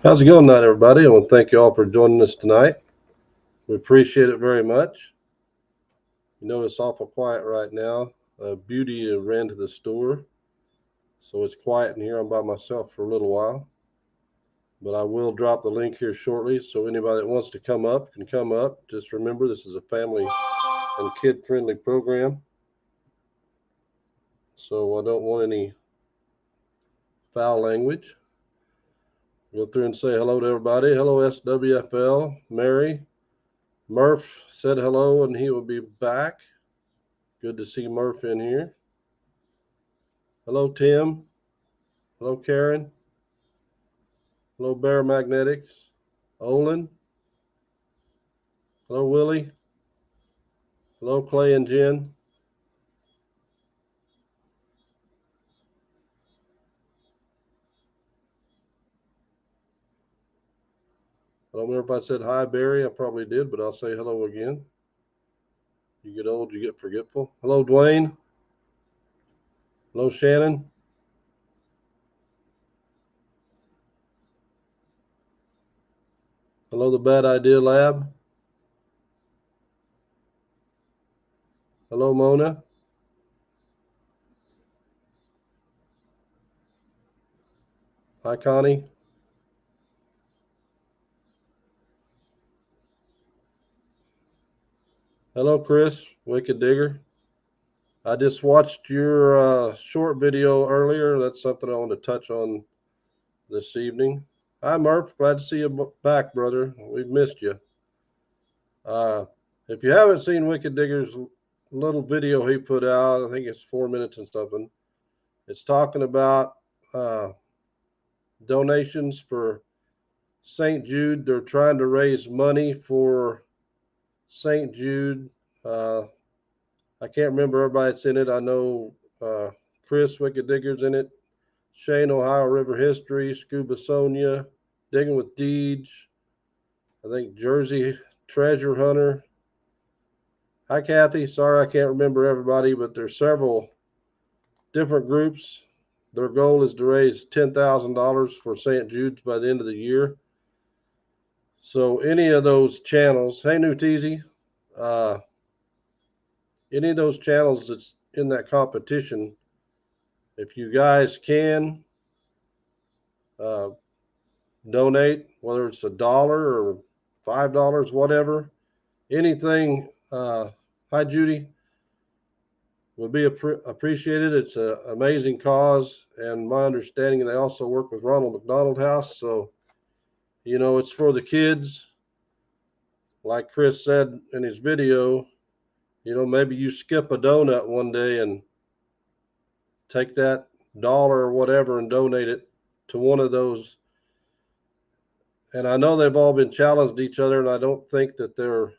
How's it going tonight, everybody? I want to thank you all for joining us tonight. We appreciate it very much. You know, it's awful quiet right now. Beauty ran to the store, so it's quiet in here. I'm by myself for a little while, but I will drop the link here shortly. So anybody that wants to come up can come up. Just remember, this is a family and kid-friendly program, so I don't want any foul language. Go through and say hello to everybody. Hello, SWFL. Mary. Murph said hello and he will be back. Good to see Murph in here. Hello, Tim. Hello, Karen. Hello, Bear Magnetics. Olin. Hello, Willie. Hello, Clay and Jen. I don't remember if I said hi, Barry. I probably did, but I'll say hello again. You get old, you get forgetful. Hello, Dwayne. Hello, Shannon. Hello, the Bad Idea Lab. Hello, Mona. Hi, Connie. Hello, Chris, Wicked Digger. I just watched your short video earlier. That's something I want to touch on this evening. Hi, Murph. Glad to see you back, brother. We've missed you. If you haven't seen Wicked Digger's little video he put out, I think it's 4 minutes and something. It's talking about uh, donations for St. Jude. They're trying to raise money for St. Jude. Uh, I can't remember everybody that's in it. I know Chris Wicked Digger's in it, Shane Ohio River History, Scuba Sonia, Digging with Deej, I think Jersey Treasure Hunter. Hi, Kathy. Sorry I can't remember everybody, but there's several different groups. Their goal is to raise $10,000 for St. Jude's by the end of the year. So any of those channels, hey, New Teasy, uh, any of those channels that's in that competition, if you guys can uh, donate, whether it's $1 or $5, whatever, anything. Hi, Judy. Would be appreciated. It's an amazing cause, and my understanding they also work with Ronald McDonald House. So, you know, it's for the kids. Like Chris said in his video, you know, maybe you skip a donut one day and take that dollar or whatever and donate it to one of those. And I know they've all been challenged each other, and I don't think that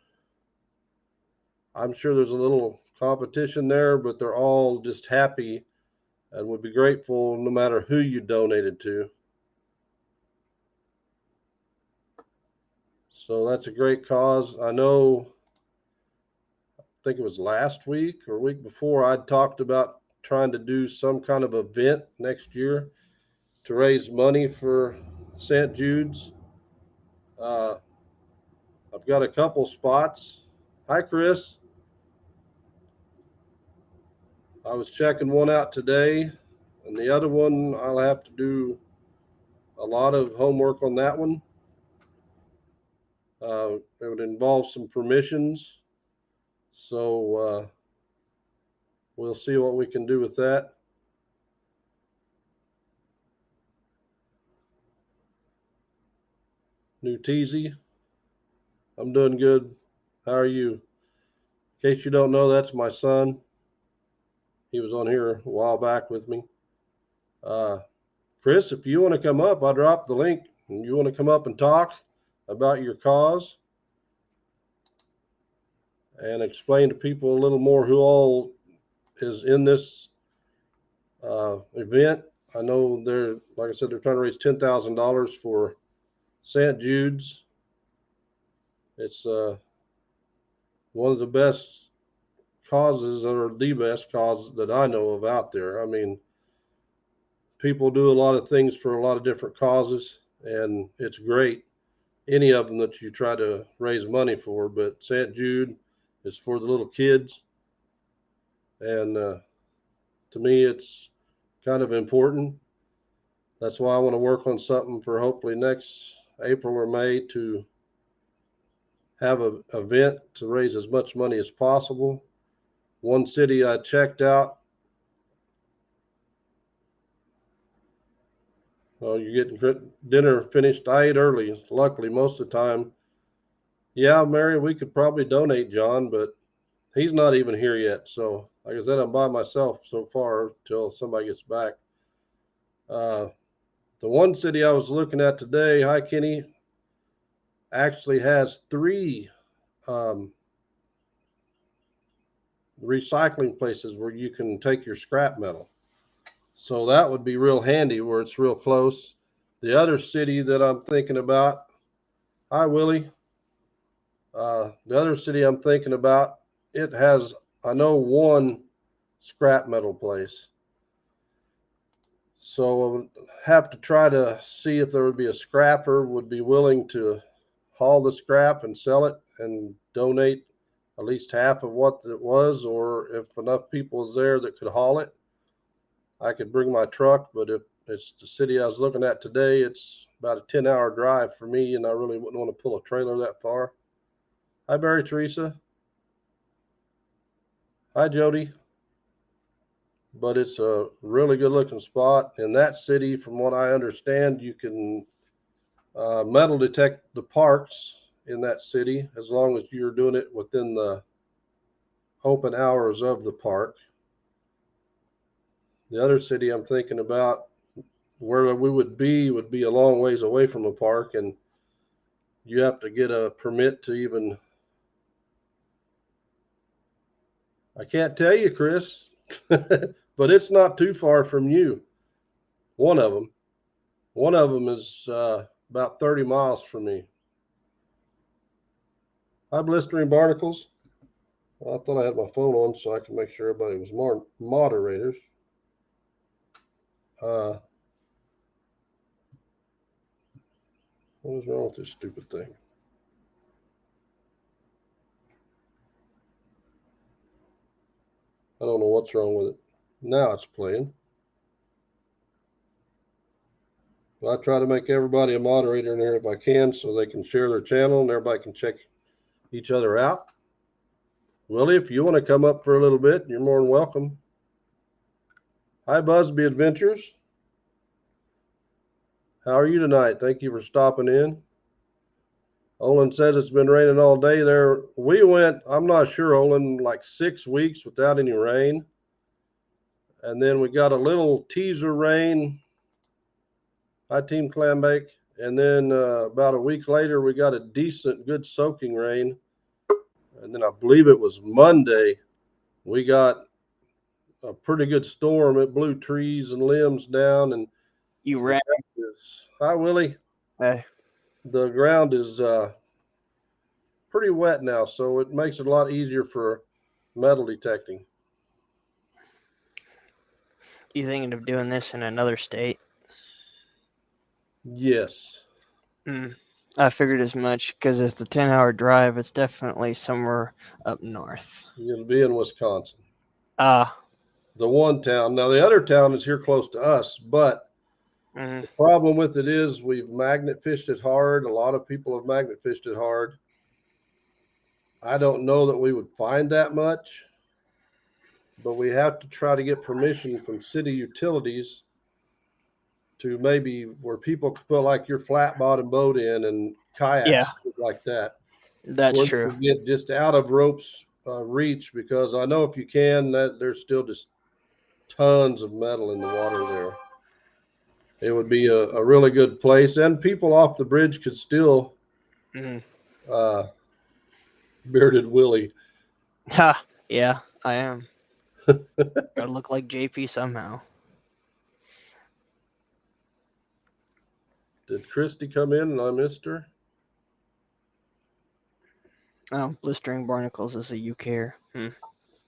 I'm sure there's a little competition there, but they're all just happy and would be grateful no matter who you donated to. So that's a great cause. I know, I think it was last week or week before, I'd talked about trying to do some kind of event next year to raise money for St. Jude's. Uh, I've got a couple spots. Hi, Chris. I was checking one out today, and the other one, I'll have to do a lot of homework on that one. It would involve some permissions. So we'll see what we can do with that. New Teasy, I'm doing good. How are you? In case you don't know, that's my son. He was on here a while back with me. Uh, Chris, if you want to come up, I'll drop the link. And you want to come up and talk about your cause and explain to people a little more who all is in this event. I know they're, like I said, they're trying to raise $10,000 for St. Jude's. It's one of the best causes, or the best cause that I know of out there. I mean, people do a lot of things for a lot of different causes, and it's great. Any of them that you try to raise money for, but St. Jude is for the little kids, and to me, it's kind of important. That's why I want to work on something for hopefully next April or May to have an event to raise as much money as possible. One city I checked out, well, you're getting dinner finished. I ate early, luckily, most of the time. Yeah, Mary, we could probably donate John, but he's not even here yet. So, like I said, I'm by myself so far till somebody gets back. Uh, the one city I was looking at today, hi Kenny, actually has 3 um, recycling places where you can take your scrap metal. So that would be real handy where it's real close. The other city that I'm thinking about, hi Willie, the other city I'm thinking about, it has, I know, one scrap metal place. So I would have to try to see if there would be a scrapper would be willing to haul the scrap and sell it and donate at least half of what it was, or if enough people is there that could haul it, I could bring my truck. But if it's the city I was looking at today, it's about a 10-hour drive for me, and I really wouldn't want to pull a trailer that far. Hi, Barry Teresa. Hi, Jody. But it's a really good looking spot. In that city, from what I understand, you can metal detect the parks in that city as long as you're doing it within the open hours of the park. The other city I'm thinking about, where we would be a long ways away from a park, and you have to get a permit to even. I can't tell you, Chris, but it's not too far from you. One of them is about 30 miles from me. Hi, Blistering Barnacles. Well, I thought I had my phone on so I could make sure everybody was more moderators. What is wrong with this stupid thing? I don't know what's wrong with it. Now it's playing. I try to make everybody a moderator in here if I can so they can share their channel and everybody can check each other out. Willie, if you want to come up for a little bit, you're more than welcome. Hi, Busby Adventures. How are you tonight? Thank you for stopping in. Olin says it's been raining all day there. We went, I'm not sure, Olin, like 6 weeks without any rain. And then we got a little teaser rain. Hi, Team Clambake. And then about a week later, we got a decent, good soaking rain. And then I believe it was Monday, we got a pretty good storm. It blew trees and limbs down. And you ran. Hi, Willie. Hey. The ground is pretty wet now, so it makes it a lot easier for metal detecting. You thinking of doing this in another state? Yes. I figured as much because it's a 10-hour drive. It's definitely somewhere up north. You'll be in Wisconsin. The one town. Now, the other town is here close to us, but the problem with it is we've magnet fished it hard. A lot of people have magnet fished it hard. I don't know that we would find that much, but we have to try to get permission from city utilities to maybe where people could put like your flat bottom boat in and kayaks like that. That's where true. You get just out of ropes reach, because I know if you can, that there's still just tons of metal in the water there. It would be a really good place, and people off the bridge could still bearded Willie. Ha, yeah, I am. Gotta look like JP somehow. Did Christy come in and I missed her? Oh, Blistering Barnacles is a UKer.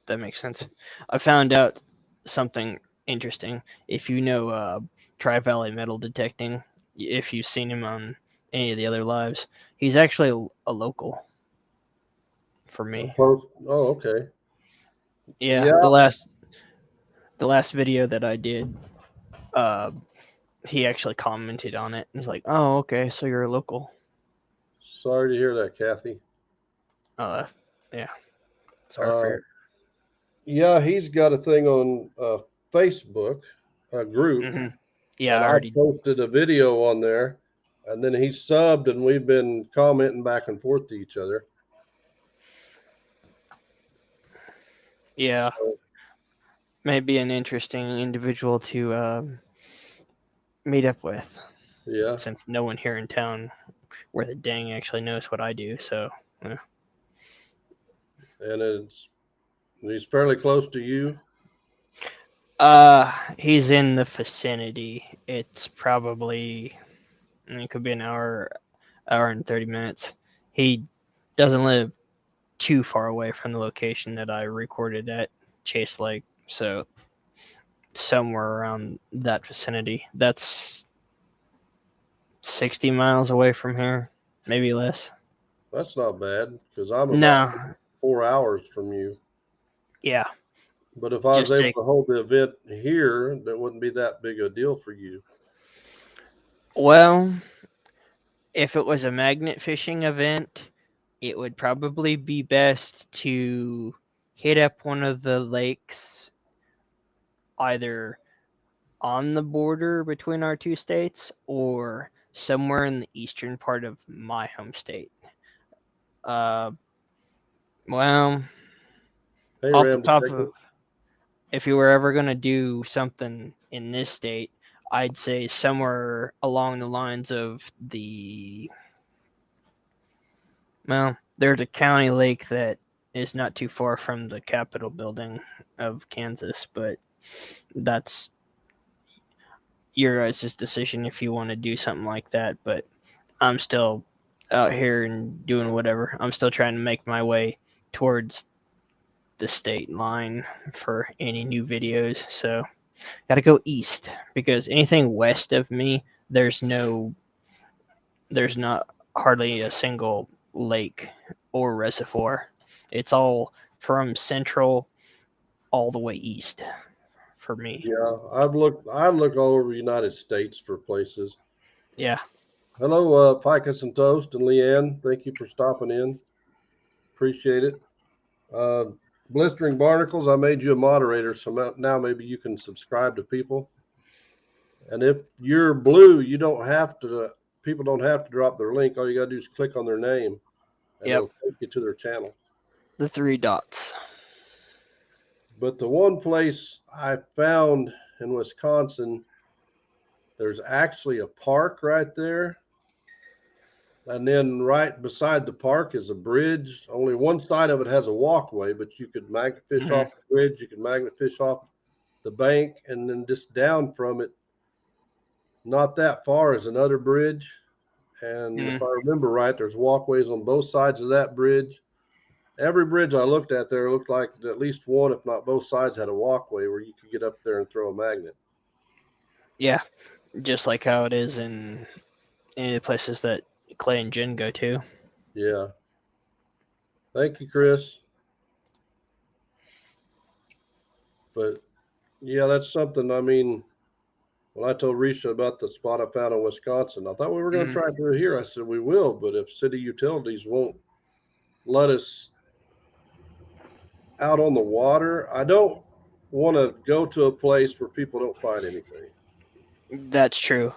That makes sense. I found out something interesting. If you know Tri-Valley Metal Detecting, if you've seen him on any of the other lives. He's actually a local for me. Oh, okay. Yeah, Yeah. the last video that I did, uh, he actually commented on it. He's like, "Oh, okay, so you're a local." Sorry to hear that, Kathy. Yeah, sorry for Uh, your. yeah, he's got a thing on Facebook, a group, Hmm. Yeah, and I I already. posted a video on there, and then he subbed, and we've been commenting back and forth to each other. Yeah, So, maybe an interesting individual to meet up with, yeah, since no one here in town where the dang actually knows what I do. So, yeah. and he's fairly close to you. He's in the vicinity. It's probably it could be an hour and 30 minutes. He doesn't live too far away from the location that I recorded at Chase Lake, so somewhere around that vicinity. That's 60 miles away from here, maybe less. That's not bad because I'm about No, 4 hours from you. yeah, But if I was just able take. to hold the event here, that wouldn't be that big a deal for you. Well, if it was a magnet fishing event, it would probably be best to hit up one of the lakes either on the border between our two states or somewhere in the eastern part of my home state. Uh, well, Hey, off the Ram top of, Detective. if you were ever going to do something in this state, I'd say somewhere along the lines of there's a county lake that is not too far from the Capitol building of Kansas, but that's your guys' decision if you want to do something like that. But I'm still out here and doing whatever. I'm still trying to make my way towards the state line for any new videos. So got to go east because anything west of me, there's not hardly a single lake or reservoir. It's all from central all the way east for me. Yeah, I'd look all over the United States for places. Yeah. Hello, Ficus and Toast and Leanne. Thank you for stopping in. Appreciate it. Uh, Blistering Barnacles, I made you a moderator, so now maybe you can subscribe to people. And if you're blue, you don't have to. People don't have to drop their link. All you got to do is click on their name, and Yep. it'll take you to their channel. The three dots. But the one place I found in Wisconsin, there's actually a park right there. And then right beside the park is a bridge. Only one side of it has a walkway, but you could magnet fish Hmm. off the bridge, you could magnet fish off the bank, and then just down from it, not that far, is another bridge. And if Mm. I remember right, there's walkways on both sides of that bridge. Every bridge I looked at there looked like at least one, if not both sides, had a walkway where you could get up there and throw a magnet. Yeah. Just like how it is in any of the places that Clay and Jen go to. Yeah. Thank you, Chris. But yeah, that's something. I mean, when I told Risha about the spot I found in Wisconsin, I thought we were going to Hmm. try to do it here. I said we will, but if city utilities won't let us out on the water, I don't want to go to a place where people don't find anything. That's true.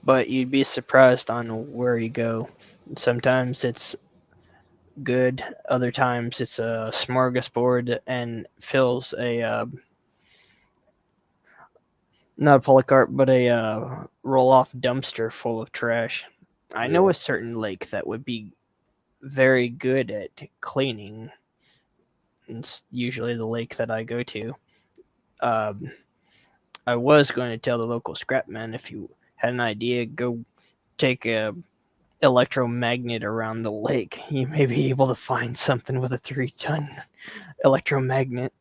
But you'd be surprised on where you go. Sometimes it's good, other times it's a smorgasbord and fills a not a polycarp, but a roll off dumpster full of trash. I know Yeah. a certain lake that would be very good at cleaning. It's usually the lake that I go to. Um, I was going to tell the local scrap man if you had an idea, go take a electromagnet around the lake. You may be able to find something with a 3-ton electromagnet.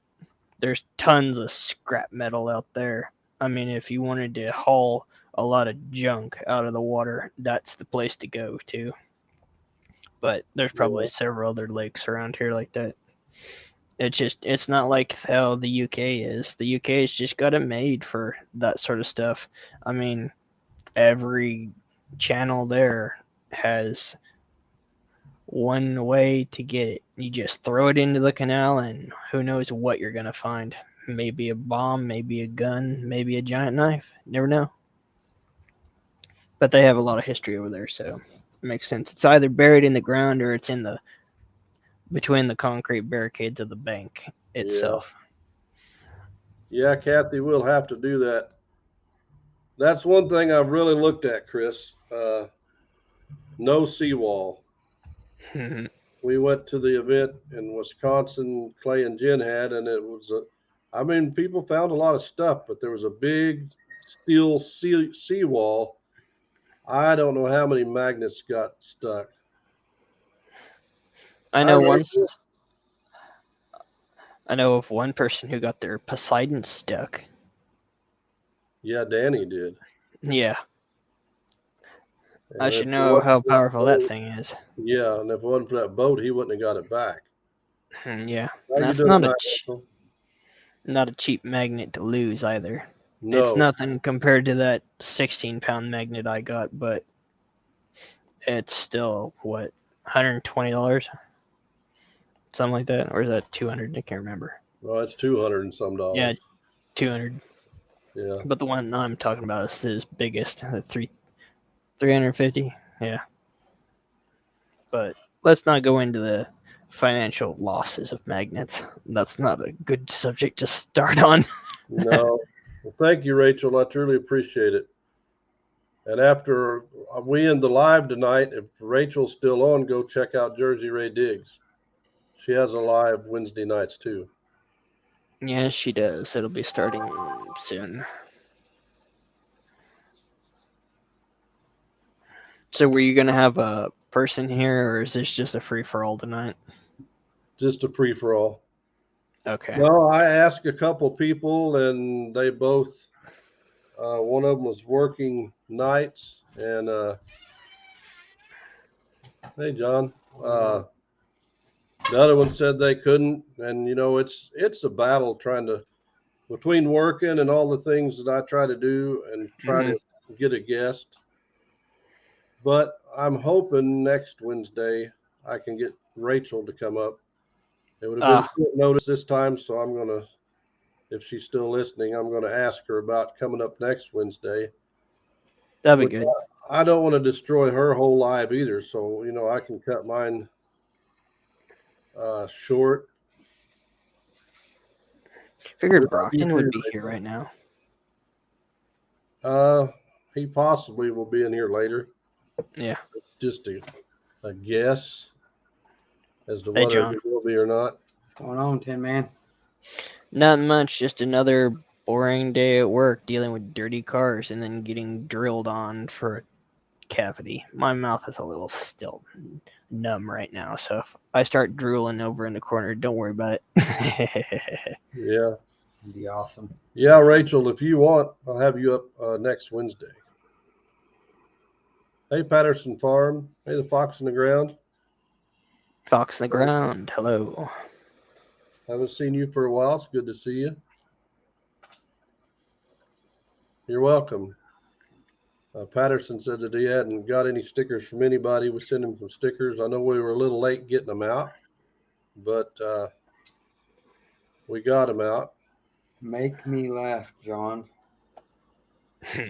There's tons of scrap metal out there. I mean, if you wanted to haul a lot of junk out of the water, that's the place to go to. But there's probably Yeah. several other lakes around here like that. It's not like how the UK is. The UK's just got it made for that sort of stuff. I mean, every channel there has one way to get it. You just throw it into the canal, and who knows what you're gonna find. Maybe a bomb, maybe a gun, maybe a giant knife. Never know. But they have a lot of history over there, so it makes sense. It's either buried in the ground or it's in the between the concrete barricades of the bank Yeah. itself. Yeah, Kathy, we'll have to do that. That's one thing I've really looked at, Chris. No seawall. We went to the event in Wisconsin, Clay and Jen had, and it was I mean, people found a lot of stuff, but there was a big steel seawall. I don't know how many magnets got stuck. I I know really once. I know of one person who got their Poseidon stuck. Yeah, Danny did. Yeah, I And if should it know wasn't how for that powerful that boat, thing is. yeah, and if it wasn't for that boat, he wouldn't have got it back. Yeah, How you that's doing tonight, Rachel? not a cheap magnet to lose either. It's No, nothing compared to that 16-pound magnet I got, but it's still what $120, something like that, or is that 200? I can't remember. well, it's 200 and some Yeah, dollars. 200. Yeah, But the one I'm talking about is his biggest, the 350. Yeah, but let's not go into the financial losses of magnets. That's not a good subject to start on. no. Well, thank you, Rachel. I truly appreciate it. And after we end the live tonight, if Rachel's still on, go check out Jersey Ray Diggs. She has a live Wednesday nights too. Yes, she does. It'll be starting soon. So, were you gonna have a person here, or is this just a free for all tonight? Just a free for all. Okay. No, I asked a couple people, and they both. One of them was working nights, and hey, John. The other one said they couldn't, and it's a battle trying to between working and all the things that I try to do and try Hmm. to get a guest. But I'm hoping next Wednesday I can get Rachel to come up. It would have been Ah, short notice this time, so I'm gonna, if she's still listening, I'm gonna ask her about coming up next Wednesday. that'd be Which good. I don't want to destroy her whole live either, so I can cut mine short. We Figured love you Brockton would too, be here Rachel. right now. He possibly will be in here later. Yeah. Just a guess as to Hey, whether he John. will be or not. What's going on, Tin Man? Not much. Just another boring day at work dealing with dirty cars and then getting drilled on for a cavity. My mouth is a little still numb right now, so if I start drooling over in the corner, don't worry about it. Yeah. It'd be awesome. Yeah, Rachel, if you want, I'll have you up next Wednesday. Hey, Patterson Farm. Hey, the Fox in the Ground. Fox in the ground. Hello. Haven't seen you for a while. It's good to see you. You're welcome. Patterson said that he hadn't got any stickers from anybody. We sent him some stickers. I know we were a little late getting them out, but we got them out. Make me laugh, John.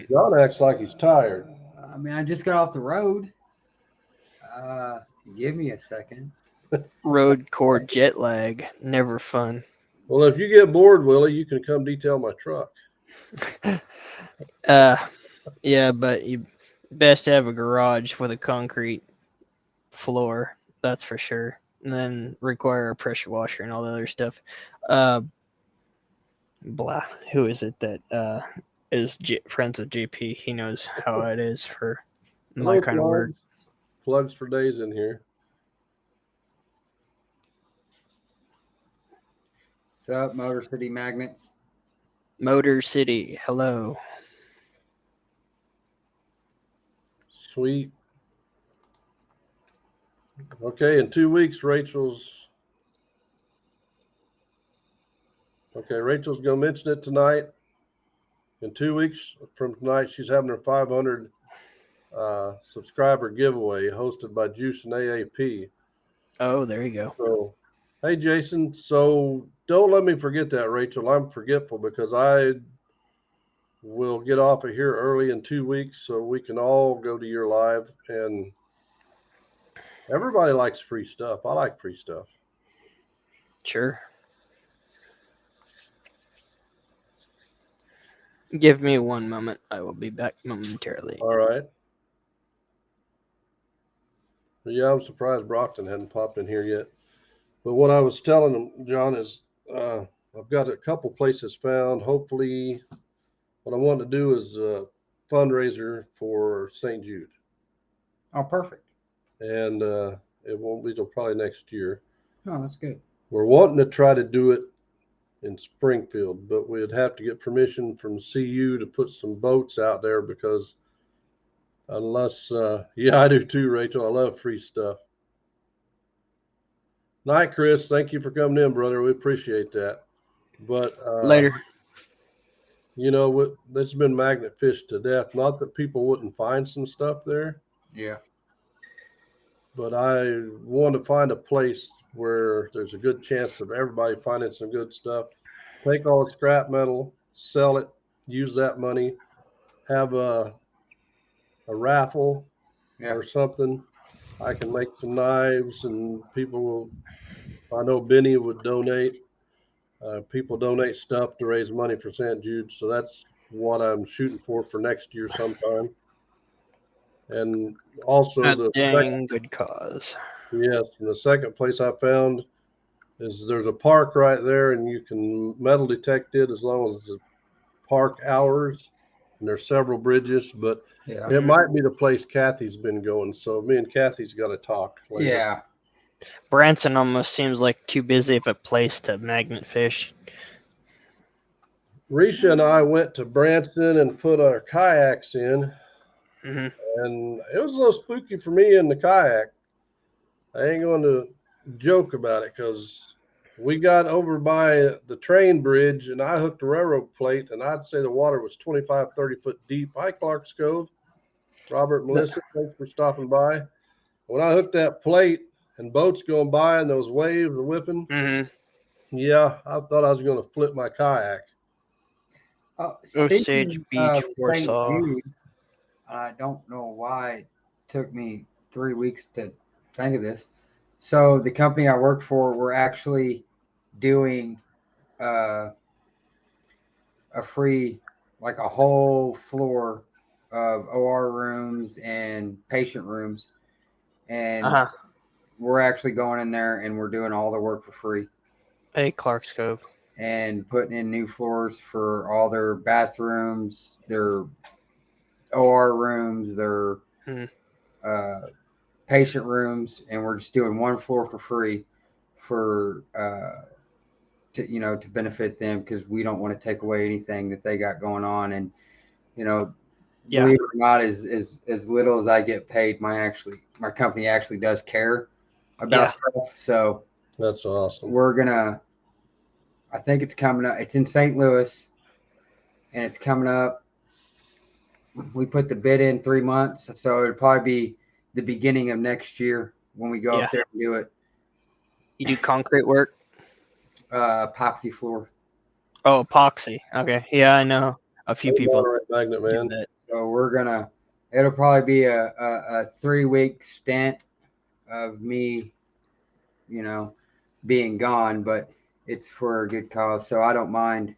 John acts like he's tired. I mean, I just got off the road. Give me a second. Road core jet lag. Never fun. Well, if you get bored, Willie, you can come detail my truck. Yeah, but you best have a garage with a concrete floor. That's for sure. And then require a pressure washer and all the other stuff. Blah. Who is it that is friends with JP? He knows how it is for my Hello, kind of work. Plugs for days in here. What's up, Motor City Magnets? Motor City. Hello. Sweet. Okay, in 2 weeks, Rachel's going to mention it tonight. In 2 weeks from tonight, she's having her 500 subscriber giveaway hosted by Juice and AAP. Oh, there you go. So, hey, Jason, so don't let me forget that, Rachel. I'm forgetful because I will get off of here early in 2 weeks so we can all go to your live. And everybody likes free stuff. I like free stuff. Sure. Give me one moment. I will be back momentarily. All right. Yeah, I'm surprised Brockton hadn't popped in here yet. But what I was telling them, John, is I've got a couple places found. Hopefully, what I want to do is a fundraiser for St. Jude. Oh, perfect. And it won't be till probably next year. Oh, that's good. We're wanting to try to do it in Springfield, but we'd have to get permission from CU to put some boats out there because unless, yeah, I do too, Rachel. I love free stuff. Night, Chris. Thank you for coming in, brother. We appreciate that. But Later. You know, it's been magnet fished to death. Not that people wouldn't find some stuff there. Yeah. But I want to find a place where there's a good chance of everybody finding some good stuff. Take all the scrap metal, sell it, use that money, have a raffle or something. I can make some knives and people will, I know Benny would donate. People donate stuff to raise money for St. Jude. So that's what I'm shooting for next year sometime. And also A dang good cause. Yes, and the second place I found is there's a park right there, and you can metal detect it as long as it's park hours. And there's several bridges, but it might be the place Kathy's been going. So me and Kathy's got to talk later. Yeah. Branson almost seems like too busy of a place to magnet fish. Risha and I went to Branson and put our kayaks in, Mm-hmm. and it was a little spooky for me in the kayak. I ain't going to joke about it because we got over by the train bridge and I hooked a railroad plate, and I'd say the water was 25, 30 foot deep. Hi, Clark's Cove. Robert and Melissa, thanks for stopping by. When I hooked that plate and boats going by and those waves were whipping, yeah, I thought I was going to flip my kayak. Osage Beach, Warsaw. I don't know why it took me 3 weeks to think of this. So the company I work for, we're actually doing a free, like a whole floor of OR rooms and patient rooms. And we're actually going in there and we're doing all the work for free. Hey, Clark's Cove. And putting in new floors for all their bathrooms, their OR rooms, their patient rooms, and we're just doing one floor for free for to benefit them, because we don't want to take away anything that they got going on. And believe it or not, as little as I get paid, my company actually does care about stuff. So that's awesome. We're gonna, I think it's coming up. It's in St. Louis, and it's coming up. We put the bid in 3 months, so it'll probably be the beginning of next year when we go up there and do it. You do concrete work? Epoxy floor. Oh, epoxy. Okay. Yeah, I know a few people. Magnet man. So we're gonna. It'll probably be a 3 week stint of me, being gone, but it's for a good cause. So I don't mind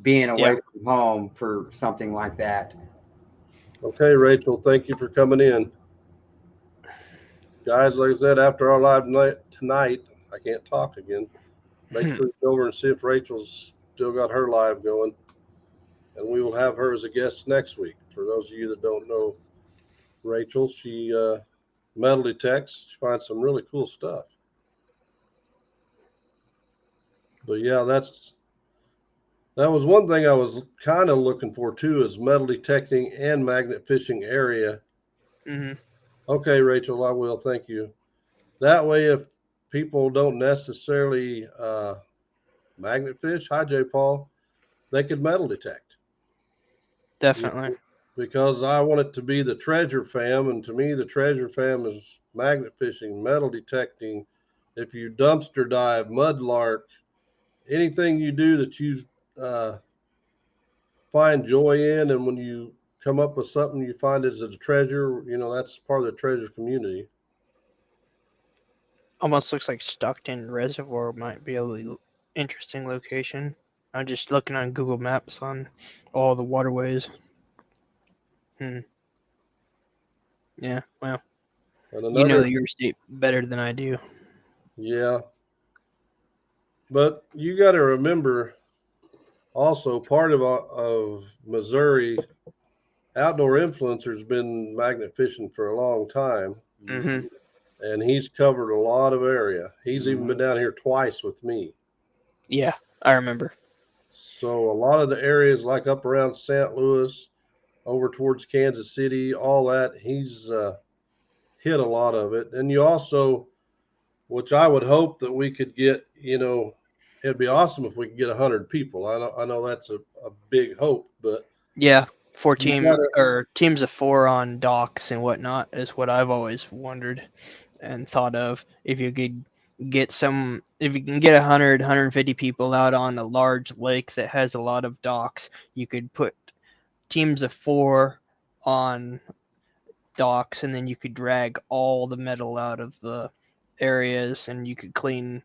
being away from home for something like that. Okay, Rachel, thank you for coming in. Guys, like I said, after our live tonight, I can't talk again. Make sure you go over and see if Rachel's still got her live going. And we will have her as a guest next week. For those of you that don't know Rachel, she metal detects. She finds some really cool stuff. But yeah, that was one thing I was kind of looking for too, is metal detecting and magnet fishing area Hmm. Okay, Rachel, I will. Thank you. That way, if people don't necessarily magnet fish, hi J. Paul, they could metal detect. Definitely. Because I want it to be the treasure fam, and to me, the treasure fam is magnet fishing, metal detecting. If you dumpster dive, mudlark, anything you do that you uh, find joy in, and when you come up with something you find is a treasure, that's part of the treasure community. Almost looks like Stockton Reservoir might be a interesting location. I'm just looking on Google Maps on all the waterways. Yeah, well, And you know another, your state better than I do. yeah, but you got to remember also part of Missouri outdoor influencer's been magnet fishing for a long time, Hmm. and he's covered a lot of area. He's even been down here twice with me. Yeah, I remember. So a lot of the areas like up around St. Louis, over towards Kansas City, all that, he's hit a lot of it. And you also, which I would hope that we could get, it'd be awesome if we could get 100 people. I know that's a big hope, but Yeah, four you team gotta, or teams of four on docks and whatnot is what I've always wondered and thought of. If you could if you can get 100, 150 people out on a large lake that has a lot of docks, you could put teams of four on docks, and then you could drag all the metal out of the areas, and you could clean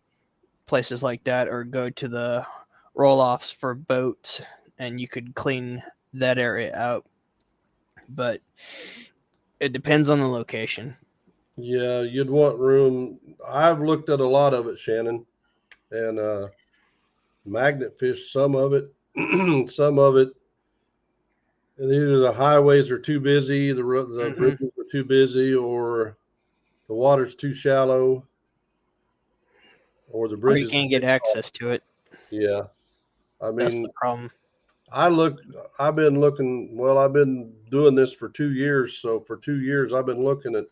places like that, or go to the roll-offs for boats, and you could clean that area out. But it depends on the location. yeah, you'd want room. I've looked at a lot of it, Shannon, and magnet fish some of it. Some of it, either the highways are too busy, the Hmm. bridges are too busy, or the water's too shallow, or the Or you bridges are can't too get tall. access to it. Yeah, I That's the mean, problem. I look. I've been looking. Well, I've been doing this for 2 years. So for 2 years, I've been looking at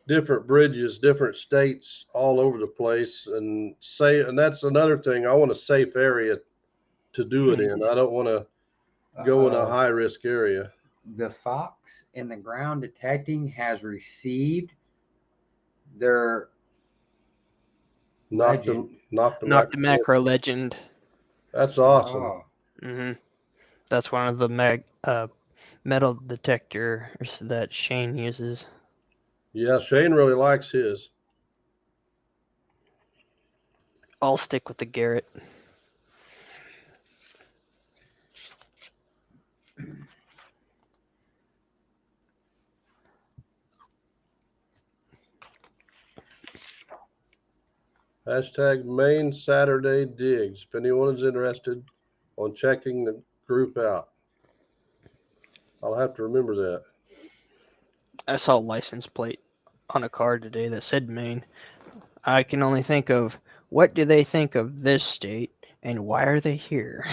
different bridges, different states, all over the place, and that's another thing. I want a safe area to do it in. I don't want to go in a high risk area. The Fox and the ground detecting has received their Knock the legend. knock the Knock the macro. macro legend. That's awesome. Oh, Hmm. That's one of the metal detectors that Shane uses. Yeah, Shane really likes his. I'll stick with the Garrett. Hashtag Main Saturday Digs. If anyone is interested on checking the group out, I'll have to remember that. I saw a license plate on a car today that said Maine. I can only think of what do they think of this state and why are they here?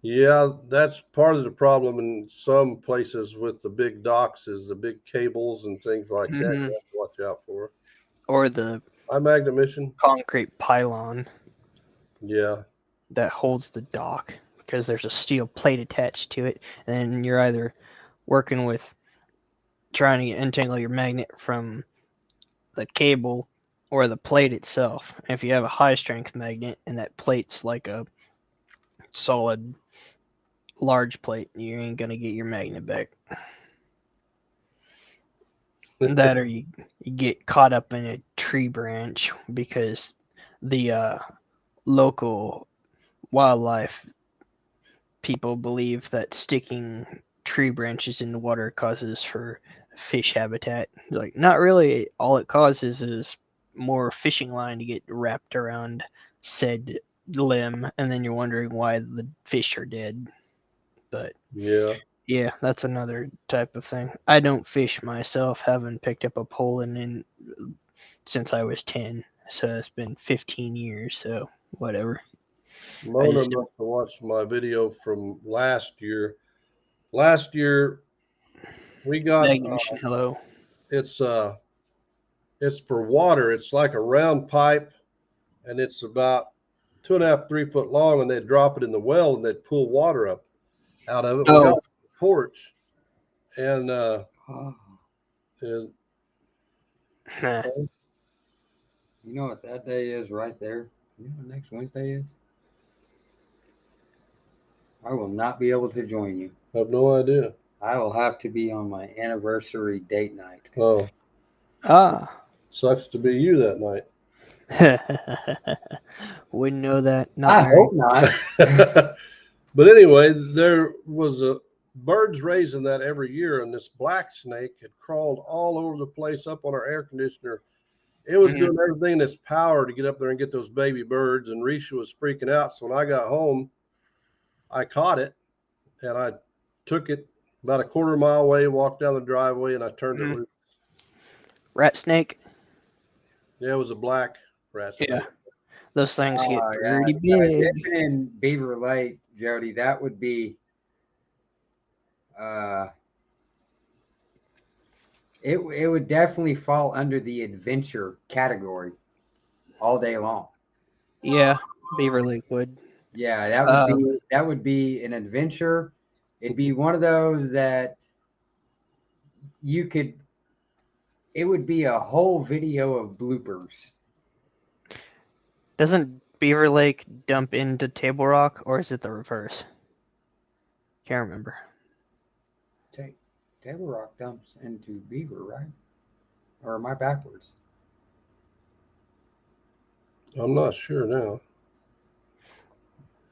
Yeah, that's part of the problem in some places with the big docks is the big cables and things like that Hmm. you have to watch out for. Or the Hi, Magna Mission. concrete pylon Yeah. that holds the dock because there's a steel plate attached to it, and then you're either working with trying to entangle your magnet from the cable or the plate itself. And if you have a high strength magnet and that plate's like a solid large plate, you ain't gonna get your magnet back. That or you get caught up in a tree branch because the local wildlife people believe that sticking tree branches in the water causes for fish habitat. Like, not really. All it causes is more fishing line to get wrapped around said limb, and then you're wondering why the fish are dead. But Yeah. yeah, that's another type of thing. I don't fish myself, haven't picked up a pole in since I was 10. So it's been 15 years, so whatever. Mona just- must have watched my video from last year. Last year we got Maggie Mission, hello. it's for water. It's like a round pipe, and it's about 2.5, 3 foot long, and they'd drop it in the well and they'd pull water up out of it. We Oh. got the porch, and Oh, is- you know what that day is right there? You know what next Wednesday is? I will not be able to join you. I have no idea. I will have to be on my anniversary date night. Oh, Ah. sucks to be you that night. Wouldn't know that. Not I married. hope not. But anyway, there was a birds raising that every year, and this black snake had crawled all over the place up on our air conditioner. It was Mhm. doing everything in its power to get up there and get those baby birds, and Risha was freaking out. So when I got home, I caught it and I took it about a quarter mile away, walked down the driveway, and I turned it Mhm. loose. Rat snake. Yeah, it was a black rat snake. Yeah. Those things get Oh, yeah. pretty big. Dipping in Beaver Lake, Jody, that would be it would definitely fall under the adventure category all day long. Yeah, Beaver Lake would. Yeah, that would be an adventure. It'd be one of those that you could it would be a whole video of bloopers. Doesn't Beaver Lake dump into Table Rock, or is it the reverse? Can't remember. Table Rock dumps into Beaver, right? Or am I backwards? I'm not sure now.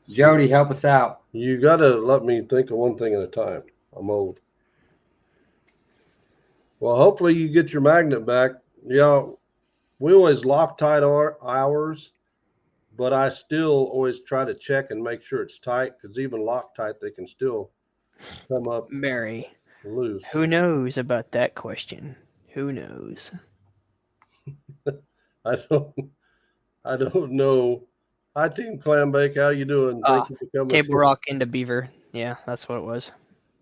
Jody, help us out. You got to let me think of one thing at a time. I'm old. Well, hopefully you get your magnet back. Yeah, we always Loctite ours, but I still always try to check and make sure it's tight, because even Loctite, they can still come up Mary, loose. who knows about that question? Who knows? I don't know. Hi, Team Clambake. How you doing? Thank you for coming. Table Rock into Beaver. Yeah, that's what it was.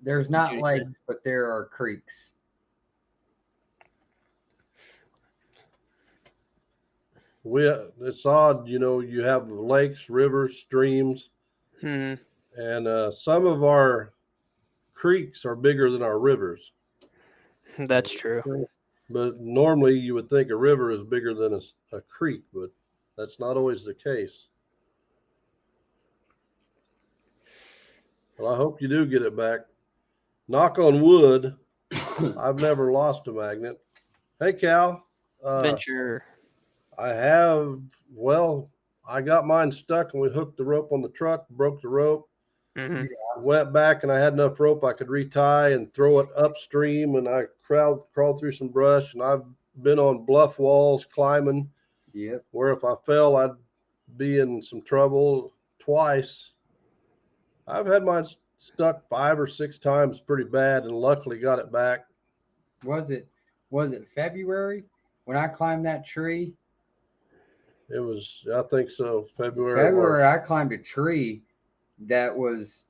There's not Judy lakes, said. but there are creeks. It's odd, you have lakes, rivers, streams, Hmm. and some of our creeks are bigger than our rivers. That's true. But normally you would think a river is bigger than a creek, but that's not always the case. Well, I hope you do get it back. Knock on wood. I've never lost a magnet. Hey, Cal. Venture. I got mine stuck, and we hooked the rope on the truck, broke the rope. Hmm. I went back, and I had enough rope I could retie and throw it upstream, and I crawled through some brush, and I've been on bluff walls climbing. Yep. Where if I fell, I'd be in some trouble twice. I've had mine stuck 5 or 6 times pretty bad, and luckily got it back. Was it February when I climbed that tree? It was, I think so, February. February, I climbed a tree there was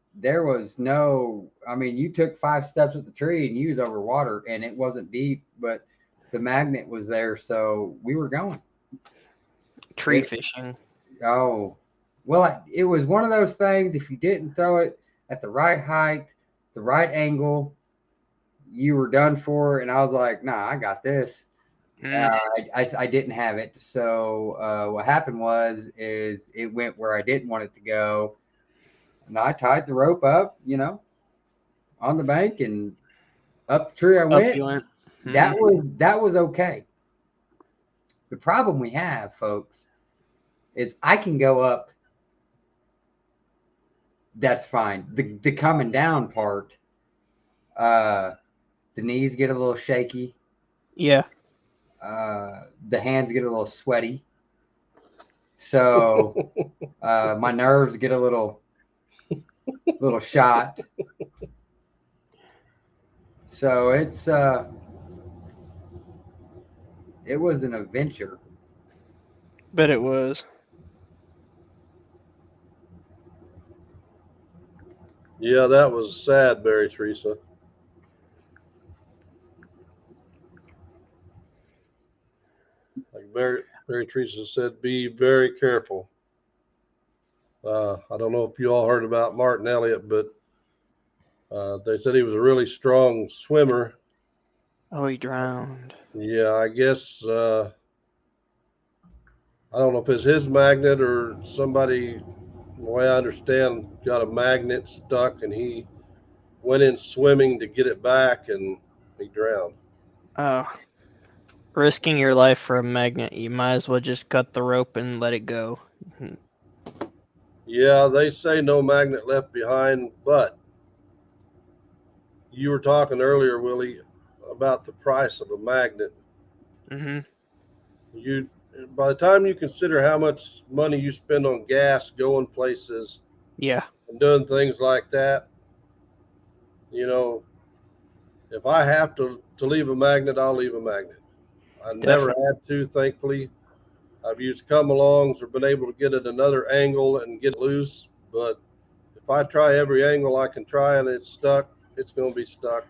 no, I mean, you took 5 steps at the tree and you was over water, and it wasn't deep, but the magnet was there, so we were going. Tree fishing. Oh, well, it was one of those things, if you didn't throw it at the right height, the right angle, you were done for. And I was like, nah, I got this. I didn't have it. So what happened is it went where I didn't want it to go. And I tied the rope up, on the bank, and up the tree I went. Up you went. That was okay. The problem we have, folks, is I can go up. That's fine. The coming down part, the knees get a little shaky. Yeah. The hands get a little sweaty. So my nerves get a little shot. So it was an adventure. Bet it was. Yeah, that was sad, Mary Teresa. Like Mary Teresa said, be very careful. I don't know if you all heard about Martin Elliott, but they said he was a really strong swimmer. Oh, he drowned. Yeah, I guess I don't know if it's his magnet or somebody. The way I understand, got a magnet stuck, and he went in swimming to get it back, and he drowned. Oh, risking your life for a magnet, you might as well just cut the rope and let it go. Yeah, they say no magnet left behind, but you were talking earlier, Willie, about the price of a magnet. Mm-hmm. You, by the time you consider how much money you spend on gas going places Yeah. and doing things like that, you know, if I have to leave a magnet, I'll leave a magnet. I never Definitely. had to, thankfully. I've used come-alongs or been able to get at another angle and get it loose, but if I try every angle I can try and it's stuck, it's going to be stuck.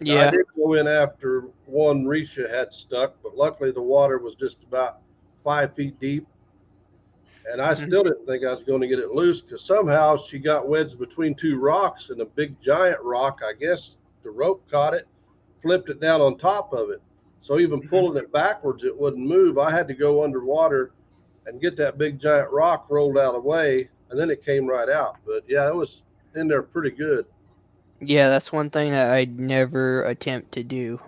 Now, I Yeah. did go in after one Risha had stuck, but luckily the water was just about 5 feet deep. And I Mhm. still didn't think I was going to get it loose because somehow she got wedged between two rocks and a big giant rock. I guess the rope caught it, flipped it down on top of it. So even Mhm. pulling it backwards, it wouldn't move. I had to go underwater and get that big giant rock rolled out of the way, and then it came right out. But yeah, it was in there pretty good. Yeah, that's one thing that I'd never attempt to do.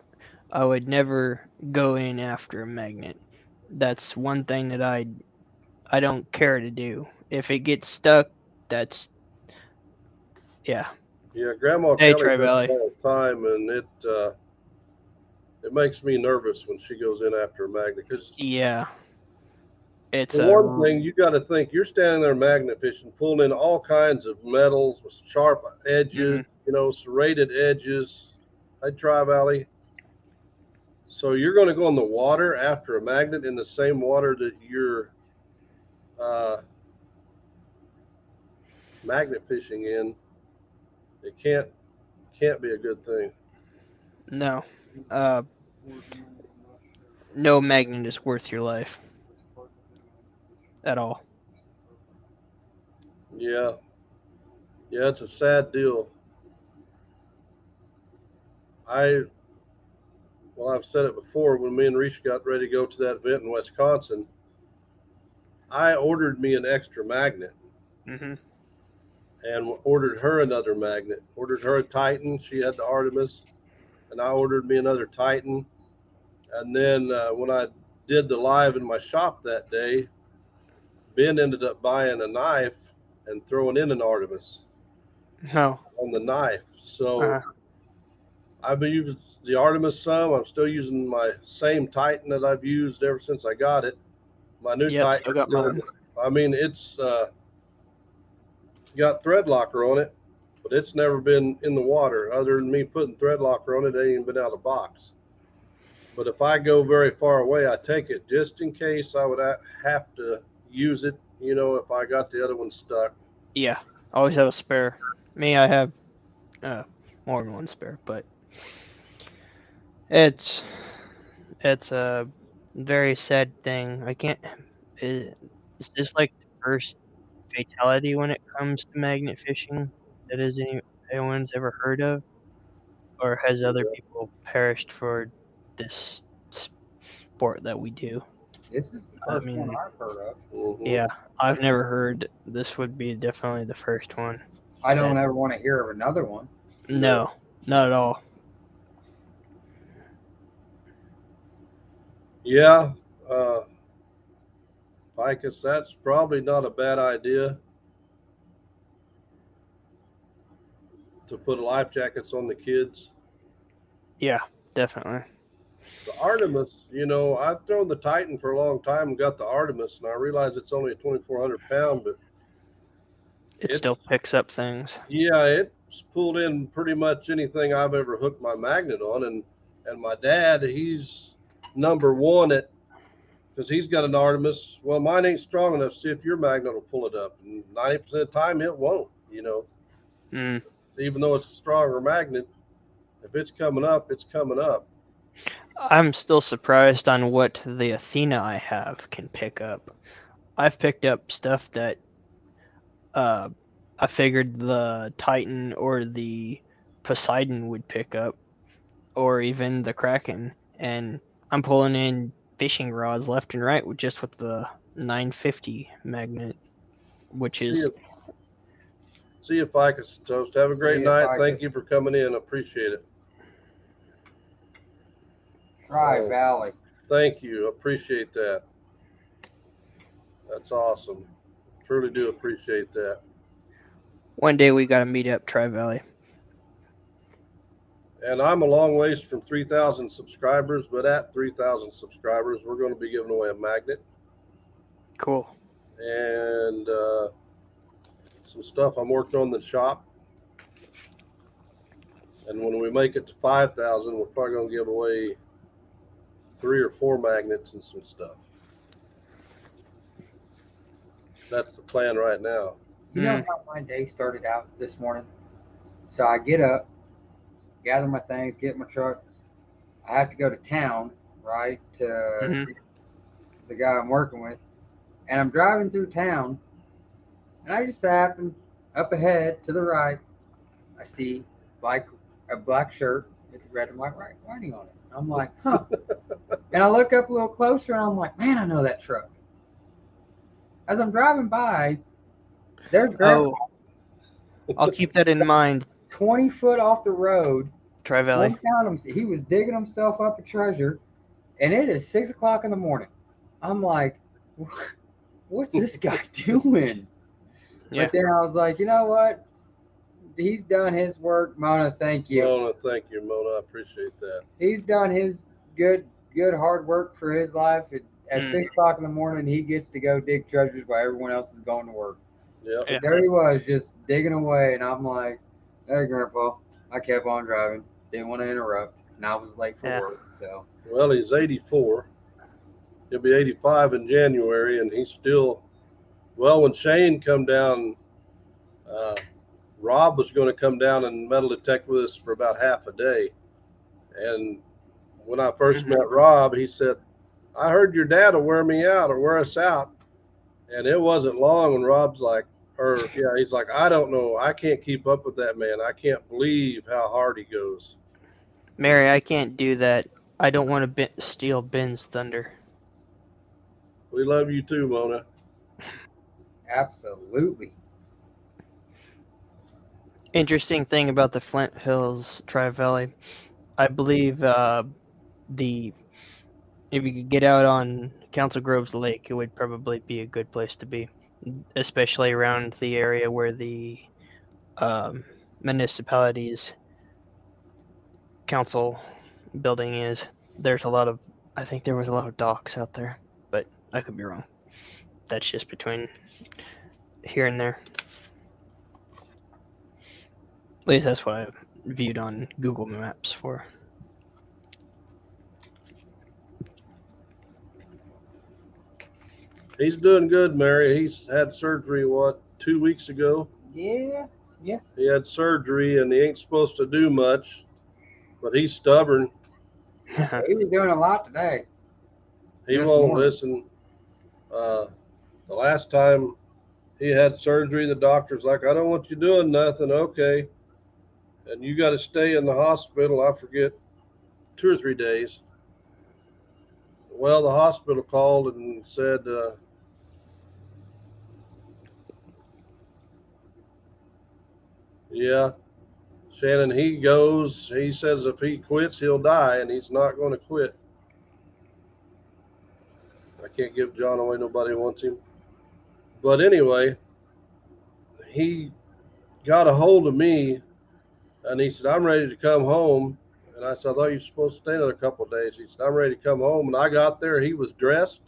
I would never go in after a magnet. That's one thing that I don't care to do. If it gets stuck, that's yeah. Yeah, Grandma Hey, Kelly Tri does it Valley. all the time, and it makes me nervous when she goes in after a magnet because Yeah, it's for a one thing, you got to think you're standing there magnet fishing, pulling in all kinds of metals with sharp edges, mhm. serrated edges. I Tri Valley. So you're going to go in the water after a magnet in the same water that you're uh, magnet fishing in. It can't be a good thing. No. Uh, no magnet is worth your life at all. Yeah, yeah, it's a sad deal. I well, I've said it before. When me and Reese got ready to go to that event in Wisconsin, I ordered me an extra magnet Mhm. and ordered her another magnet. Ordered her a Titan. She had the Artemis, and I ordered me another Titan. And then when I did the live in my shop that day, Ben ended up buying a knife and throwing in an Artemis No. on the knife. So Uh, I've been using the Artemis some. I'm still using my same Titan that I've used ever since I got it. My new yep. Titan Still got still, mine. I mean, it's got thread locker on it, but it's never been in the water. Other than me putting thread locker on it, it ain't even been out of the box. But if I go very far away, I take it just in case I would have to use it. If I got the other one stuck. Yeah. Always have a spare. Me, I have uh more than one spare, but it's it's a very sad thing. I can't. Is this like the first fatality when it comes to magnet fishing that anyone's ever heard of, or has other people perished for this sport that we do? This is the I first one mean, I've heard of. Hmm. yeah, I've never heard. This would be definitely the first one. I That don't ever want to hear of another one. no, not at all. Yeah, uh, Ficus, that's probably not a bad idea to put life jackets on the kids. Yeah, definitely. The Artemis, I've thrown the Titan for a long time and got the Artemis, and I realize it's only a 2,400 pound, but It still it's picks up things. yeah, it's pulled in pretty much anything I've ever hooked my magnet on, and my dad, he's number one at because he's got an Artemis. Well, mine ain't strong enough. See if your magnet will pull it up, and 90% of the time it won't. Mm. even though it's a stronger magnet, if it's coming up, it's coming up. I'm still surprised on what the Athena I have can pick up. I've picked up stuff that I figured the Titan or the Poseidon would pick up, or even the Kraken, and I'm pulling in fishing rods left and right with the 950 magnet, which is See you, Ficus and Toast. Have a great night. Thank Ficus. you for coming in. Appreciate it. Tri Valley. Thank you. Appreciate that. That's awesome. Truly do appreciate that. one day we got to meet up Tri Valley. And I'm a long ways from 3,000 subscribers, but at 3,000 subscribers, we're going to be giving away a magnet Cool. and some stuff I'm working on in the shop. And when we make it to 5,000, we're probably going to give away 3 or 4 magnets and some stuff. That's the plan right now. You know how my day started out this morning? So I get up, gather my things, get in my truck. I have to go to town, right, to the guy I'm working with. And I'm driving through town, and I just happen up ahead to the right, I see a black shirt with red and white writing on it. I'm like, huh. And I look up a little closer, and I'm like, man, I know that truck. As I'm driving by, there's Grandpa, I'll keep that in mind. 20 foot off the road. Tri Valley. He was digging himself up a treasure, and it is 6 o'clock in the morning. I'm like, what's this guy doing? Yeah. But then I was like, you know what? He's done his work. Mona, thank you. Mona, thank you, Mona. I appreciate that. He's done his good hard work for his life. At 6 o'clock in the morning, he gets to go dig treasures while everyone else is going to work. Yep. Yeah. There he was, just digging away, and I'm like, hey, Grandpa. I kept on driving. Didn't want to interrupt, and I was late for work. So. Well, he's 84. He'll be 85 in January, and he's still. Well, when Shane come down, Rob was going to come down and metal detect with us for about half a day. And when I first met Rob, he said, I heard your dad will wear me out or wear us out. And it wasn't long when Rob's like, he's like, I don't know. I can't keep up with that man. I can't believe how hard he goes. Mary, I can't do that. I don't want to steal Ben's thunder. We love you too, Mona. Absolutely. Interesting thing about the Flint Hills Tri Valley, I believe if you could get out on Council Groves Lake, it would probably be a good place to be, especially around the area where the municipalities council building is. I think there was a lot of docks out there, but I could be wrong. That's just between here and there. At least that's what I viewed on Google Maps for. He's doing good, Mary. He's had surgery, 2 weeks ago? Yeah. He had surgery, and he ain't supposed to do much, but he's stubborn. He was doing a lot today. He won't listen. The last time he had surgery, the doctor's like, I don't want you doing nothing. Okay. And you got to stay in the hospital, I forget, 2 or 3 days. Well, the hospital called and said, yeah, Shannon, he says if he quits, he'll die, and he's not going to quit. I can't give John away. Nobody wants him. But anyway, he got a hold of me, and he said, I'm ready to come home. And I said, I thought you were supposed to stay another couple of days. He said, I'm ready to come home. And I got there. He was dressed.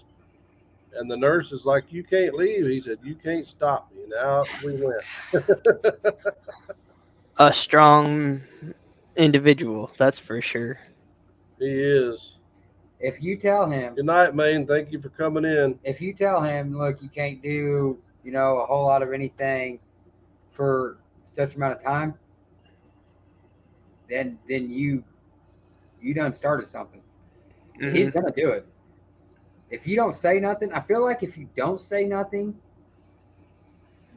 And the nurse is like, you can't leave. He said, you can't stop me. And out we went. A strong individual, that's for sure. He is. If you tell him. Good night, Maine. Thank you for coming in. If you tell him, look, you can't do, a whole lot of anything for such amount of time, then you done started something. Mhm. He's gonna do it. If you don't say nothing, I feel like if you don't say nothing,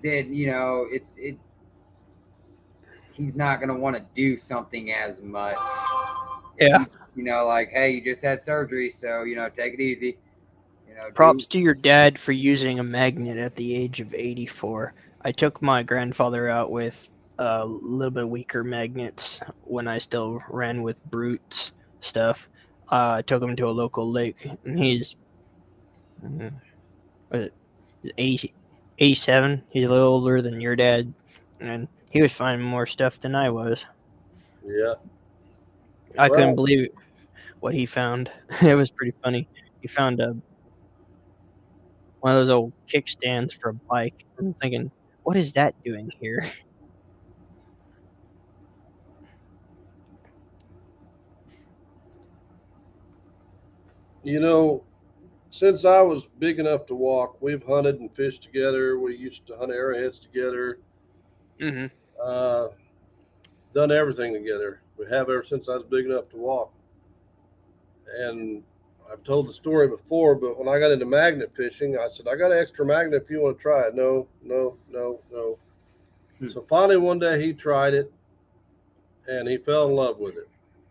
then he's not gonna want to do something as much. Yeah. Like, hey, you just had surgery, so take it easy. Props to your dad for using a magnet at the age of 84. I took my grandfather out with a little bit weaker magnets when I still ran with brutes stuff. I took him to a local lake, and he's was it 80, 87. He's a little older than your dad, and he was finding more stuff than I was. Yeah. I couldn't Well, believe what he found. It was pretty funny. He found one of those old kickstands for a bike. I'm thinking, what is that doing here? since I was big enough to walk, we've hunted and fished together. We used to hunt arrowheads together. Mm-hmm. Uh, done everything together. We have ever since I was big enough to walk. And I've told the story before, but when I got into magnet fishing, I said, I got an extra magnet if you want to try it. No, no, no, no. So finally one day he tried it and he fell in love with it.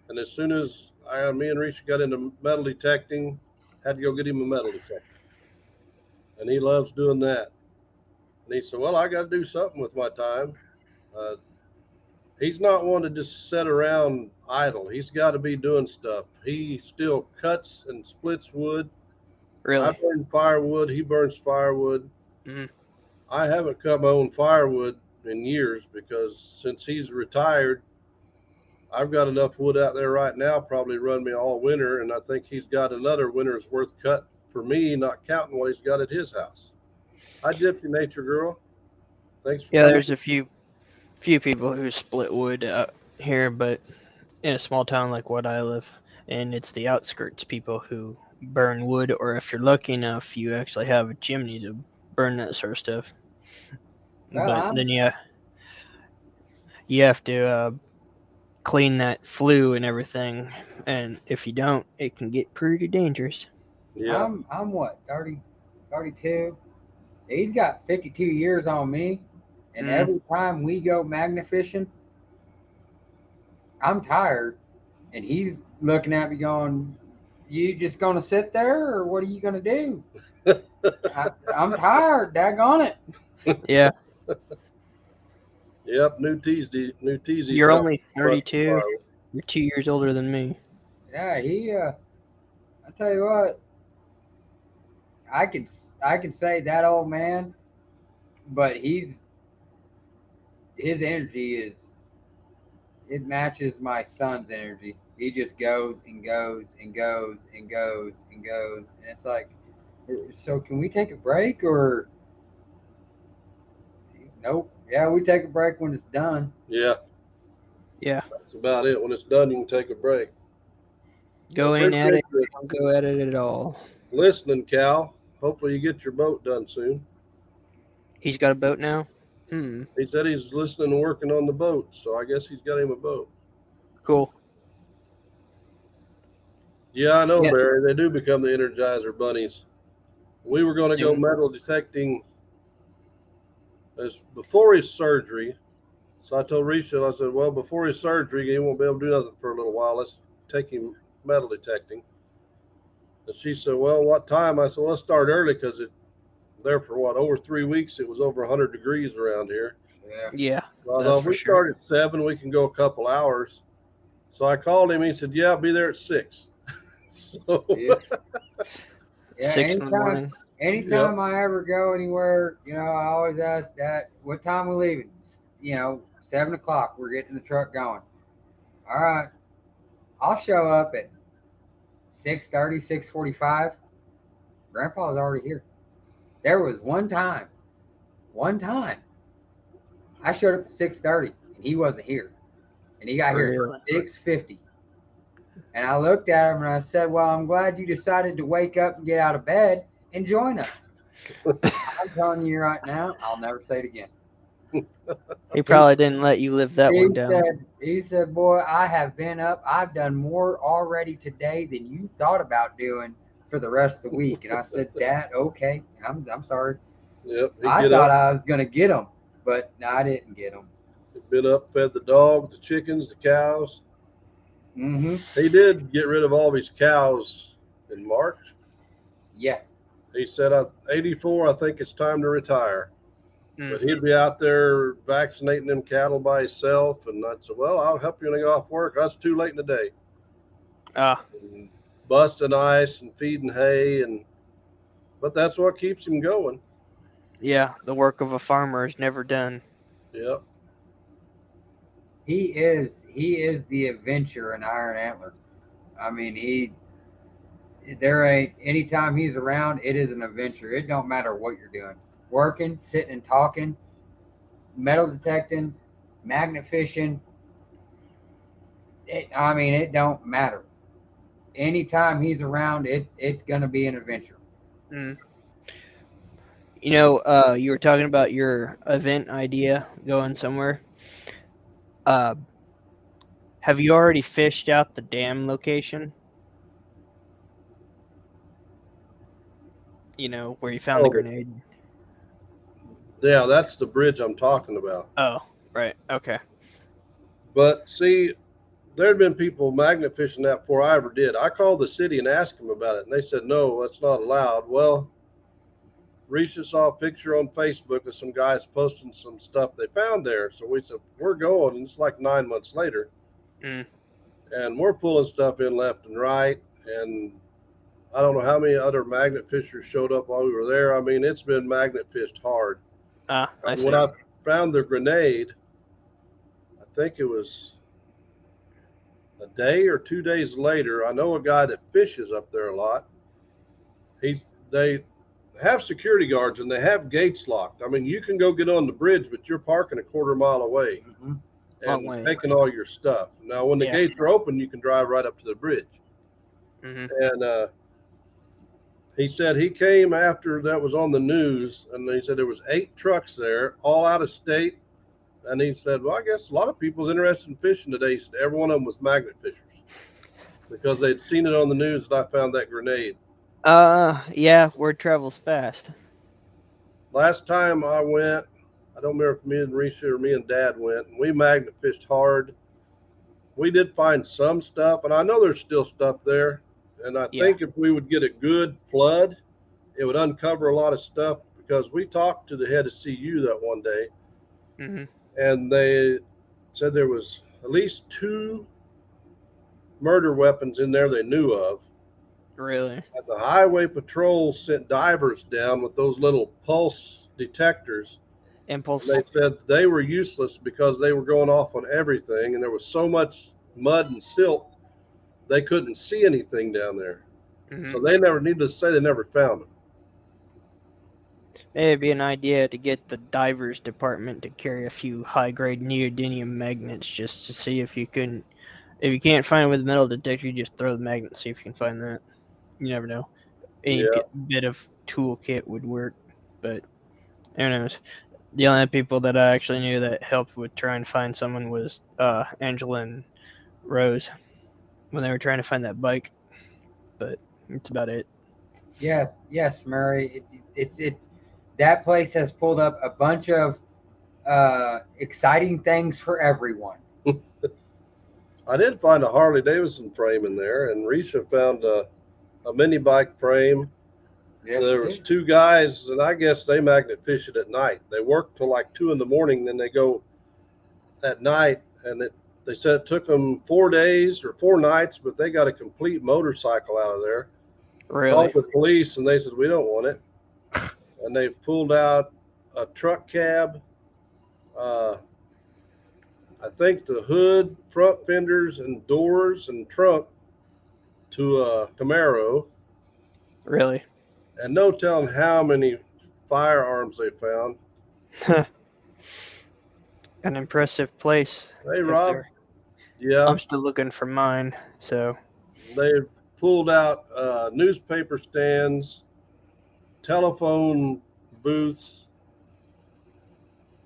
And as soon as me and Risha got into metal detecting, had to go get him a metal detector. And he loves doing that. And he said, well, I got to do something with my time. He's not one to just sit around idle. He's got to be doing stuff. He still cuts and splits wood. I Really? burn firewood. He burns firewood. Mm-hmm. I haven't cut my own firewood in years because since he's retired, I've got enough wood out there right now, probably run me all winter. And I think he's got another winter's worth cut for me, not counting what he's got at his house. Hi, Gypsy Nature Girl. Thanks for Yeah, coming. there's a few people who split wood out here, but in a small town like what I live, and it's the outskirts people who burn wood, or if you're lucky enough, you actually have a chimney to burn that sort of stuff. Well, But then you have to clean that flue and everything, and if you don't, it can get pretty dangerous. Yeah. I'm what, 30, 32? He's got 52 years on me, and every time we go magnet fishing, I'm tired, and he's looking at me going, "You just gonna sit there, or what are you gonna do?" I'm tired. Daggone it. Yeah. Yep. New teasy. You're only 32. You're 2 years older than me. Yeah, I tell you what, I can say that old man, but his energy it matches my son's energy. He just goes and goes and goes and goes and goes, and it's like, so can we take a break or? Nope. Yeah, we take a break when it's done. Yeah. Yeah. That's about it. When it's done, you can take a break. Go in at it. Don't go at it at all. Listening, Cal. Hopefully you get your boat done soon. He's got a boat now? He said he's listening and working on the boat, so I guess he's got him a boat. Cool. Yeah, I know, Yeah. Barry. They do become the Energizer bunnies. We were going to go metal detecting before his surgery. So I told Risha, I said, well, before his surgery, he won't be able to do nothing for a little while. Let's take him metal detecting. And she said, well, what time? I said, well, let's start early because there for over 3 weeks. It was over 100 degrees around here. Yeah. So I thought if we start at 7, we can go a couple hours. So I called him. He said, yeah, I'll be there at 6. So Yeah, 6 in the morning. Anytime I ever go anywhere, I always ask that, what time we leaving? 7 o'clock. We're getting the truck going. All right. I'll show up at 6:30, 6:45. Grandpa's already here. There was one time, I showed up at 6:30 and he wasn't here. And he got here at 6:50. And I looked at him and I said, well, I'm glad you decided to wake up and get out of bed and join us. I'm telling you right now, I'll never say it again. He probably didn't let you live that one He down. said, boy, I have been up. I've done more already today than you thought about doing for the rest of the week. And I said, Dad, okay, I'm sorry. Yep, he'd I get thought up, I was gonna get them, but no, I didn't get them. he'd been up, fed the dogs, the chickens, the cows. Mm-hmm. He did get rid of all his cows in March. Yeah. He said, 84, I think it's time to retire. But Mm. he'd be out there vaccinating them cattle by himself. And I'd say, well, I'll help you when I get off work. That's too late in the day. Ah, And busting ice and feeding hay. But that's what keeps him going. yeah, the work of a farmer is never done. Yep. He is the adventure in Iron Antler. I mean, there ain't anytime he's around, it is an adventure. It don't matter what you're doing. Working, sitting and talking, metal detecting, magnet fishing. It don't matter. Anytime he's around, it's gonna be an adventure. Mm. You were talking about your event idea going somewhere. Uh, have you already fished out the dam location? Where you found the Oh, grenade. yeah, that's the bridge I'm talking about. Oh, right. Okay. But see, there'd been people magnet fishing that before I ever did. I called the city and asked them about it, and they said, no, that's not allowed. Well, Risha saw a picture on Facebook of some guys posting some stuff they found there. So we said, we're going. And it's like 9 months later. Mm. And we're pulling stuff in left and right. And I don't know how many other magnet fishers showed up while we were there. I mean, it's been magnet fished hard. Ah, I And see. when I found the grenade, I think it was a day or 2 days later. I know a guy that fishes up there a lot. They have security guards and they have gates locked. I mean, you can go get on the bridge, but you're parking a quarter mile away Mm-hmm. Long and way. taking all your stuff. Now, when the Yeah. gates are open, you can drive right up to the bridge. Hmm. And he said he came after that was on the news, and he said there was 8 trucks there, all out of state. And he said, well, I guess a lot of people's interested in fishing today. He said every one of them was magnet fishers because they'd seen it on the news that I found that grenade. Yeah, word travels fast. Last time I went, I don't remember if me and Risha or me and Dad went, and we magnet fished hard. We did find some stuff, and I know there's still stuff there. And I Yeah. think if we would get a good flood, it would uncover a lot of stuff because we talked to the head of CU that one day, Hmm. and they said there was at least 2 murder weapons in there they knew of. Really? And the highway patrol sent divers down with those little pulse detectors. Impulse. They said they were useless because they were going off on everything, and there was so much mud and silt they couldn't see anything down there. Hmm. So they never, needless to say, they never found them. Maybe it'd be an idea to get the divers department to carry a few high-grade neodymium magnets just to see if you can. If you can't find it with a metal detector, you just throw the magnet, see if you can find that. You never know. Any Yeah, bit of toolkit would work, but who knows? The only people that I actually knew that helped with trying to find someone was Angela and Rose when they were trying to find that bike. But that's about it. Yes, Murray. It that place has pulled up a bunch of exciting things for everyone. I did find a Harley Davidson frame in there, and Risha found a mini bike frame. Yes, There was 2 guys, and I guess they magnet fish it at night. They work till like 2 in the morning, then they go at night, and they said it took them 4 days or 4 nights, but they got a complete motorcycle out of there. Really? Called the police, and they said we don't want it, and they pulled out a truck cab. Uh, I think the hood, front fenders, and doors and trunk to a Camaro, Really? and no telling how many firearms they found. An impressive place. They If robbed, they're, yeah, I'm still looking for mine. So they pulled out newspaper stands, telephone booths,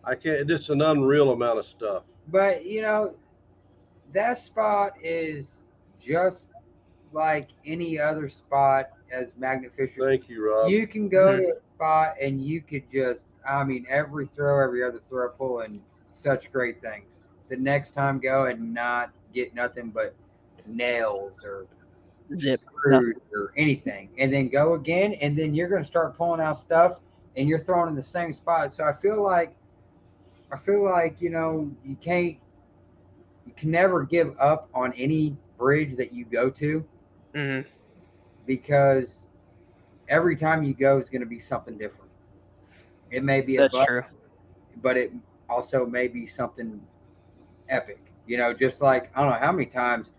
I can't. It's an unreal amount of stuff. But you know, that spot is just like any other spot as Magnet Fishers. Thank you, Rob. You can go Mhm. to a spot and you could just, I mean, every other throw, pulling such great things. The next time go and not get nothing but nails or Zip. screws or anything, and then go again, and then you're going to start pulling out stuff, and you're throwing in the same spot. So I feel like you know you can never give up on any bridge that you go to Hmm. because every time you go is going to be something different. It may be a That's butt, true. but it also may be something epic. You know, just like I don't know how many times,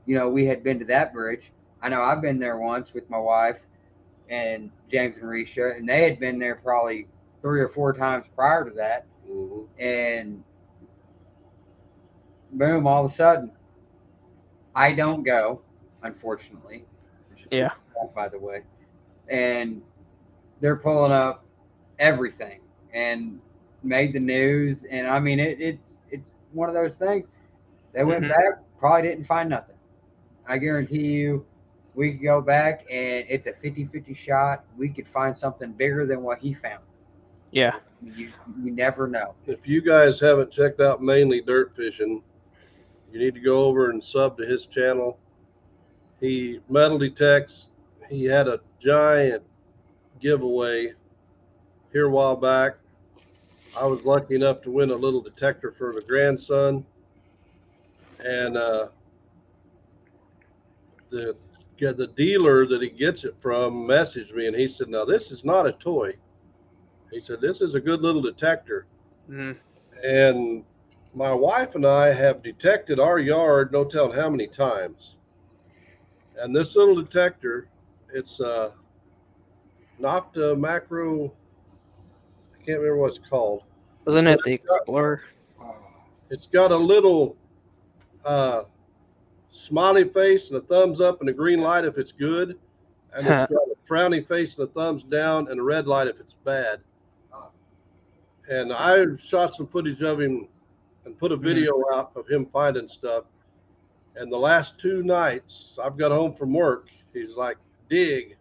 you know, we had been to that bridge. I know I've been there once with my wife and James and Risha, and they had been there probably 3 or 4 times prior to that. Mhm. And boom, all of a sudden, I don't go, unfortunately, which is Yeah. super sad, by the way. And they're pulling up everything and made the news. And I mean, it's one of those things. They went Mhm. back, probably didn't find nothing. I guarantee you, we could go back and it's a 50-50 shot. We could find something bigger than what he found. Yeah. You never know. If you guys haven't checked out Mainly Dirt Fishing, you need to go over and sub to his channel. He metal detects. He had a giant giveaway here a while back. I was lucky enough to win a little detector for the grandson, and the dealer that he gets it from messaged me, and he said, "Now this is not a toy." He said, "This is a good little detector." Mhm. And my wife and I have detected our yard no telling how many times. And this little detector, it's Nocta Macro. I can't remember what it's called, Wasn't but it the Explorer? Oh, it's got a little uh, smiley face and a thumbs up and a green light if it's good, and it's got a frowny face and a thumbs down and a red light if it's bad. And I shot some footage of him and put a video out of him finding stuff. And the last 2 nights I've got home from work, he's like, dig.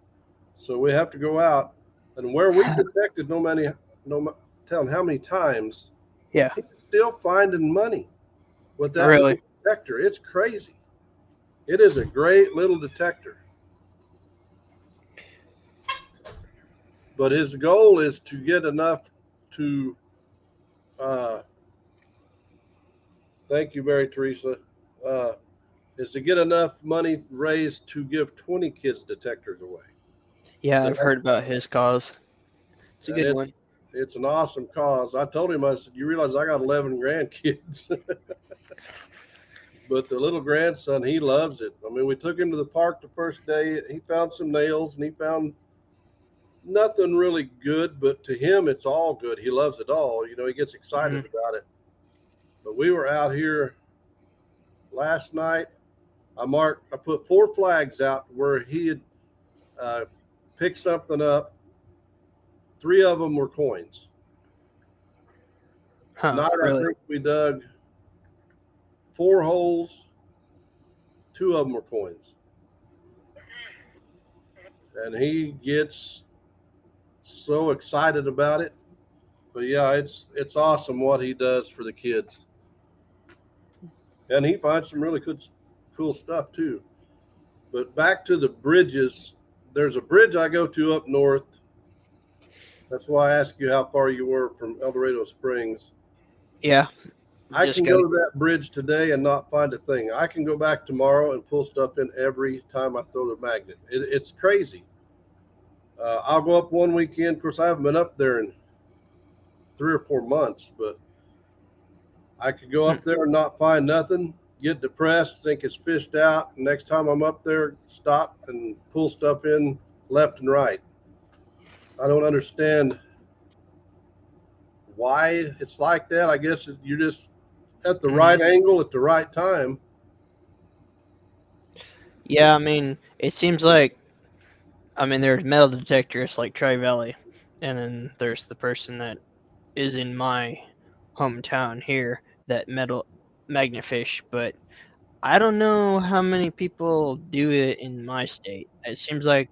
So we have to go out. And where we detected no telling how many times, Yeah. he's still finding money with that Really? little detector. It's crazy. It is a great little detector. But his goal is to get enough to, uh, thank you, Mary Teresa, uh, is to get enough money raised to give 20 kids detectors away. Yeah, I've heard about his cause. It's a And good one. it's an awesome cause. I told him, I said, you realize I got 11 grandkids. But the little grandson, he loves it. I mean, we took him to the park the first day. He found some nails and he found nothing really good, but to him, it's all good. He loves it all. You know, he gets excited about it. But we were out here last night. I put 4 flags out where he had picked something up. 3 of them were coins. Huh? Tonight, I Really? think we dug 4 holes. 2 of them were coins. And he gets so excited about it. But yeah, it's awesome what he does for the kids. And he finds some really cool stuff too. But back to the bridges, there's a bridge I go to up north. That's why I asked you how far you were from El Dorado Springs. Yeah. I Just can go to that bridge today and not find a thing. I can go back tomorrow and pull stuff in every time I throw the magnet. It's crazy. I'll go up one weekend. Of course, I haven't been up there in 3 or 4 months, but I could go up there and not find nothing, get depressed, think it's fished out. Next time I'm up there, stop and pull stuff in left and right. I don't understand why it's like that. I guess you're just at the right angle at the right time. Yeah, I mean, it seems like, I mean, there's metal detectors like Tri Valley, and then there's the person that is in my hometown here that metal magnet-fish, but I don't know how many people do it in my state. It seems like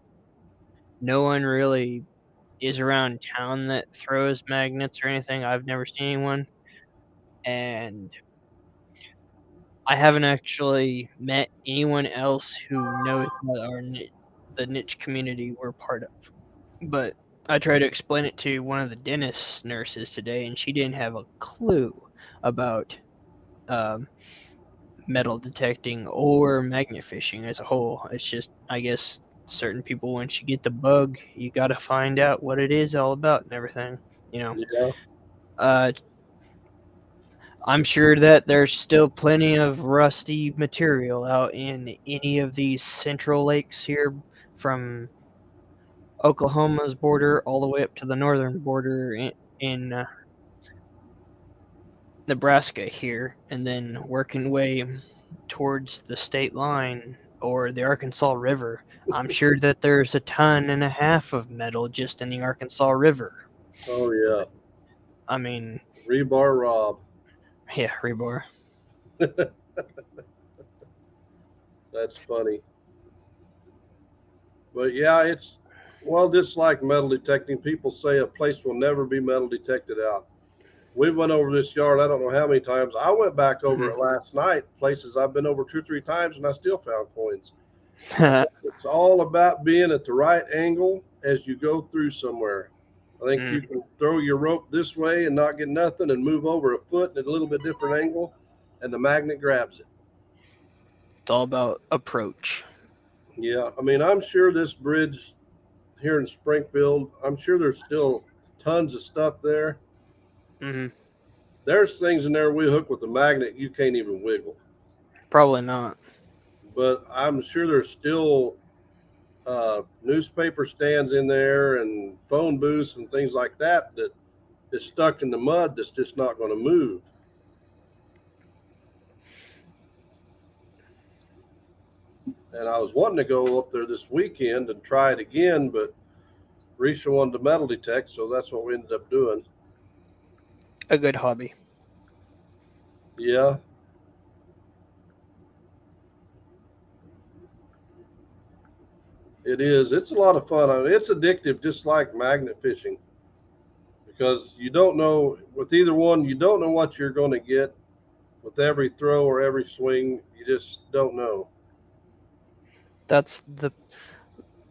no one really is around town that throws magnets or anything. I've never seen anyone, and I haven't actually met anyone else who knows what the niche community we're part of. But I tried to explain it to one of the dentist nurses today, and she didn't have a clue about um, metal detecting or magnet fishing as a whole. It's just, I guess, certain people, once you get the bug, you got to find out what it is all about and everything. You know, Yeah. uh, I'm sure that there's still plenty of rusty material out in any of these central lakes here, from Oklahoma's border all the way up to the northern border in Nebraska here, and then working way towards the state line or the Arkansas River. I'm sure that there's a ton and a half of metal just in the Arkansas River. Oh yeah. I mean, Rebar Rob. yeah, rebar. That's funny. But yeah, it's well, just like metal detecting. People say a place will never be metal detected out. We went over this yard, I don't know how many times. I went back over it last night, places I've been over 2 or 3 times, and I still found coins. It's all about being at the right angle as you go through somewhere. I think you can throw your rope this way and not get nothing, and move over a foot at a little bit different angle, and the magnet grabs it. It's all about approach. Yeah, I mean, I'm sure this bridge here in Springfield, I'm sure there's still tons of stuff there. Hmm. There's things in there we hook with the magnet you can't even wiggle. Probably not. But I'm sure there's still newspaper stands in there and phone booths and things like that that is stuck in the mud that's just not going to move. And I was wanting to go up there this weekend and try it again, but Risha wanted to metal detect, so that's what we ended up doing. A good hobby. Yeah. It is. It's a lot of fun. I mean, it's addictive, just like magnet fishing, because you don't know with either one, you don't know what you're going to get with every throw or every swing. You just don't know. That's the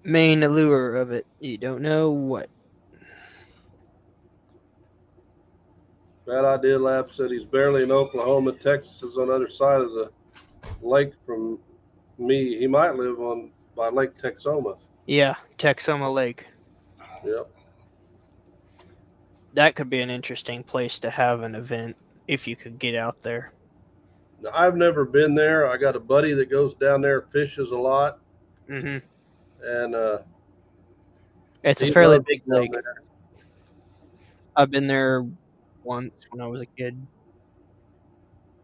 main allure of it. You don't know what. Bad Idea Lab said he's barely in Oklahoma. Texas is on the other side of the lake from me. He might live on by Lake Texoma. Yeah, Texoma Lake. Yep. That could be an interesting place to have an event if you could get out there. Now, I've never been there. I got a buddy that goes down there, fishes a lot, Hmm. and It's a he fairly loves big down lake. there. I've been there once when I was a kid.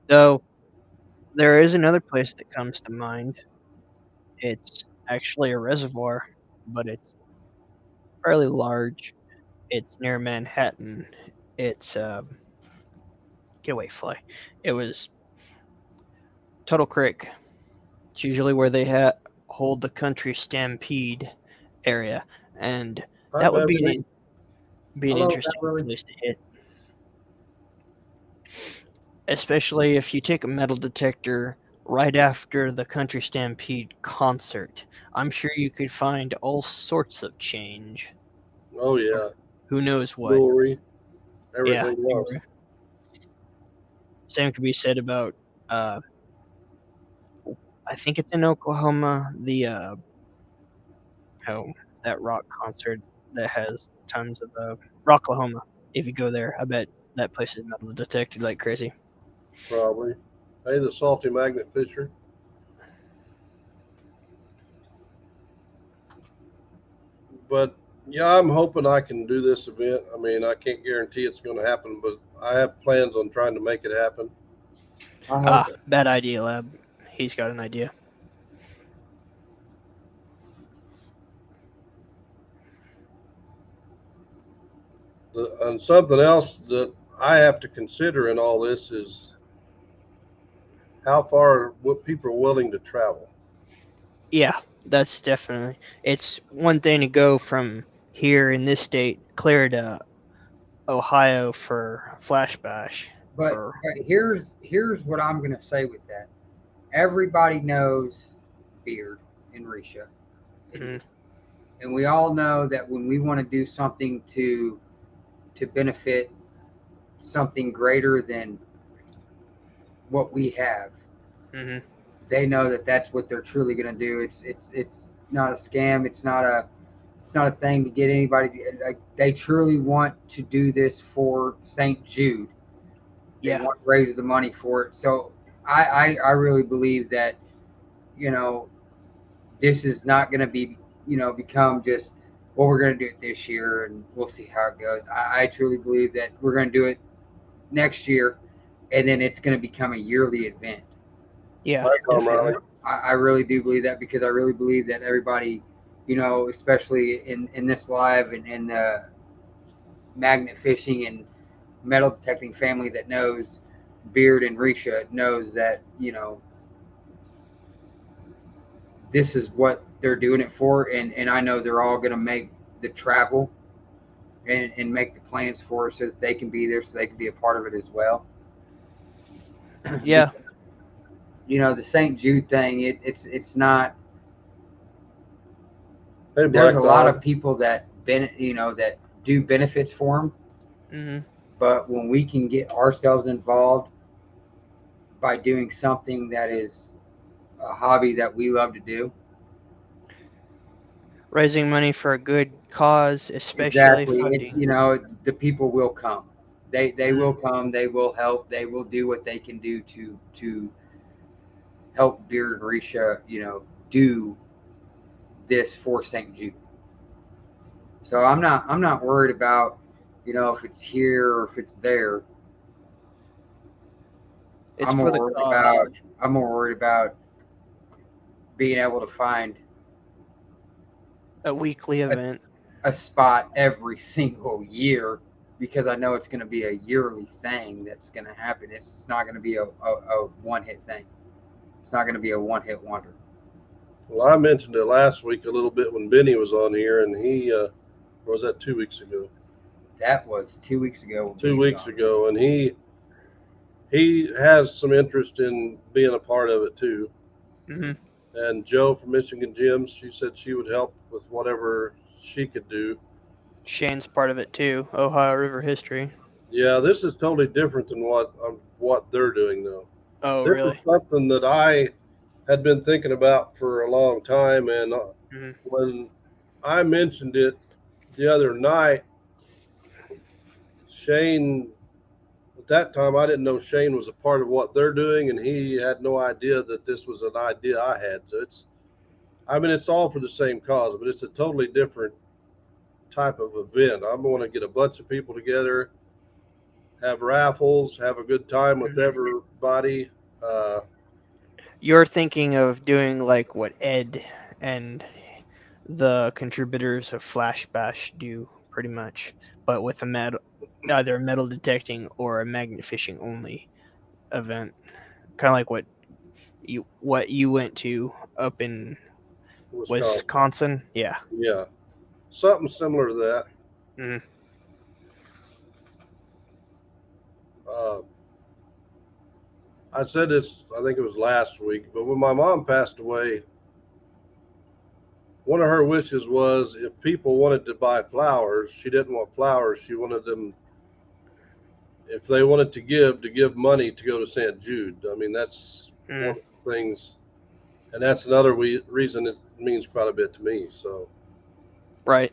Though there is another place that comes to mind. It's actually a reservoir, but it's fairly large. It's near Manhattan. It's get away, fly. It was Tuttle Creek. It's usually where they hold the country stampede area, and Hi, that would be Beverly. an Hello, interesting Beverly. place to hit, especially if you take a metal detector right after the country stampede concert. I'm sure you could find all sorts of change. Oh yeah, Who knows what? jewelry, Yeah, everything else. same could be said about uh, I think it's in Oklahoma. The oh, that rock concert that has tons of Rocklahoma. If you go there, I bet that place is metal detected like crazy. Probably. Hey, the salty magnet fisher. But yeah, I'm hoping I can do this event. I mean, I can't guarantee it's going to happen, but I have plans on trying to make it happen. I hope Bad idea, lab. He's got an idea. And something else that I have to consider in all this is how far what people are willing to travel. Yeah, that's definitely. It's one thing to go from here in this state clear to Ohio for Flash Bash. But here's what I'm gonna say with that. Everybody knows Beard and Risha, Mhm. and we all know that when we want to do something to benefit something greater than what we have, Mhm. they know that that's what they're truly going to do. It's not a scam. It's not a thing to get anybody. Like, they truly want to do this for St. Jude. They Yeah. want to raise the money for it. So I really believe that, you know, this is not going to be, become just, well, we're going to do it this year and we'll see how it goes. I truly believe that we're going to do it next year, and then it's going to become a yearly event. Yeah. Right, Tom Definitely. Riley? I really do believe that, because I really believe that everybody, especially in this live and in the magnet fishing and metal detecting family that knows Beard and Risha, knows that, this is what they're doing it for. And I know they're all going to make the travel and make the plans for it so that they can be there, so they can be a part of it as well. Yeah. The St. Jude thing, it's not. Hey, There's Black a lot Dog. of people that that do benefits for them, Mhm. but when we can get ourselves involved by doing something that is a hobby that we love to do. Raising money for a good cause, especially Exactly. funding. The people will come. They Mhm. will come, they will help, they will do what they can do to help Beard and Risha, do this for St. Jude. So I'm not worried about, if it's here or if it's there. It's for the cause. I'm more worried about being able to find A weekly a, event. a spot every single year, because I know it's going to be a yearly thing that's going to happen. It's not going to be a one hit thing. It's not going to be a one hit wonder. Well, I mentioned it last week a little bit when Benny was on here, and he or was that 2 weeks ago? That was 2 weeks ago. 2 weeks ago, and he has some interest in being a part of it too. Mhm. And Joe from Michigan Gyms, she said she would help with whatever she could do. Shane's part of it too. Ohio River history. Yeah, this is totally different than what they're doing though. Oh, This is really? something that I had been thinking about for a long time, and Mhm. when I mentioned it the other night, Shane, at that time I didn't know Shane was a part of what they're doing, and he had no idea that this was an idea I had. So it's all for the same cause, but it's a totally different type of event. I'm going to get a bunch of people together, have raffles, have a good time with Mhm. everybody. Uh, You're thinking of doing like what Ed and the contributors of Flash Bash do, pretty much, but with either a metal detecting or a magnet fishing only event, kind of like what you went to up in Wisconsin. Wisconsin. Yeah. Yeah, something similar to that. Mhm. Uh, I said this, I think it was last week, but when my mom passed away, one of her wishes was if people wanted to buy flowers, she didn't want flowers. She wanted them, if they wanted to give money to go to St. Jude. I mean, that's one Mhm. of the things, and that's another reason it means quite a bit to me. So, Right.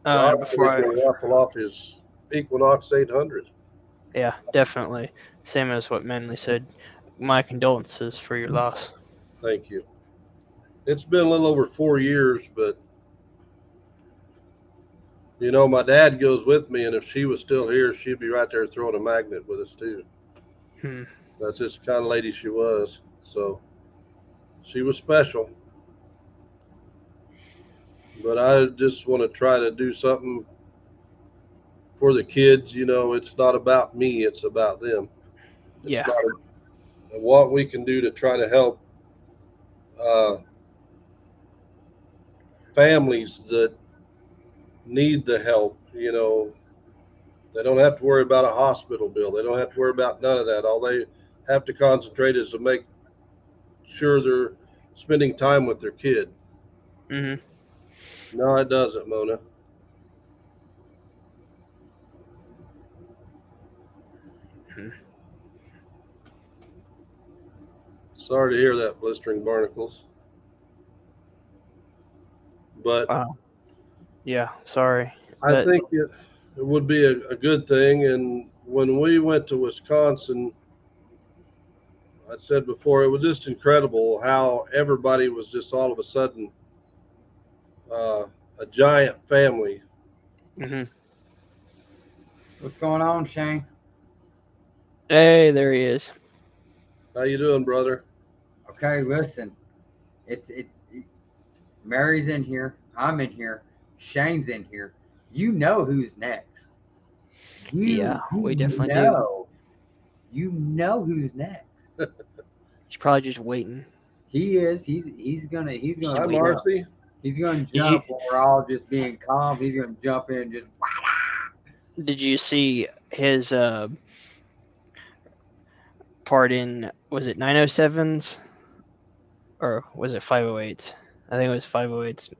Don Before is going to raffle off his Equinox 800. Yeah, definitely. Same as what Manley said. My condolences for your loss. Thank you. It's been a little over 4 years, but my dad goes with me, and if she was still here, she'd be right there throwing a magnet with us too. Hmm. That's just the kind of lady she was. So she was special. but I just want to try to do something for the kids. You know, it's not about me; it's about them. It's Yeah. not what we can do to try to help uh, families that need the help. You know, they don't have to worry about a hospital bill. They don't have to worry about none of that. All they have to concentrate is to make sure they're spending time with their kid. Hmm. No, it doesn't, Mona. Sorry to hear that, blistering barnacles. But Wow. Yeah. Sorry. I That. think it would be a good thing. And when we went to Wisconsin, I said before, it was just incredible how everybody was just all of a sudden uh, a giant family. Hmm. What's going on, Shane? Hey, there he is. How you doing, brother? Okay, listen. It's Mary's in here. I'm in here. Shane's in here. You know who's next. Yeah, You we definitely do. know. You know who's next. He's probably just waiting. He is. He's gonna Just Hi, waiting. jump. Marcy. He's gonna Did you jump when we're all just being calm. He's gonna jump in and just did you see his part in, was it 907s or was it 508s? I think it was 508s.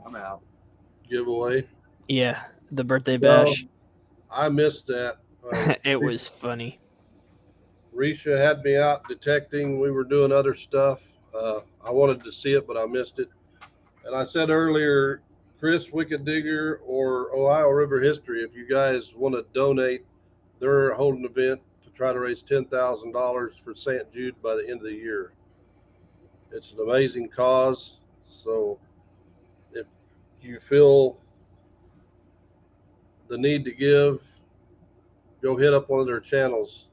I'm out. Giveaway. Yeah, the birthday No, bash. I missed that. It was funny. Risha had me out detecting. We were doing other stuff. I wanted to see it, but I missed it. And I said earlier, Chris Wicked Digger or Ohio River History, if you guys want to donate, they're holding an event to try to raise $10,000 for St. Jude by the end of the year. It's an amazing cause. So if you feel the need to give, go hit up one of their channels.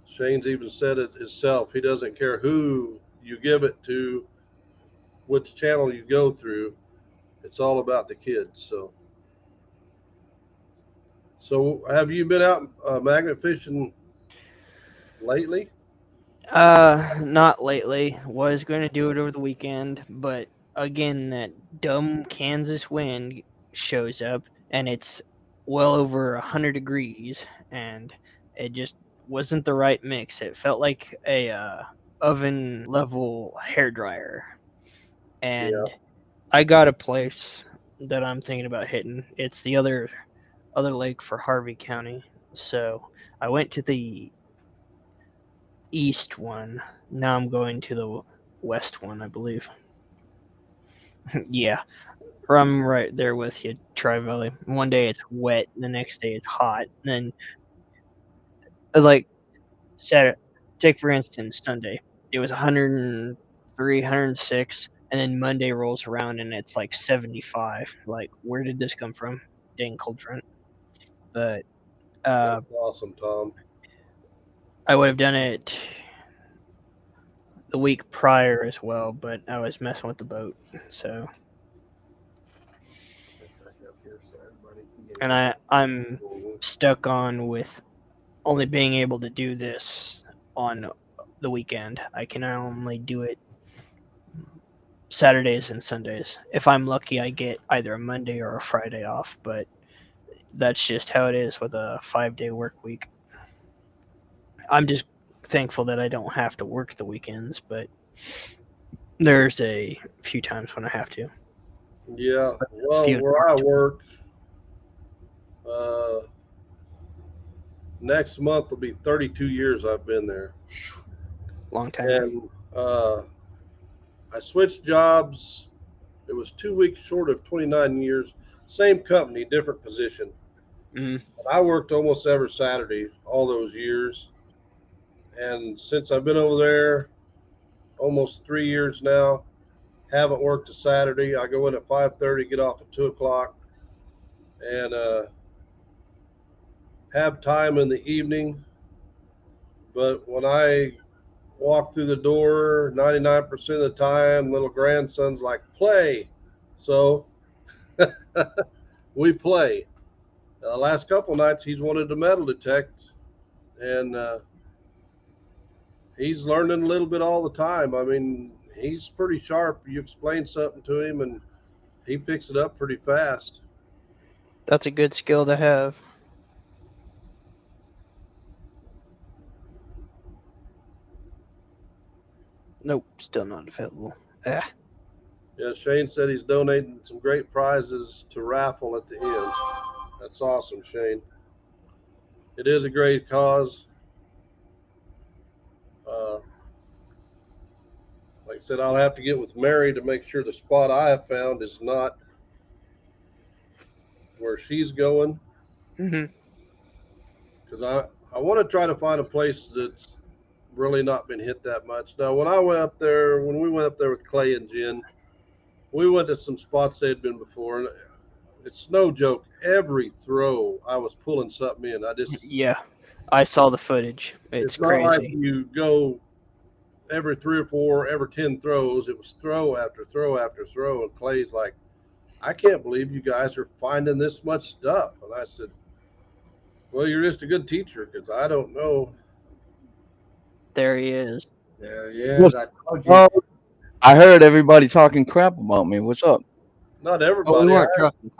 Shane's even said it himself. He doesn't care who you give it to, which channel you go through. It's all about the kids. So have you been out magnet fishing lately? Not lately. Was going to do it over the weekend, but again, that dumb Kansas wind shows up, and it's well over 100 degrees, and it just wasn't the right mix. It felt like a oven level hair dryer, Yeah. and I got a place that I'm thinking about hitting. It's the other lake for Harvey County, so I went to the east one. Now I'm going to the west one, I believe. Yeah, I'm right there with you, Tri Valley. One day it's wet, the next day it's hot, and then like Saturday, take for instance Sunday, it was 103, 106, and then Monday rolls around and it's like 75. Like, where did this come from? Dang cold front. But uh, That's awesome, Tom. I would have done it the week prior as well, but I was messing with the boat, so. And I'm stuck on with only being able to do this on the weekend. I can only do it Saturdays and Sundays. If I'm lucky, I get either a Monday or a Friday off, but that's just how it is with a 5-day work week. I'm just thankful that I don't have to work the weekends, but there's a few times when I have to. Yeah. But it's Well, few and where far I between. work, uh, next month will be 32 years I've been there. Long time. And I switched jobs. It was 2 weeks short of 29 years. Same company, different position. Mm. I worked almost every Saturday all those years. And since I've been over there, almost 3 years now, haven't worked a Saturday. I go in at 5:30, get off at 2 o'clock, and have time in the evening. But when I walk through the door 99% of the time. Little grandson's like, play. So we play. The last couple nights, he's wanted to metal detect, and he's learning a little bit all the time. I mean, he's pretty sharp. You explain something to him, and he picks it up pretty fast. That's a good skill to have. Nope, still not available. Ah. Yeah, Shane said he's donating some great prizes to raffle at the end. That's awesome, Shane. It is a great cause. Like I said, I'll have to get with Mary to make sure the spot I have found is not where she's going, Mm-hmm. because I want to try to find a place that's really not been hit that much. Now, when we went up there with Clay and Jen, we went to some spots they had been before, and it's no joke. Every throw, I was pulling something in. Yeah, I saw the footage. It's not crazy. like you go every 3 or 4, every 10 throws. It was throw after throw after throw, and Clay's like, I can't believe you guys are finding this much stuff. And I said, well, you're just a good teacher, because I don't know. There he is. There he is. I told you. Oh, I heard everybody talking crap about me. What's up? Not Oh, everybody. we weren't I talking.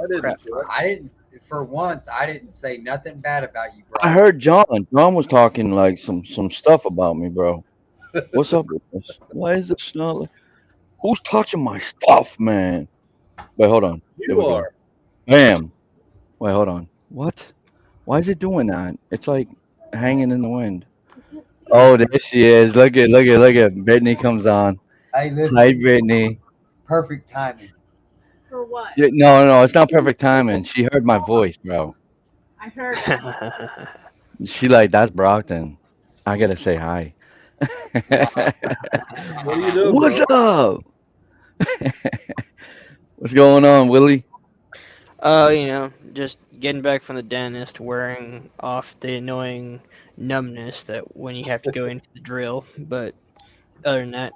didn't. crap. I didn't. For once, I didn't say nothing bad about you, bro. I heard John. John was talking like some stuff about me, bro. What's up with this? Why is this not? Who's touching my stuff, man? Wait, hold on. There we You go. are. Bam. Wait, hold on. What? Why is it doing that? It's like hanging in the wind. Oh, there she is. Look at. Brittany comes on. Hey, listen. Hi, Brittany. Perfect timing. For what? Yeah, no, it's not perfect timing. She heard my voice, bro. I heard it. She like, that's Brockton. I gotta say hi. What are you doing, What's bro? up? What's going on, Willie? Just getting back from the dentist, wearing off the annoying numbness that when you have to go into the drill. But other than that,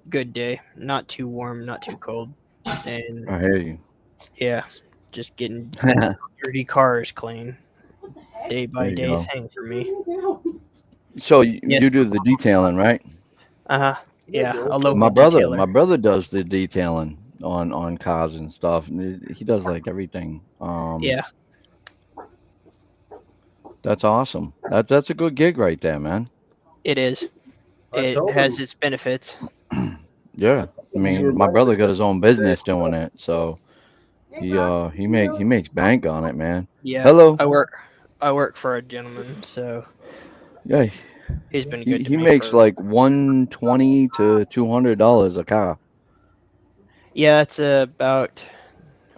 good day. Not too warm, not too cold, and I hear you. yeah, just getting dirty cars clean. What the heck? Day by There you day go. thing for me. So Yeah. you do the detailing, right? Yeah, Good. a local My detailer. brother does the detailing on cars and stuff. And he does like everything. Yeah, That's awesome. That's a good gig right there, man. it is. I It told has him. its benefits. Yeah. I You mean, were my right. brother got his own business doing it, so he makes bank on it, man. Yeah, Hello. I work for a gentleman, so Yeah, he's been he good to he me makes for. like $120 to $200 a car. Yeah, it's about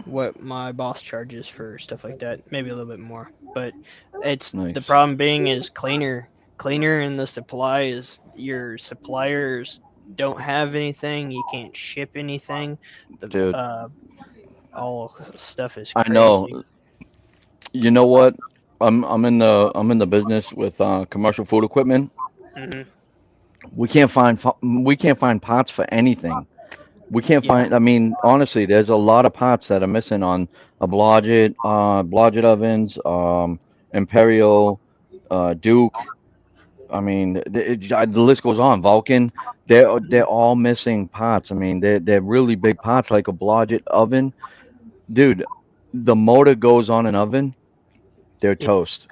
what my boss charges for stuff like that. Maybe a little bit more, but it's the Nice. problem being is cleaner, and the supply is your suppliers don't have anything. You can't ship anything. The Dude, all stuff is I crazy. know. You know what? I'm in the business with commercial food equipment. Hmm. We can't find pots for anything. We can't Yeah. find. I mean, honestly, there's a lot of pots that are missing on a Blodgett ovens, Imperial, Duke. I mean, the list goes on. Vulcan. They're all missing pots. I mean, they're really big pots like a Blodgett oven, dude. The motor goes on an oven. They're Yeah. toast.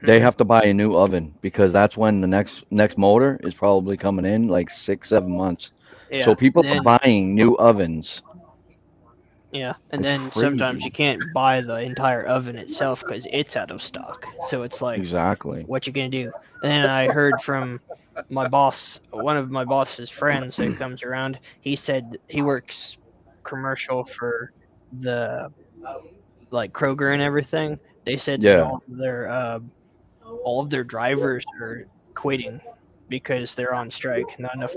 They Mhm. have to buy a new oven because that's when the next motor is probably coming in like 6 7 months. So Yeah. people are Then buying new ovens. yeah, and It's then sometimes you crazy. can't buy the entire oven itself because it's out of stock. So it's like, Exactly. what you gonna do? And then I heard from my boss, one of my boss's friends that comes around. He said he works commercial for the like Kroger and everything. They said that Yeah. all of their drivers are quitting because they're on strike. Not enough,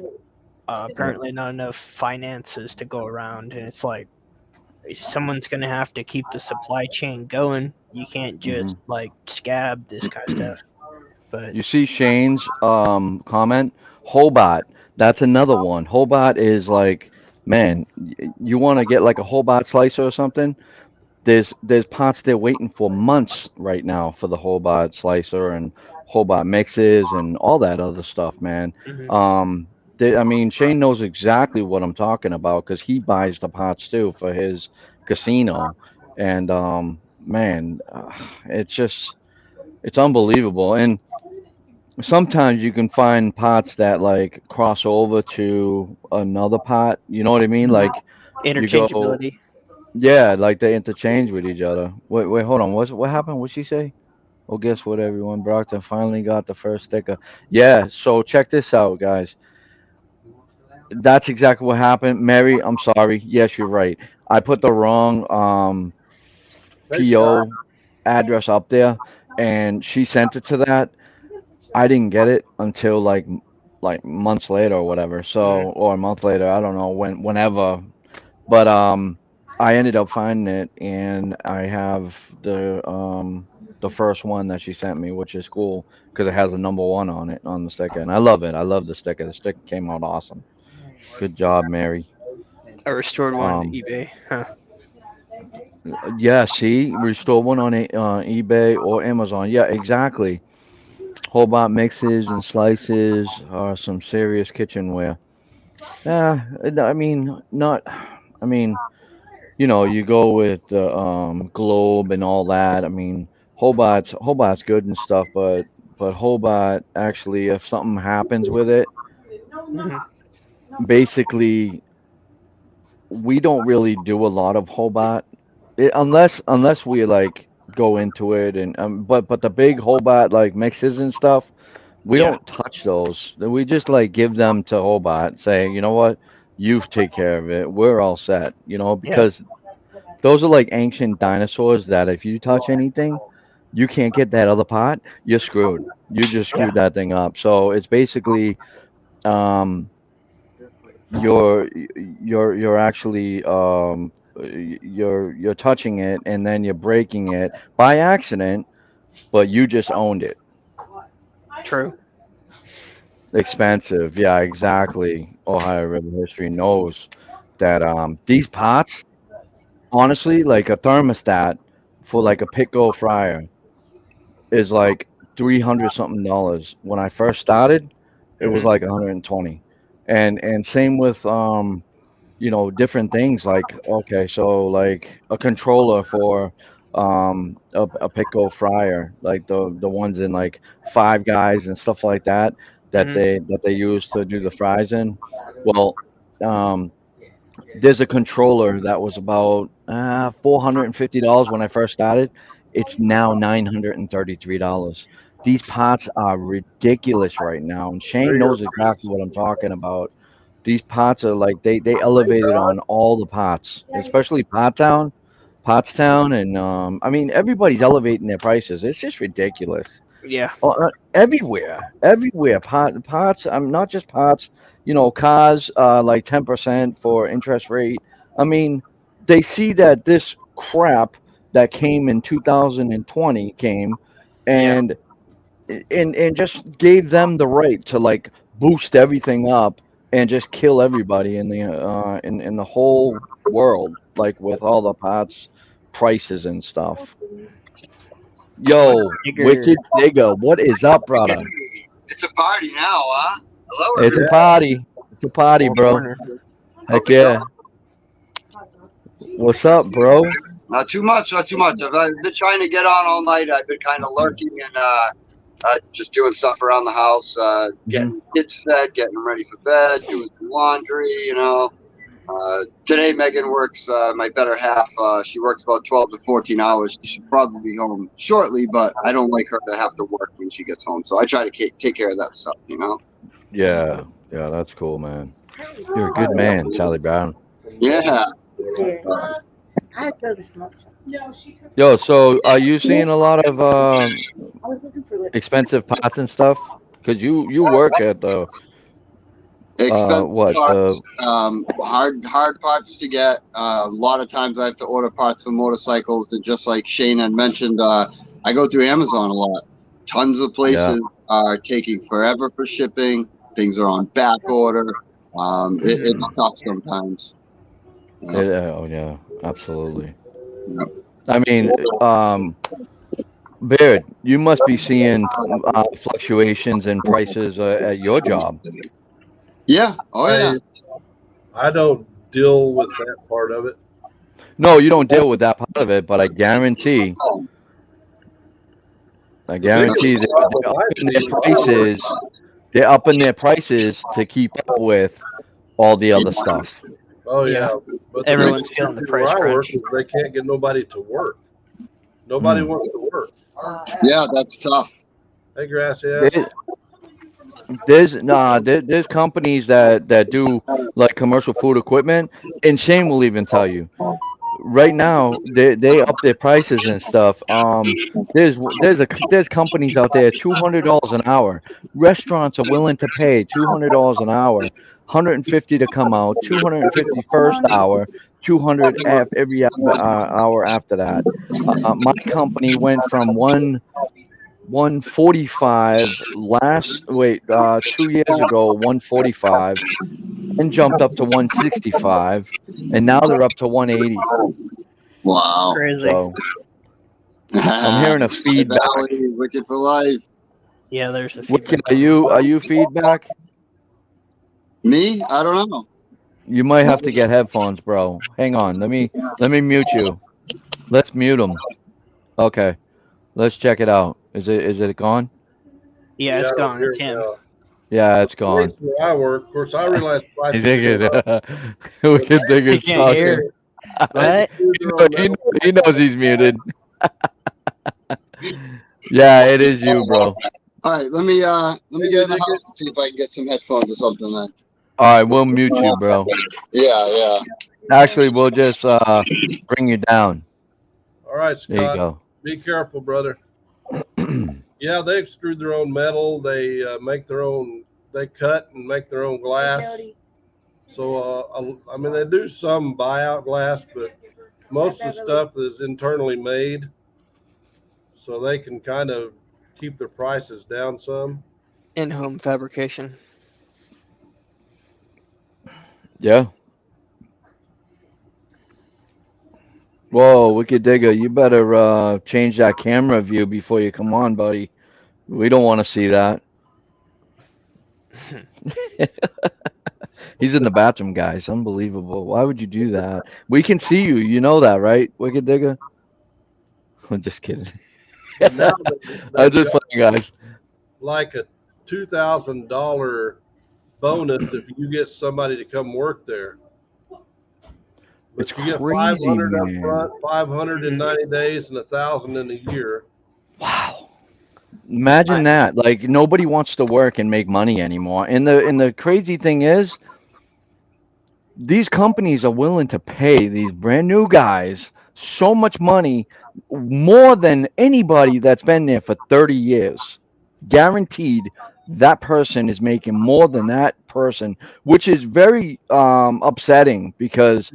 Yeah. apparently not enough finances to go around, and it's like someone's gonna have to keep the supply chain going. You can't hmm just like scab this kind of stuff. But You see Shane's comment? Hobart. That's another one. Hobart is like, man, you want to get like a Hobart slicer or something? There's pots there waiting for months right now for the Hobart slicer and Hobart mixes and all that other stuff, man. mhm. I mean, Shane knows exactly what I'm talking about because he buys the pots too for his casino, and man, it's just it's unbelievable. And sometimes you can find pots that like cross over to another pot. You know what I mean? Like you go, Interchangeability. yeah, like they interchange with each other. Wait, hold on. What happened? What'd she say? Oh, guess what, everyone? Brockton finally got the first sticker. Yeah, so check this out, guys. That's exactly what happened. Mary, I'm sorry. Yes, you're right. I put the wrong Hey, Scott. PO address up there, and she sent it to that. I didn't get it until like months later or whatever. So or a month later, I don't know whenever. But I ended up finding it, and I have the first one that she sent me, which is cool because it has the number one on it on the sticker, and I love it. I love the sticker. The sticker came out awesome. Good job, Mary. A restored one on Um, eBay. Huh. yeah, see, restore one on eBay or Amazon. Yeah, exactly. Hobart mixes and slices are some serious kitchenware. Yeah, I mean, not. I mean, you go with the Globe and all that. I mean, Hobart's good and stuff, but Hobart actually, if something happens with it, Mhm. basically we don't really do a lot of Hobart unless we like go into it and but the big Hobart like mixes and stuff, we Yeah. don't touch those. We just like give them to Hobart, saying, you know what, you take care of it. We're all set. Yeah. Because those are like ancient dinosaurs that if you touch anything, you can't get that other pot. You're screwed. You just Yeah. screwed that thing up. So it's basically um, you're you're actually you're touching it and then you're breaking it by accident, but you just owned it. True. Expensive, yeah, exactly. Ohio River history knows that these pots, honestly, like a thermostat for like a Pico fryer is like 300 something dollars. When I first started, it was Hmm. like 120. And same with different things like okay, so like a controller for a Pico fryer, like the ones in like Five Guys and stuff like that Hmm. that they use to do the fries in. Well, um there's a controller that was about $450 when I first started. It's now $933. These pots are ridiculous right now, and There Shane you knows go. exactly what I'm talking about. These pots are like they elevated on all the pots, especially Pottstown, and I mean everybody's elevating their prices. It's just ridiculous. Yeah. Everywhere. Pots. I'm not just pots. Cars. Like 10% for interest rate. I mean, they see that this crap that came in 2020 came, Yeah. and and just gave them the right to like boost everything up and just kill everybody in the whole world, like with all the pots prices and stuff. What's Yo, bigger? Wicked Digger, what is up, brother? It's a party now, huh? Hello, It's a everybody. party. It's a party, Four bro. corner. How's Heck it going? yeah. What's up, bro? Not too much, not too much. I've been trying to get on all night. I've been kind of lurking and just doing stuff around the house, Mhm. getting kids fed, getting them ready for bed, doing some laundry, Today, Megan works, my better half, she works about 12 to 14 hours. She should probably be home shortly, but I don't like her to have to work when she gets home. So I try to take care of that stuff. Yeah, yeah, that's cool, man. You're a good man, Charlie Brown. Yeah. I go to smoke shop. No, she took. Yo, so are you seeing a lot of I was looking for expensive pots and stuff? Because you work at the Expensive what parts, hard parts to get. A lot of times I have to order parts for motorcycles, and just like Shane had mentioned, I go through Amazon a lot. Tons of yeah. places are taking forever for shipping. Things are on back order. It's tough sometimes. Yeah. Oh yeah, absolutely. Yeah. I mean, Baird, you must be seeing fluctuations in prices at your job. Yeah. Oh yeah. I don't deal with that part of it. No, you don't deal with that part of it, but I guarantee The biggest that problem I see their is prices. They're upping their prices to keep up with all the other stuff. oh Yeah. yeah, but the Everyone's biggest feeling the issue where price I work crunch. is they can't get nobody to work. Nobody Mm. wants to work. Yeah, that's tough. Hey, Gracias. There's companies that do like commercial food equipment, and Shane will even tell you right now they up their prices and stuff. There's companies out there $200 an hour. Restaurants are willing to pay $200 an hour, 150 to come out, 250 first hour, 200 every hour after that. My company went from 145 wait 2 years ago, 145, then jumped up to 165, and now they're up to 180. Wow. Crazy. So I'm hearing a feedback. Valley, Wicked for life. Yeah, there's a Wicked, feedback. are you feedback? Me? I don't know. You might have to get headphones, bro. Hang on. Let me mute you. Let's mute them. Okay. Let's check it out. Is it gone? Yeah, it's I don't gone. hear It's him. now. Yeah, it's The gone. place where I work, of course, I realize I prices think go up. we can think I it's can't hear. talking. What? He knows he's muted. Yeah, it is you, bro. All right, let me get in the house and see if I can get some headphones or something then. All right, we'll mute you, bro. Yeah. Actually, we'll just bring you down. All right, There you Scott, go. be careful, brother. Yeah, they extrude their own metal. They make their own. They cut and make their own glass. So I mean, they do some buyout glass, but most of the stuff is internally made, so they can kind of keep their prices down some. In-home fabrication. Yeah. Whoa, Wicked Digger, you better change that camera view before you come on, buddy. We don't want to see that. He's in the bathroom, guys. Unbelievable. Why would you do that? We can see you. You know that, right, Wicked Digger? I'm just kidding. But now I'm they've just got playing, guys. like a $2,000 bonus if you get somebody to come work there. But It's you get crazy, 500 up man. front, 500 in 90 days, and 1,000 in a year. Wow. Imagine that. Like nobody wants to work and make money anymore. And the crazy thing is, these companies are willing to pay these brand new guys so much money, more than anybody that's been there for 30 years. Guaranteed that person is making more than that person, which is very upsetting because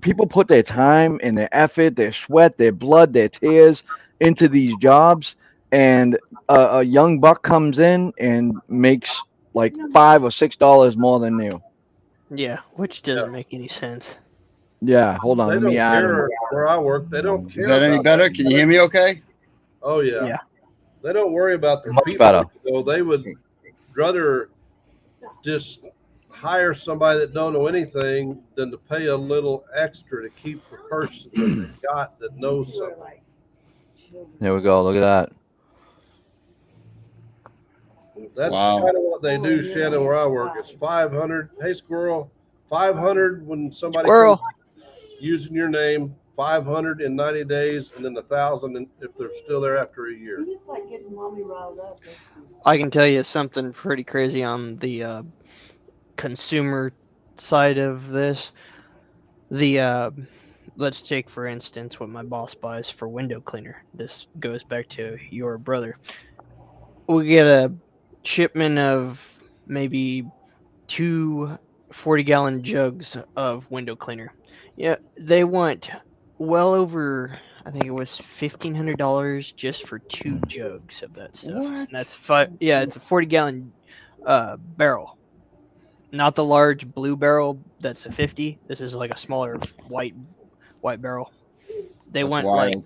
people put their time and their effort, their sweat, their blood, their tears into these jobs, and a young buck comes in and makes like $5 or $6 more than you. Yeah, which doesn't make any sense. Yeah, hold on. They Let me don't add care him. where I work. They don't care. Is that any about better? that. Can you hear me okay? Oh yeah. Yeah. They don't worry about their Much people. better. So they would rather just hire somebody that don't know anything than to pay a little extra to keep the person that they got that knows something. There we go. Look at that. That's Wow. kind of what they do, Shannon, where I work. It's 500. Hey, squirrel. 500 when somebody Squirrel. comes using your name. 500 in 90 days, and then 1,000 if they're still there after a year. You just like getting mommy riled up. I can tell you something pretty crazy on the consumer side of this. The let's take for instance what my boss buys for window cleaner. This goes back to your brother. We get a shipment of maybe 2 40-gallon jugs of window cleaner. Yeah, they want well over I think it was $1,500 just for 2 jugs of that stuff. What? And that's five. Yeah, it's a 40-gallon barrel, not the large blue barrel. That's a 50. This is like a smaller white barrel. They That's went wild. like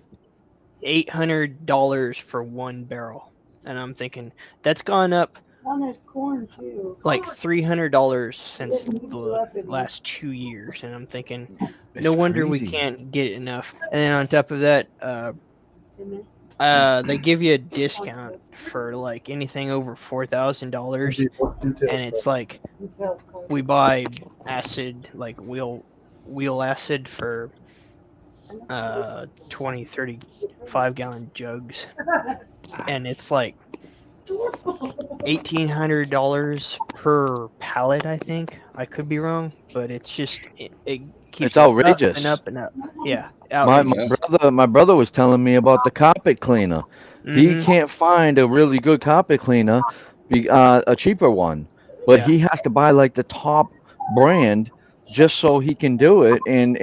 $800 for 1 barrel, and I'm thinking that's gone up One there's corn too. like $300 since the last 2 years, and I'm thinking, no wonder we crazy. can't get enough. And then on top of that, they give you a discount for like anything over $4,000, and it's like we buy acid, like wheel acid for 20, 35-gallon jugs, and it's like $1,800 per pallet. I think I could be wrong, but it's just it keeps It's going outrageous. up and up and up. Yeah, My, outrageous. my brother was telling me about the carpet cleaner. He Mhm. can't find a really good carpet cleaner, a cheaper one, but Yeah. he has to buy like the top brand just so he can do it and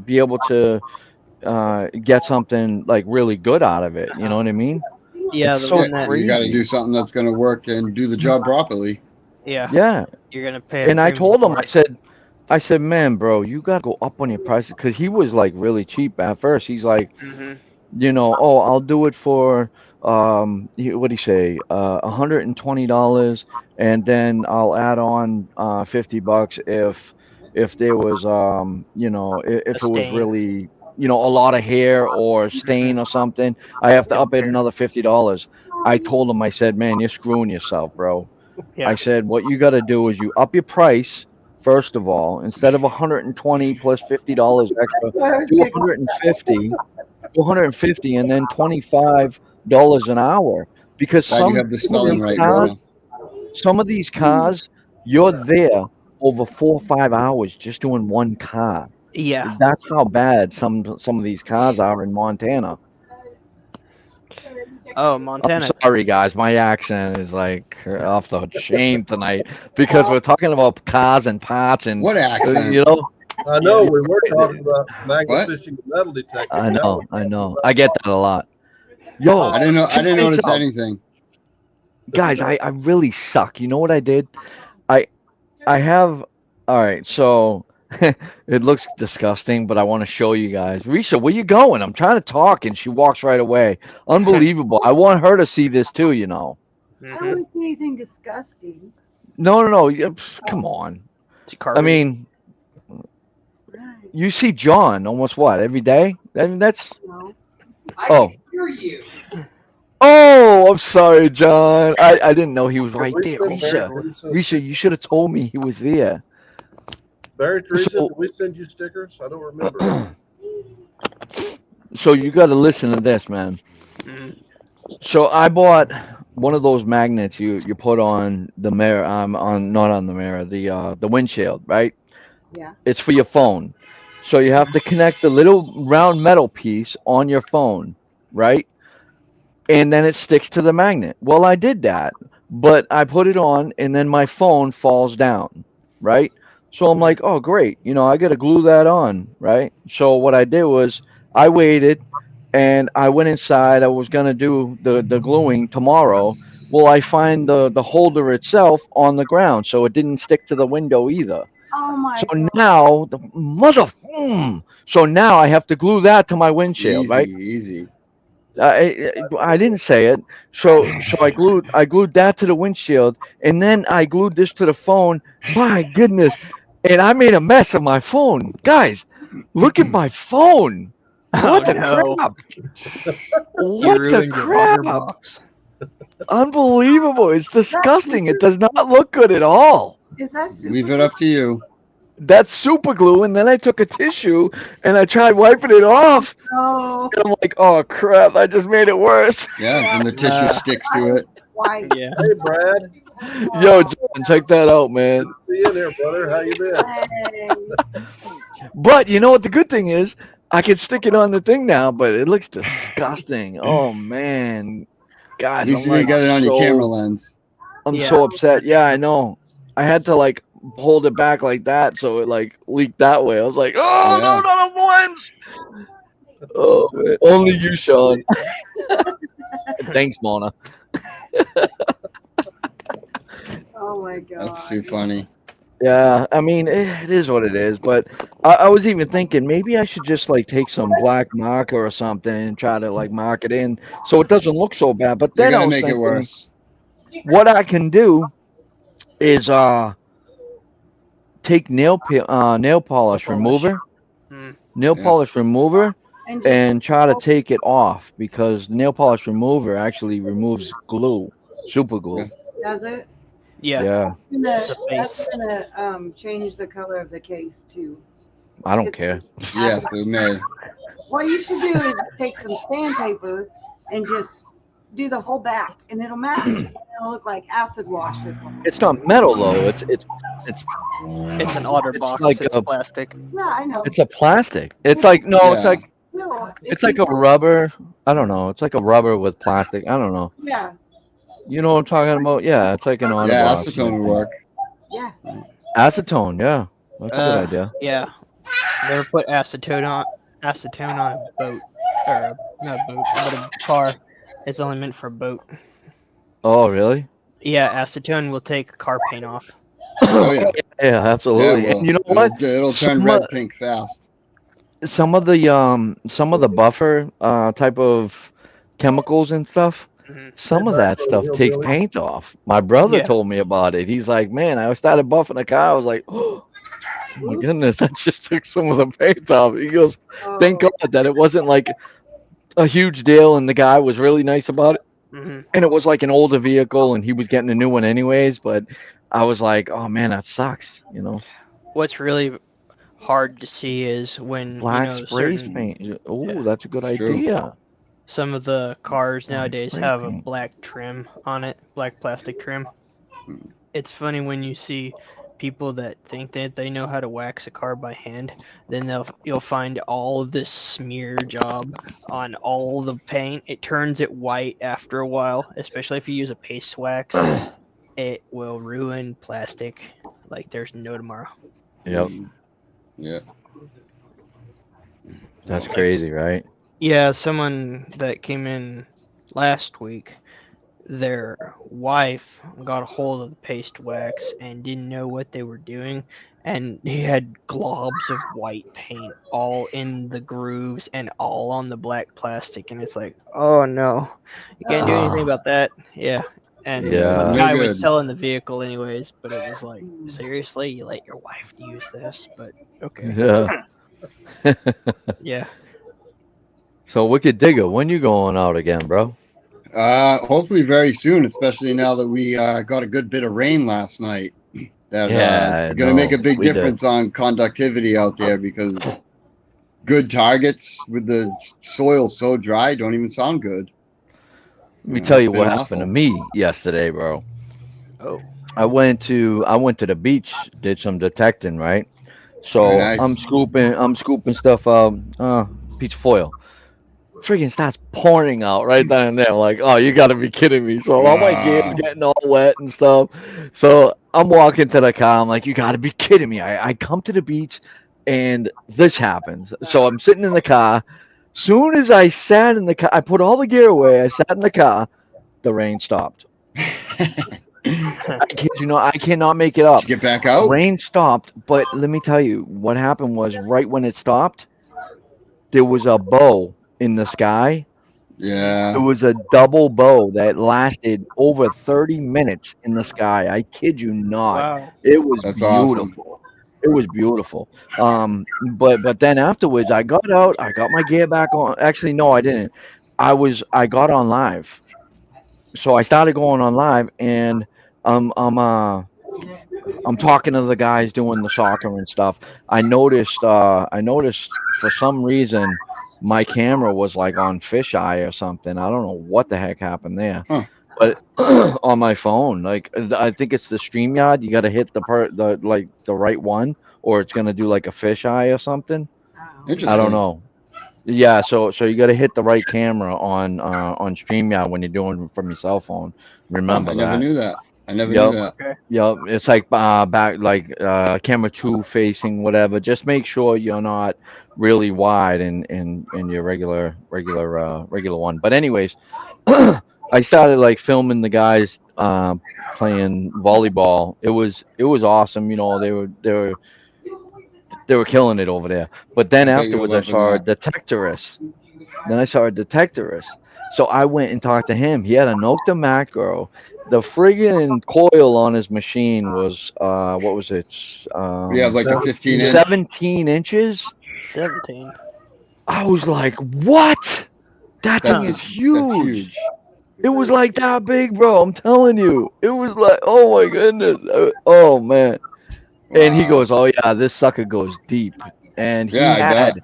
be able to get something like really good out of it. You know what I mean? Yeah, It's the so one that You got to crazy. do something that's going to work and do the job properly. yeah, Yeah. you're gonna pay. a And I premium told him, for it. I said, man, bro, you gotta go up on your prices because he was like really cheap at first. He's like, Mhm. oh, I'll do it for what'd he say, $120, and then I'll add on $50 if there was if it was stain. really a lot of hair or stain or something, I have to up it another $50. I told him, I said, man, you're screwing yourself, bro. Yeah. I said, what you got to do is you up your price first of all. Instead of 120 plus $50 extra, do 150, and then $25 an hour. Because Glad you have the spelling right, Bruno. some of these cars, you're there over 4 or 5 hours just doing one car. Yeah. That's how bad some of these cars are in Montana. Oh, I'm Montana. sorry, guys. My accent is like off the chain tonight because we're talking about cars and parts and What accent? I know we were talking about magnet fishing and metal detecting. I know. I get that a lot. Yo, I didn't check this notice out. anything. Guys, I really suck. You know what I did? I have. All right, so it looks disgusting, but I want to show you guys. Risha, where you going? I'm trying to talk, and she walks right away. Unbelievable. I want her to see this too. I Mhm. don't see anything disgusting. No. Come on. It's I carbon. mean, Right. you see John almost what every day? That's. No. Oh. hear you. Oh, I'm sorry, John. I didn't know he was right Did there. we send Risha, you should have told me he was there. Barry Teresa, So- did we send you stickers? I don't remember. So you got to listen to this, man. Mhm. So I bought one of those magnets you put on the mirror, on not on the mirror, the windshield, right? Yeah. It's for your phone. So you have to connect the little round metal piece on your phone, right? And then it sticks to the magnet. Well, I did that, but I put it on and then my phone falls down, right? So I'm like, oh, great. I got to glue that on, right? So what I did was I waited and I went inside. I was going to do the gluing tomorrow. Well, I find the holder itself on the ground, so it didn't stick to the window either. Oh my So God. now so now I have to glue that to my windshield, right? Easy. I didn't say it. So I glued that to the windshield, and then I glued this to the phone. My goodness. And I made a mess of my phone. Guys, look at my phone. What the no. crap? You What the ruined your crap? box. Unbelievable. It's disgusting. It does not look good at all. Is that super? Leave it up to you. That's super glue, and then I took a tissue and I tried wiping it off. No. And I'm like, oh crap, I just made it worse. Yeah, and the tissue sticks to it. White. Yeah. Hey, Brad. Yo, John, check that out, man. See you there, brother. How you been? Hey. But you know what the good thing is? I can stick it on the thing now, but it looks disgusting. Oh man. At Guys, least I'm you didn't like get it on your so- camera lens. I'm Yeah. so upset. Yeah, I know. I had to like hold it back like that so it like leaked that way. I was like, oh Yeah. no, not a lens. Oh, man. Only you, Sean. Thanks, Mona. Oh my god. That's too funny. Yeah, I mean, it is what it is. But I was even thinking maybe I should just like take some black marker or something and try to like mark it in so it doesn't look so bad. But You're then I gonna was make it thinking, worse. what I can do is take nail polish remover, Hmm. nail Yeah. polish remover, And just and try to take it off because nail polish remover actually removes glue, super glue. does it? Yeah, Yeah, it's a That's base. gonna change the color of the case too. I don't care. Yeah, it may. What you should do is take some sandpaper and just do the whole back, and it'll match. It'll look like acid wash or something. It's not metal though. It's It's an OtterBox. like It's a plastic. Yeah, I know. it's a plastic. It's like no, it's Yeah. like Still, it's like a rubber. I don't know. It's like a rubber with plastic. I don't know. Yeah, You know what I'm talking about? Yeah, it's like an Yeah, OtterBox. acetone would work. yeah. Acetone, yeah, that's a good Uh, idea. Yeah. Never put acetone on a boat or not a boat, but a car. It's only meant for a boat. Oh, really? Yeah, acetone will take car paint off. Oh yeah. Yeah, Yeah, absolutely. well, And you know what? It'll turn Some red of- pink fast. Some of the buffer type of chemicals and stuff. Mhm. Some of that stuff takes paint off. My brother Yeah. told me about it. He's like, man, I started buffing the car. I was like, oh my goodness, I just took some of the paint off. He goes, thank Oh, God that it wasn't like a huge deal and the guy was really nice about it. Mhm. And it was like an older vehicle and he was getting a new one anyways. But I was like, oh man, that sucks. You know, What's really hard to see is when black you know spray certain paint. Oh, yeah. that's a good It's true. idea. some of the cars Black nowadays spray have a paint. black trim on it, black plastic trim. Mm. It's funny when you see people that think that they know how to wax a car by hand, then you'll find all of this smear job on all the paint. It turns it white after a while, especially if you use a paste wax. It will ruin plastic like there's no tomorrow. Yep, Yeah. that's crazy, right? Yeah, someone that came in last week, their wife got a hold of the paste wax and didn't know what they were doing, and he had globs of white paint all in the grooves and all on the black plastic, and it's like, oh no, you can't do anything about that. Yeah. And Yeah. the No guy good. was selling the vehicle anyways, but it was like, seriously, you let your wife use this? But okay. Yeah. Yeah. So Wicked Digger, when you going out again, bro? Hopefully very soon, especially now that we got a good bit of rain last night. That Yeah, I gonna make a know. big We did. difference on conductivity out there because good targets with the soil so dry don't even sound good. Let me tell you It's what been happened to awful. me yesterday, bro. Oh. I went to the beach, did some detecting, right? So Very nice. I'm scooping stuff out, piece of foil. Freaking starts pouring out right then and there. Like, oh, you gotta be kidding me. So all my gear's getting all wet and stuff. So I'm walking to the car. I'm like, you gotta be kidding me. I come to the beach and this happens. So I'm sitting in the car. Soon as I sat in the car, I put all the gear away. I sat in the car. The rain stopped. I kid you not, I cannot make it up. Get back out. Rain stopped, but let me tell you, what happened was right when it stopped, there was a bow in the sky. It Yeah. was a double bow that lasted over 30 minutes in the sky. I kid you not. Wow. It was That's awesome. beautiful. It was beautiful. But then afterwards, I got out. I got my gear back on. Actually, no, I didn't. I got on live. So I started going on live, and I'm talking to the guys doing the soccer and stuff. I noticed for some reason my camera was like on fisheye or something. I don't know what the heck happened there. Huh. But on my phone, like I think it's the StreamYard. You got to hit the right one, or it's gonna do like a fisheye or something. Interesting. I don't know. Yeah, so you got to hit the right camera on StreamYard when you're doing it from your cell phone. Huh, Remember I never that. knew that. I never Yep. knew that. Okay. Yep, it's like back like camera 2 facing whatever. Just make sure you're not really wide in your regular one. But anyways, I started like filming the guys playing volleyball. It was awesome. They were killing it over there. But then I bet you were afterwards, I loving saw a that. detectorist. Then I saw a detectorist. So I went and talked to him. He had a Nocta Macro. The friggin' coil on his machine was what was it? We have like a 15 inch. 17 inches. 17. I was like, what? That That's, thing is that's huge. huge. It was like that big, bro. I'm telling you. It was like, oh my goodness. Oh man. And he Wow. goes, oh yeah, this sucker goes deep. And Yeah, I bet.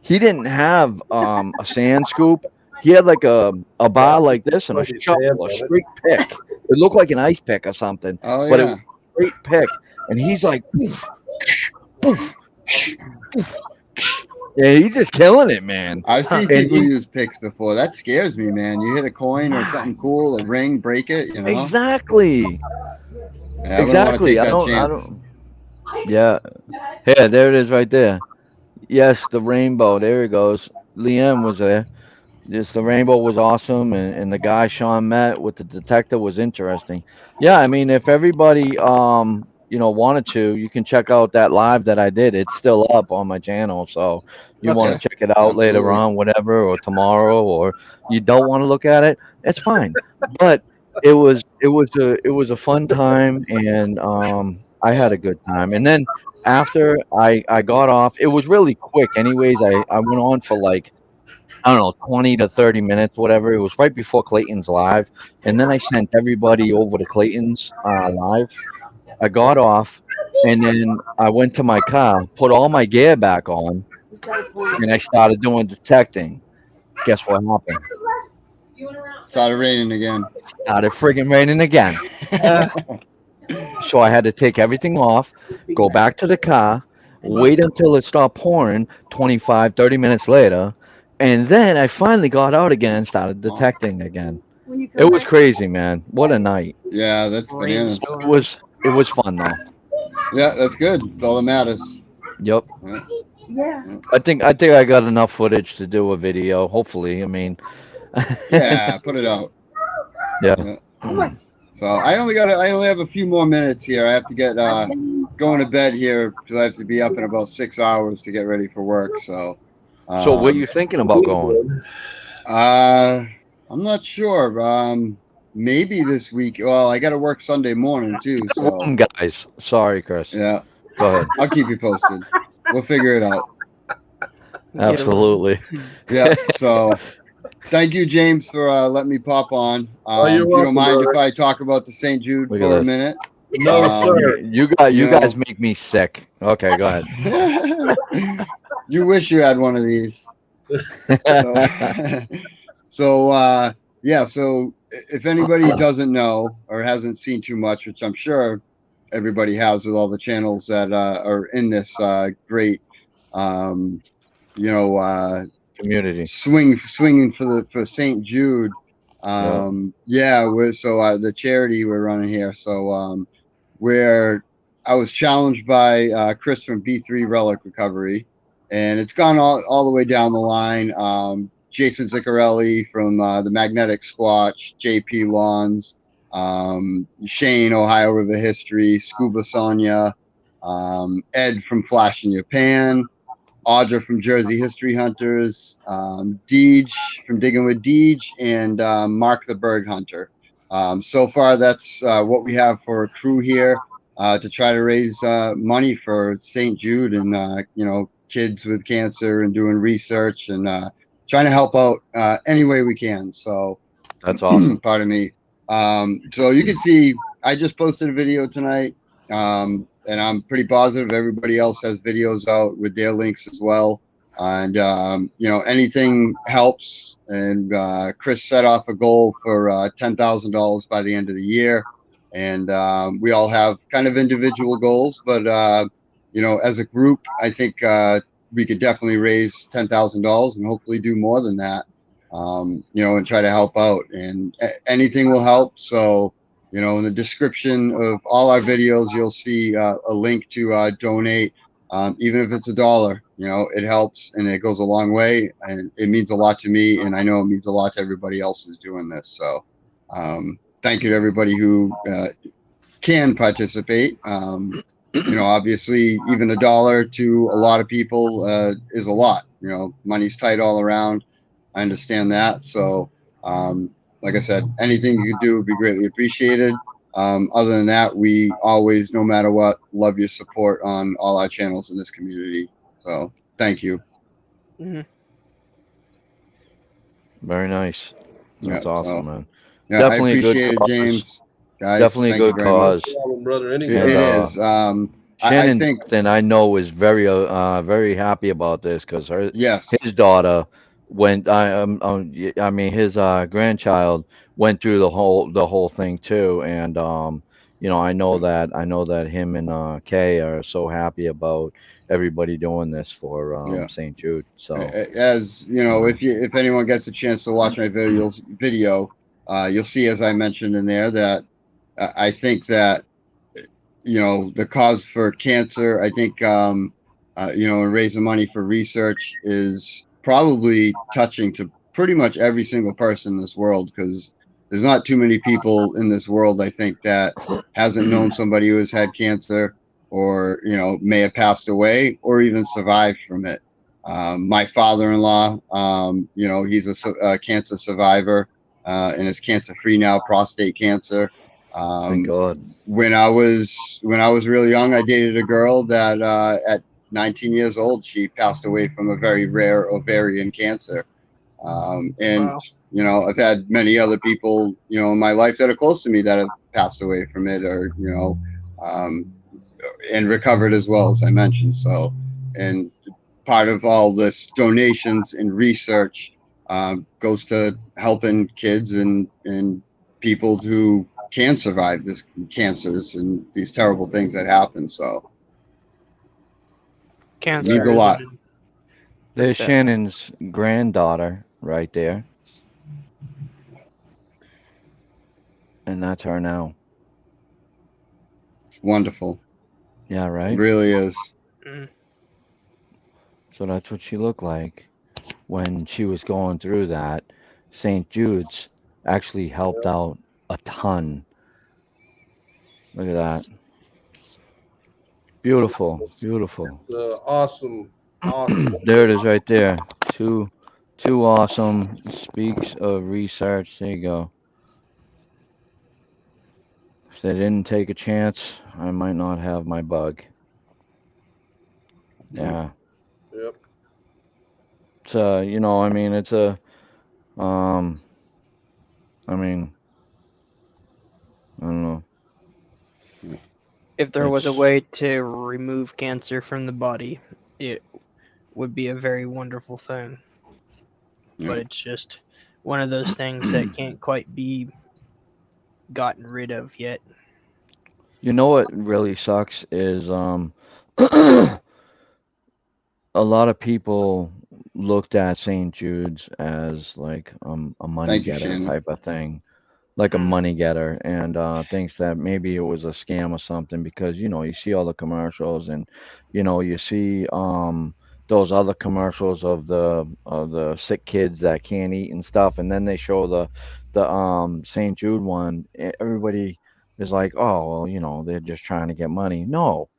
he didn't have a sand scoop. He had like a bar like this and a Maybe shovel, sand a on it. straight pick. It looked like an ice pick or something, Oh but it yeah. was a straight pick. And he's like, poof, poof, poof. Yeah, he's just killing it, man. I've seen And people he- use picks before. That scares me, man. You hit a coin or something cool, a ring, break it, you know? Exactly. Yeah, I wouldn't want to Exactly. take I that don't. chance. Yeah. Here, there it is, right there. Yes, the rainbow. There it goes. Liam was there. Just the rainbow was awesome, and the guy Sean met with the detector was interesting. Yeah, I mean, if everybody wanted to, you can check out that live that I did. It's still up on my channel, so you want Okay. to check it out later Absolutely. on, whatever, or tomorrow, or you don't want to look at it, it's fine. But it was a fun time, and I had a good time. And then after I got off, it was really quick. Anyways, I went on for like, I don't know, 20 to 30 minutes, whatever. It was right before Clayton's live. And then I sent everybody over to Clayton's live. I got off and then I went to my car, put all my gear back on, and I started doing detecting. Guess what happened? Started raining again. Started friggin' raining again. So I had to take everything off, go back to the car, wait until it stopped pouring 25, 30 minutes later. And then I finally got out again and started detecting again. When you It come was back, crazy, man. What a night. Yeah, that's bananas. It was fun though. Yeah, that's good. That's all that matters. Yep. yeah. I think I got enough footage to do a video. Hopefully, I mean. Yeah, put it out. Yeah. So I only have a few more minutes here. I have to get going to bed here because I have to be up in about 6 hours to get ready for work. So. So what are you thinking about going? I'm not sure. Maybe this week. Well, I got to work Sunday morning too. So Guys, sorry, Chris. yeah, Go ahead. I'll keep you posted. We'll figure it out. Absolutely. Yeah. So thank you, James, for letting me pop on. you're If you welcome, don't mind brother. if I talk about the St. Jude Look at for a this. minute. No, sir. You You guys know. make me sick. Okay, go ahead. You wish you had one of these. So if anybody doesn't know or hasn't seen too much, which I'm sure everybody has with all the channels that are in this great, Community. swinging for St. Jude. The charity we're running here. So where I was challenged by Chris from B3 Relic Recovery, and it's gone all the way down the line. Jason Ziccarelli from the Magnetic Squatch, JP Lawns, Shane, Ohio River History, Scuba Sonia, Ed from Flash in Japan, Audra from Jersey History Hunters, Deej from Digging with Deej, and Mark the Berg Hunter. So far, that's what we have for a crew here to try to raise money for St. Jude and kids with cancer and doing research and trying to help out any way we can. So That's awesome. pardon me. So you can see I just posted a video tonight, and I'm pretty positive everybody else has videos out with their links as well. And anything helps. And Chris set off a goal for $10,000 by the end of the year. And we all have kind of individual goals, but as a group, I think we could definitely raise $10,000 and hopefully do more than that. And try to help out, and anything will help. So, you know, in the description of all our videos, you'll see a link to donate. Even if it's $1, you know, it helps and it goes a long way, and it means a lot to me, and I know it means a lot to everybody else who's doing this. So thank you to everybody who can participate. You know, obviously, even $1 to a lot of people is a lot. You know, money's tight all around. I understand that. So, like I said, anything you could do would be greatly appreciated. Other than that, we always, no matter what, love your support on all our channels in this community. So, thank you. Very nice. That's Yeah, awesome, so, man. yeah, Definitely I a good appreciate it, cause. James. Guys, Definitely a thank you good very much. cause. Problem, brother. It, Anytime. it And, is. I Shannon think, Dixon, I know, is very happy about this because yes. his daughter went. I mean, his grandchild went through the whole thing too, and you know, I know that him and Kay are so happy about everybody doing this for Yeah. St. Jude. So As you know, if anyone gets a chance to watch my video, you'll see, as I mentioned in there, that I think that, you know, the cause for cancer, I think, you know, and raising money for research is probably touching to pretty much every single person in this world, because there's not too many people in this world, I think, that hasn't known somebody who has had cancer, or, you know, may have passed away or even survived from it. My father-in-law, you know, he's a cancer survivor, and is cancer-free now, prostate cancer. thank God. When I was real young, I dated a girl that at 19 years old, she passed away from a very rare ovarian cancer. And Wow. you know, I've had many other people, you know, in my life that are close to me that have passed away from it, or, you know, and recovered as well, as I mentioned. So, and part of all this donations and research goes to helping kids and people who can survive this cancers and these terrible things that happen. So it Cancer means a is lot. There's that- Shannon's granddaughter right there, and that's her now. It's wonderful. Yeah, It right. really is. mm, So that's what she looked like when she was going through that. St. Jude's actually helped out a ton. Look at that. Beautiful, beautiful. Awesome. There it is right there. Too awesome. Speaks of research. There you go. If they didn't take a chance, I might not have my bug. Yeah. Yep. It's you know, I mean, it's a I mean, I don't know. if there was a It's way to remove cancer from the body, it would be a very wonderful thing. But Yeah. it's just one of those things that can't quite be gotten rid of yet. You know what really sucks is a lot of people looked at St. Jude's as like a money Thank you, getter Shannon. type of thing, like a Mm. money getter, and thinks that maybe it was a scam or something because you know you see all the commercials and you know you see those other commercials of the sick kids that can't eat and stuff, and then they show the St. Jude one. Everybody is like, oh well, you know they're just trying to get money. No,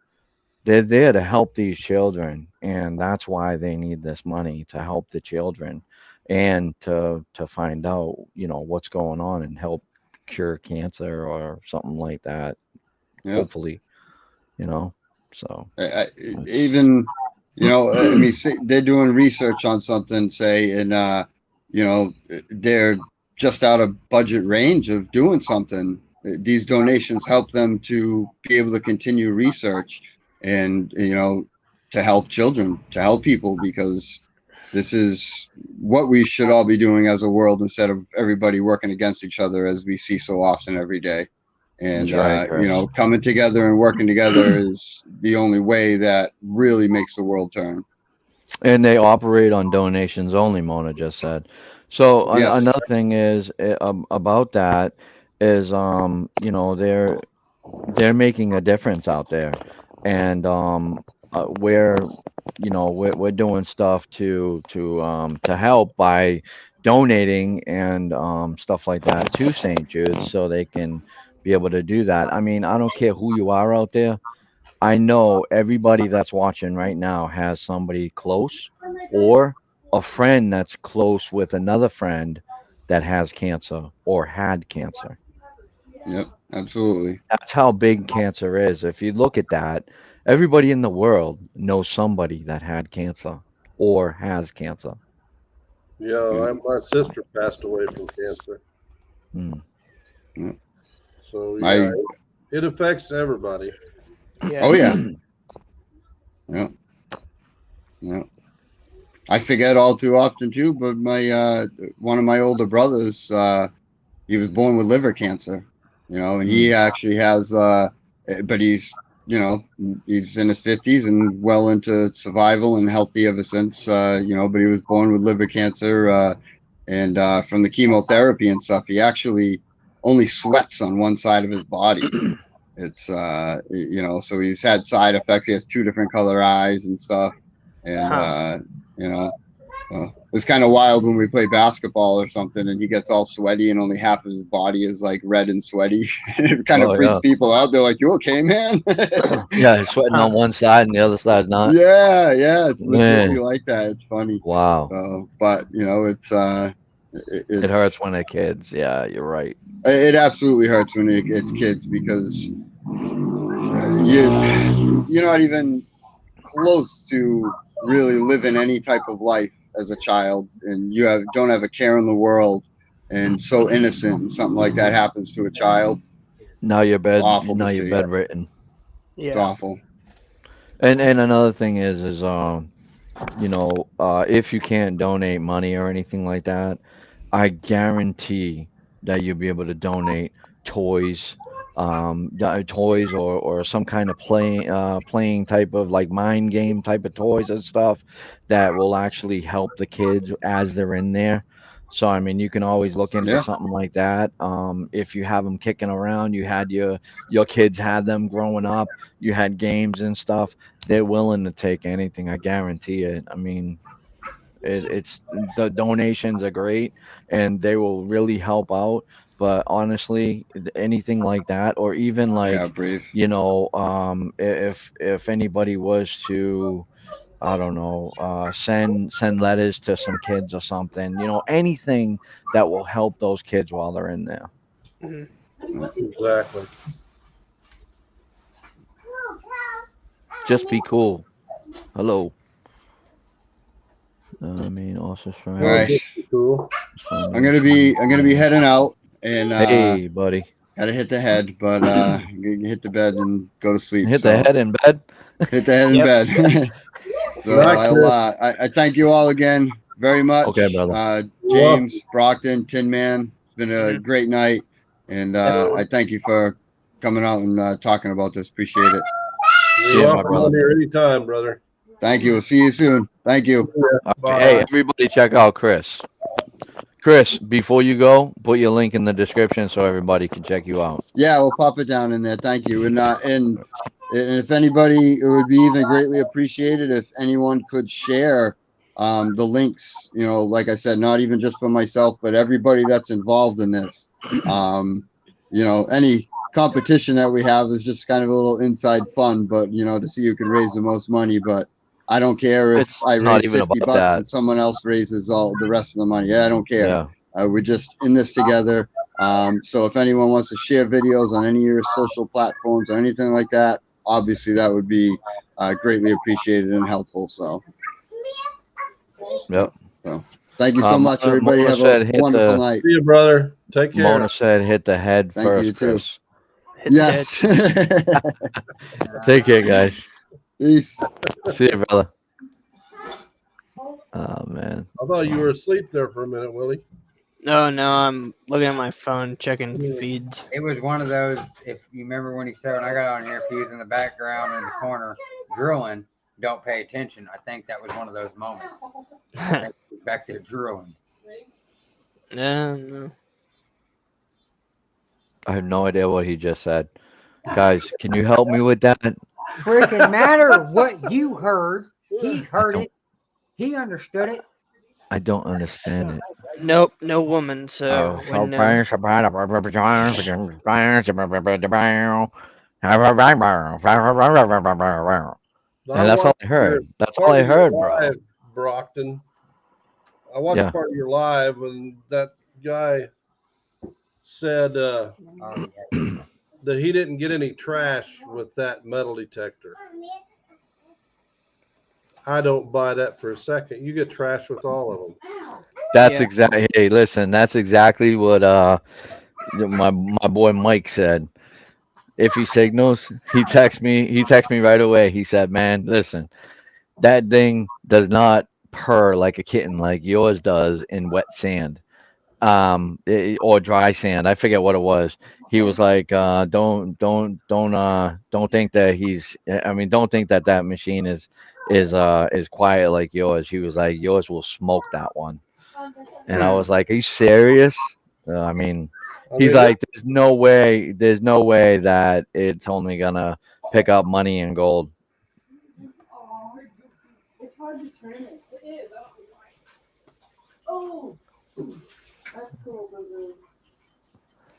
they're there to help these children, and that's why they need this money to help the children and to find out, you know, what's going on and help cure cancer or something like that. Yeah. Hopefully, you know. So it's Even, you know, I mean, they're doing research on something, say, and you know, they're just out of budget range of doing something. These donations help them to be able to continue research, and, you know, to help children, to help people, because this is what we should all be doing as a world, instead of everybody working against each other, as we see so often every day. And that's right, you Chris. know, coming together and working together is the only way that really makes the world turn. And they operate on donations only, Mona just said. So Yes. another thing is about that is you know, they're making a difference out there, and we're you know we're doing stuff to help by donating and stuff like that to St. Jude's so they can be able to do that. I mean, I don't care who you are out there. I know everybody that's watching right now has somebody close or a friend that's close with another friend that has cancer or had cancer. Yep, absolutely. That's how big cancer is. If you look at that, everybody in the world knows somebody that had cancer or has cancer. Yeah, my sister passed away from cancer. Mm. So I yeah, it affects everybody. Yeah. oh yeah, yeah, yeah. I forget all too often too, but my one of my older brothers, he was born with liver cancer, you know, and he actually has, but he's, you know, he's in his 50s and well into survival and healthy ever since, you know, but he was born with liver cancer, and from the chemotherapy and stuff, he actually only sweats on one side of his body. It's, you know, so he's had side effects. He has two different color eyes and stuff, and Huh. you know. It's kind of wild when we play basketball or something and he gets all sweaty and only half of his body is like red and sweaty. It kind of Oh freaks yeah. people out. They're like, "You okay, man?" Yeah, he's sweating Huh. on one side and the other side's not. Yeah, yeah, it's literally Man, like that. It's funny. wow. So, but you know, It hurts when they're kids. Yeah, you're right. it absolutely hurts when it's kids because you're not even close to really living any type of life as a child, and you don't have a care in the world, and so innocent, and something like that happens to a child. It's awful to Now you're see. bedridden. It's Yeah. awful. And another thing is you know, if you can't donate money or anything like that, I guarantee that you'll be able to donate toys, toys or some kind of playing type of like mind game type of toys and stuff that will actually help the kids as they're in there. So I mean, you can always look into Yeah, something like that. If you have them kicking around, you had your kids had them growing up. You had games and stuff. They're willing to take anything. I guarantee it. I mean, it's the donations are great and they will really help out. But honestly, anything like that, or even yeah, like, brave. you know, if anybody was to, I don't know, send letters to some kids or something, you know, anything that will help those kids while they're in there. Mhm. Exactly. Just be cool. Hello. I mean, also All Well, right, surrounding. just be cool. I'm gonna be heading out, and Hey, buddy. gotta hit the head, but hit the bed and go to sleep. Hit the So head in bed. hit the head in Yep. bed. So Right, Chris. I thank you all again very Okay, much. brother. You're welcome. James, Brockton, Tin Man. It's been a Mhm. great night. And Yep. I thank you for coming out and talking about this. Appreciate it. See You're you, my welcome on brother. here anytime, brother. Thank you. We'll see you soon. Thank you. Yeah. Okay. Hey, Bye. everybody, check out Chris. Chris, before you go, put your link in the description so everybody can check you out. Yeah, we'll pop it down in there. Thank you. And if anybody, it would be even greatly appreciated if anyone could share the links. You know, like I said, not even just for myself, but everybody that's involved in this. You know, any competition that we have is just kind of a little inside fun, but you know, to see who can raise the most money. But I don't care if It's I not raise even 50 about bucks and that. someone else raises all the rest of the money. Yeah, I don't care. Yeah. We're just in this together. So if anyone wants to share videos on any of your social platforms or anything like that, obviously that would be greatly appreciated and helpful. So, Yep. so thank you so much, everybody. Mona Have a said hit wonderful the night. See you, brother. Take care. Mona said hit the head Thank you first, too. Chris. Hit the head. Yes. Take care, guys. Peace. See you, brother. Oh man. I thought you were asleep there for a minute, Willie. Oh no, I'm looking at my phone, checking feeds. It was one of those. If you remember when he said, when I got on here, if he was in the background in the corner drilling, don't pay attention. I think that was one of those moments. I think he was back there drilling. No. I have no idea what he just said. Guys, can you help me with that? Freaking matter what you heard. He heard don't- it. He understood it. I don't understand it. Nope, no woman. So when And that's all I heard. That's all I heard, bro. Live, Brockton. I watched Yeah. part of your live, and that guy said Oh, yeah. that he didn't get any trash with that metal detector. I don't buy that for a second. You get trash with all of them. That's Yeah. exactly. Hey, listen, that's exactly what my boy Mike said. If he signals, he texts me. He texts me right away. He said, "Man, listen, that thing does not purr like a kitten like yours does in wet sand, or dry sand. I forget what it was." He was like, don't think that don't think that that machine is quiet like yours." He was like, "Yours will smoke that one." And I was like, "Are you serious?" I mean, I he's mean, like, there's no way that it's only gonna pick up money and gold. It's hard to turn it. It is. Oh, that's cool.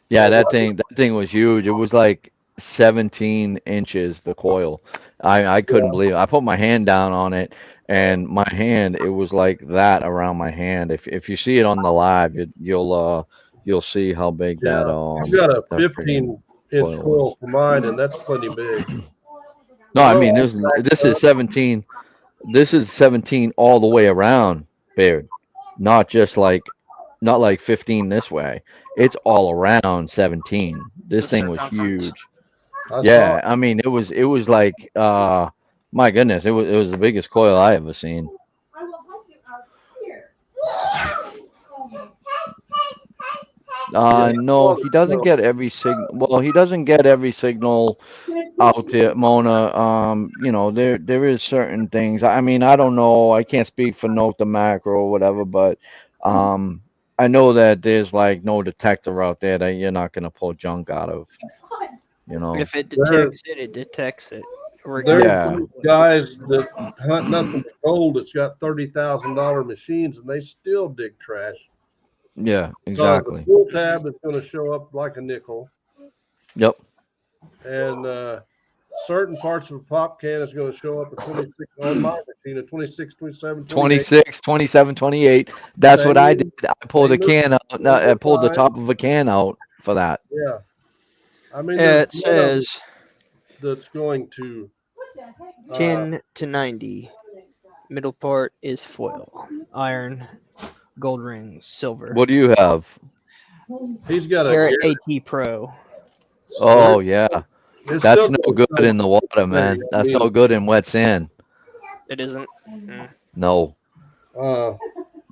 Yeah, that thing was huge. It was like 17 inches, the coil. I couldn't believe it. I put my hand down on it, and my hand, it was like that around my hand. If you see it on the live, you'll see how big that I've got a that friggin' 15-inch coil coil was. for mine, and that's plenty big. No, I mean Oh, this is 17. This is 17 all the way around, Baird. Not just not like 15 this way. It's all around 17. This The thing was circumference. huge. I Yeah, I mean it was like my goodness, it was the biggest coil I ever seen. I will help you out here. No, he doesn't get every signal. Well, he doesn't get every signal out there, Mona. There is certain things. I mean, I don't know. I can't speak for Note the Macro or whatever, but I know that there's like no detector out there that you're not gonna pull junk out of. You know. If it There- detects it, it detects it. There's Yeah. guys that hunt nothing but gold that's got $30,000 machines, and they still dig trash. Yeah. The Exactly. pull tab is going to show up like a nickel, Yep. and certain parts of a pop can is going to show up at 26 on my machine at 26, 27, 28. 26, 27, 28. That's what I did. I pulled a can out. No, I pulled the top of a can out for that. Yeah. I mean, Yeah, it there's none of it says that's going to 10 to 90. Middle part is foil, iron, gold rings, silver. What do you have? he's got a Garrett Garrett. AT Pro. Oh yeah. It's That's still no gonna good in the water, man. That's no good in wet sand. It isn't. No. Uh,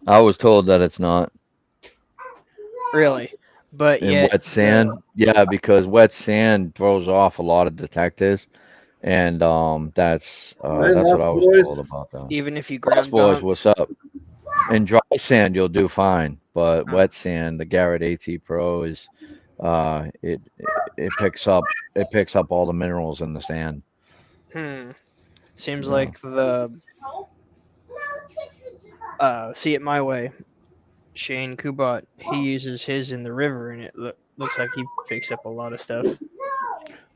I was told that it's not Really. But in yeah, wet sand. Yeah, because wet sand throws off a lot of detectors, and that's what I was boys. told about that. even if you Us ground boys, down, what's up? In dry sand, you'll do fine, but wet sand, the Garrett AT Pro is, it picks up all the minerals in the sand. seems Yeah. like the See It My Way, Shane Kubat, he uses his in the river, and it looks like he picks up a lot of stuff.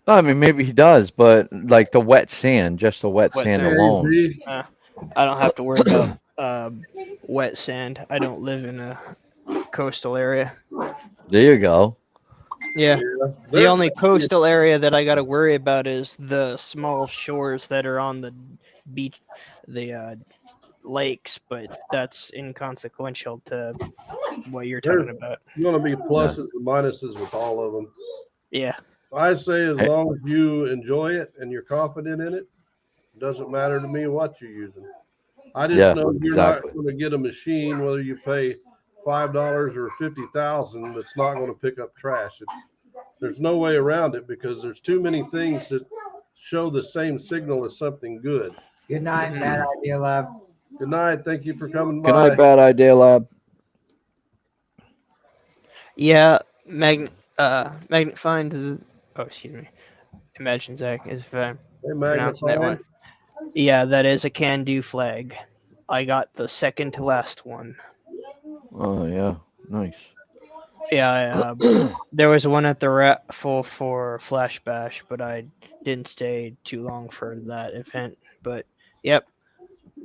I mean, maybe he does, but like the wet sand, just the wet Wet sand sand. alone. Maybe. I don't have to worry about wet sand. I don't live in a coastal area. There you go. Yeah. Yeah. The only coastal area that I got to worry about is the small shores that are on the beach, the lakes, but that's inconsequential to what you're talking about. going to be pluses and minuses with all of them. Yeah. I say as Hey. long as you enjoy it and you're confident in it, it doesn't matter to me what you're using. I just Yeah, know you're exactly. not going to get a machine, whether you pay $5 or $50,000, that's not going to pick up trash. There's no way around it because there's too many things that show the same signal as something good. Good night, Bad Idea Lab. Good night. Thank you for coming Good night, by. Bad Idea Lab. Yeah, Magnifying to the. Oh, excuse me. Imagine Zach is Hey, pronouncing that magnifying. one. Yeah, that is a can-do flag. I got the second to last one. Oh yeah, nice. Yeah, there was one at the raffle for Flash Bash, but I didn't stay too long for that event. But yep,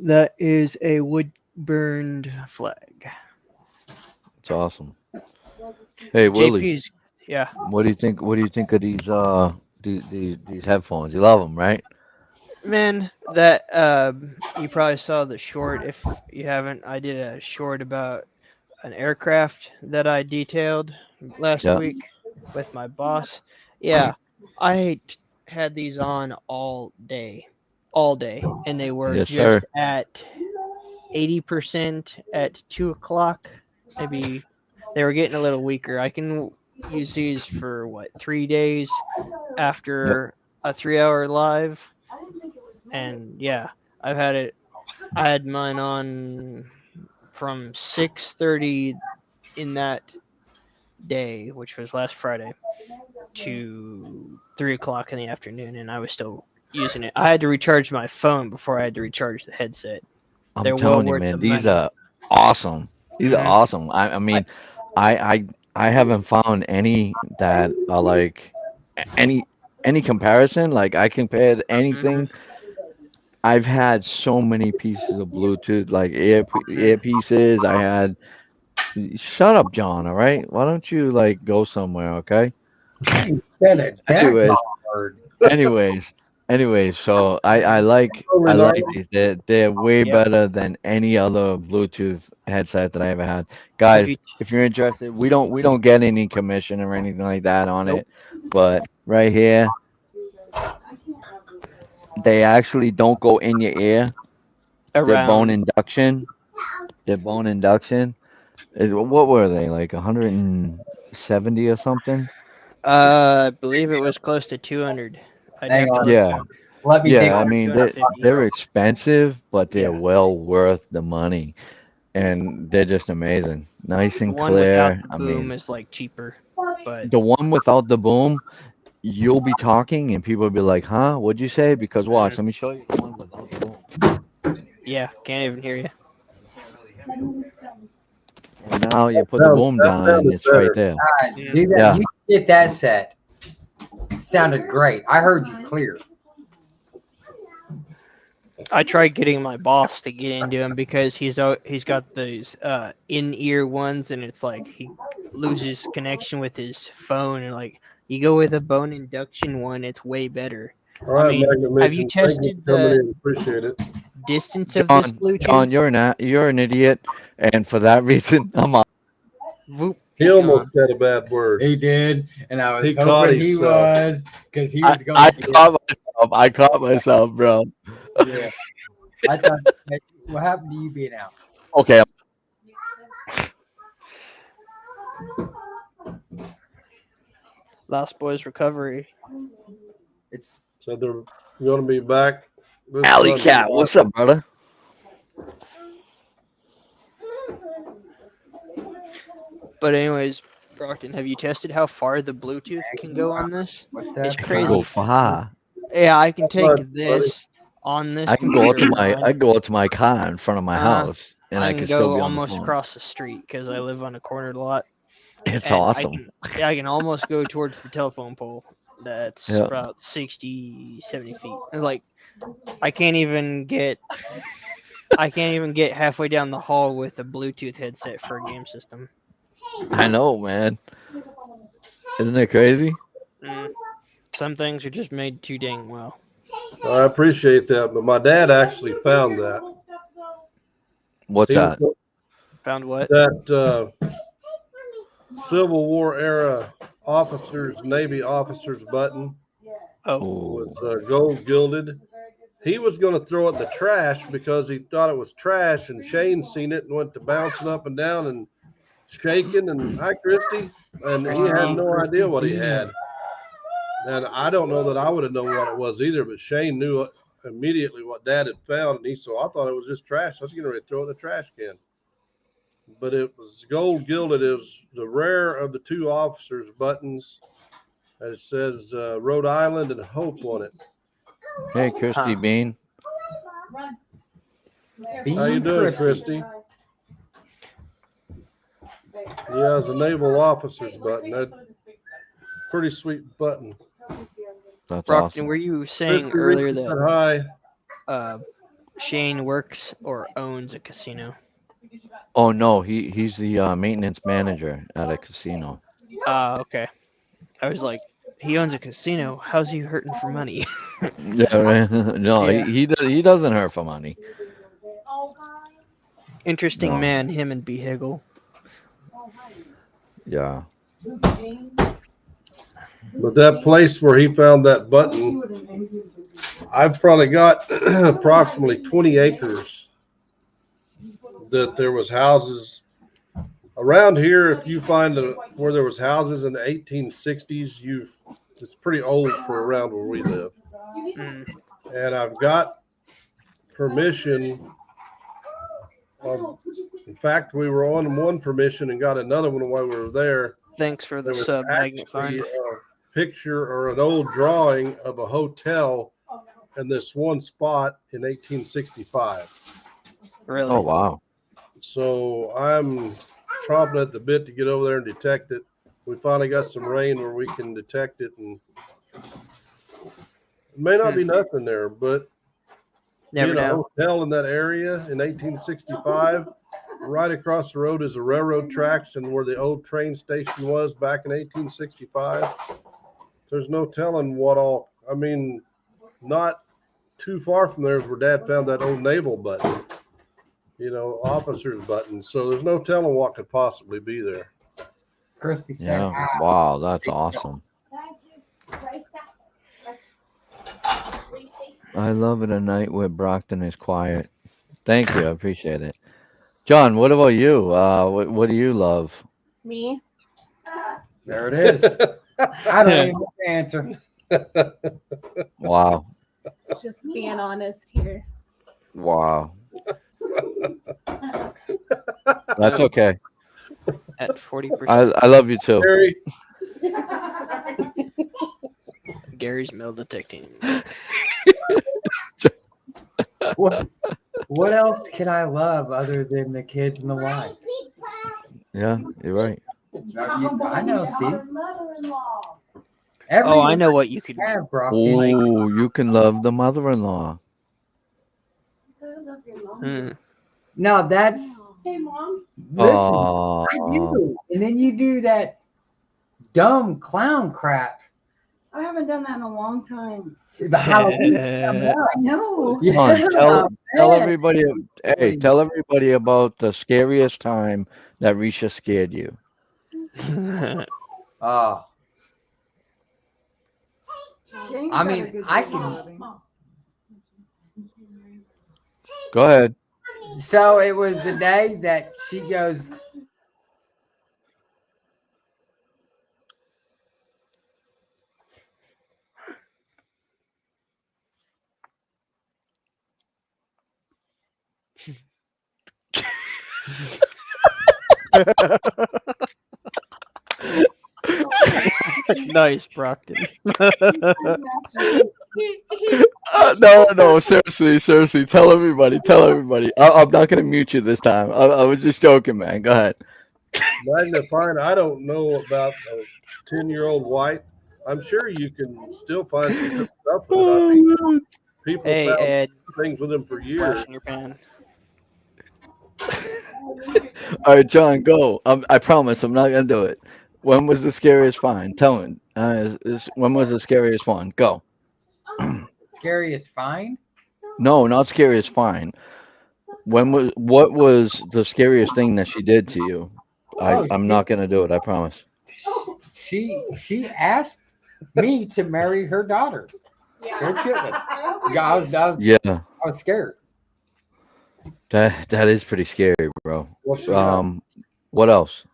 that is a wood-burned flag. It's awesome. Hey Willie, JP's, yeah, what do you think? What do you think of these headphones? You love them, right? man. That you probably saw the short. If you haven't, I did a short about an aircraft that I detailed last Yeah. week with my boss. Yeah, I had these on all day, and they were Yes, sir. just at 80% at 2 o'clock. Maybe they were getting a little weaker. I can use these for what 3 days Yep. after a 3-hour live, and yeah, I've had it. I had mine on from 6:30 in that day, which was last Friday, to 3 o'clock in the afternoon, and I was still using it. I had to recharge my phone before I had to recharge the headset. I'm They're well telling you, worth the man, these money. are awesome. These are Mhm. awesome. I mean, I I I haven't found any that are like any comparison. Like I compared Mhm. anything. I've had so many pieces of Bluetooth, like Mhm. earpieces. I had. Shut up, John. All right. Why don't you like go somewhere? Okay. Said a jack Anyways, word. anyways, anyways. So I Totally not. like these. They're way Yep. better than any other Bluetooth headset that I ever had. Have Guys, you? if you're interested, we don't get any commission or anything like that on Nope. it, but right here they actually don't go in your ear. They're bone Around. induction. They're bone induction. What were they like 170 or something? I believe it was close to 200. I'd Hang have to on. look Yeah. back. Let me dig. Yeah, I Or mean they're 250. expensive, but they're Yeah. well worth the money, and they're just amazing, nice The and one without clear. the I boom mean, is like cheaper, but the one without the boom, you'll be talking and people will be like, "Huh? What'd you say?" Because watch, mhm. let me show you the one without the boom. Yeah, can't even hear you. And now you put the boom That down and sounded it's right better. there. Mm. Do that. Yeah, You get that set. Sounded great. I heard you clear. I tried getting my boss to get into him because he's got those in-ear ones, and it's like he loses connection with his phone, and like you go with a bone induction one, it's way better. All I right, mean, Magna have you Mission. Thank you tested for coming the in. Appreciate it. distance of this John, Bluetooth? you're an idiot, and for that reason, I'm on. Whoop, He he's almost gone. said a bad word. He did, and I was He caught hoping he himself. was because he I, was going I to get. caught myself. I caught myself, bro. Yeah. I thought. Hey, what happened to you being out? Okay, Lost Boys Recovery. It's Said they're going to be back this Alley Sunday. Cat, what's up, brother? But anyways, Brockton, have you tested how far the Bluetooth can go on this? what's It's that? I can go crazy. far. Yeah, I can take Fun, buddy. this on this I can go out computer to of my mine. I can go out to my car in front of my Uh, house, and I I can can still go be on the almost phone. across the street because I live on a corner lot, It's and awesome. I can almost go towards the telephone pole. That's Yeah, about 60, 70 feet. And like I can't even get halfway down the hall with a Bluetooth headset for a game system. I know, man. Isn't it crazy? Mm, some things are just made too dang well. I appreciate that, but my dad actually found that. What's He was that? Found what? that Civil War era Navy officers button Oh, Oh, was gold gilded. He was going to throw it in the trash because he thought it was trash, and Shane seen it and went to bouncing up and down and shaking. And hi, Christy, and he had Christy. no idea what he had. And I don't know that I would have known what it was either, but Shane knew immediately what Dad had found, and he said, "I thought it was just trash. I was getting ready to throw it in the trash can." but it was gold gilded. It was the rare of the two officers' buttons. And it says Rhode Island and Hope on it. Hey, Christy Huh. Bean. How you doing, Christy? Yeah, it's a naval officer's button. That pretty sweet button. That's Brockton, awesome. were you saying Christy earlier Reed said that hi. Shane works or owns a casino? Oh no, he's the maintenance manager at a casino. Okay. I was like, he owns a casino. How's he hurting for money? Yeah, right. No, Yeah. he doesn't hurt for money. Interesting No. man, him and B. Higgle. Yeah. But that place where he found that button, I've probably got approximately 20 acres that there was houses around here. If you find where there was houses in the 1860s, it's pretty old for around where we live. Mm. And I've got permission. In fact, we were on one permission and got another one while we were there. Thanks for the There was sub, Magnet actually Find. a picture or an old drawing of a hotel in this one spot in 1865. Really? Oh wow. So I'm chomping at the bit to get over there and detect it. We finally got some rain where we can detect it, and it may not be nothing there, but Never being a know. hotel in that area in 1865, right across the road is the railroad tracks and where the old train station was back in 1865. There's no telling what all. I mean, not too far from there is where Dad found that old naval button, officer's button. So there's no telling what could possibly be there. Christy said, Yeah. "Ah." Wow, that's awesome. I love it a night where Brockton is quiet. Thank you, I appreciate it. John, what about you? What do you love? Me? There it is. I don't even know the answer. Wow. Just being honest here. Wow. That's okay. At 40%. I love you too. Harry, Gary's metal detecting. What else can I love other than the kids and the wife? Yeah, you're right. I know, Steve. Oh, I know what you could. Have Brockton. Oh, you can love the mother-in-law. Mm. No, that's Hey, Mom. listen. Oh, I do, and then you do that dumb clown crap. I haven't done that in a long time. The Halloween. I know. John, tell man. everybody. Hey, tell everybody about the scariest time that Risha scared you. Oh, Shane's I got a mean, good I story can- about him. Go ahead. so it was the day that she goes. Nice, Brockton. No, seriously. Tell everybody. I'm not gonna mute you this time. I was just joking, man. Go ahead. magnifying. I don't know about a 10-year-old white. I'm sure you can still find some good stuff with it. I mean, people Hey, found Ed, things with them for years. flash in your pan. All right, John, go. I promise I'm not gonna do it. When was the scariest find? Tell me. When was the scariest one? Go. Scariest find? No, not scariest find. What was the scariest thing that she did to you? I'm not gonna do it. I promise. She asked me to marry her daughter. Scared shitless. Yeah, Yeah, I was scared. that is pretty scary, bro. What's she got? What else?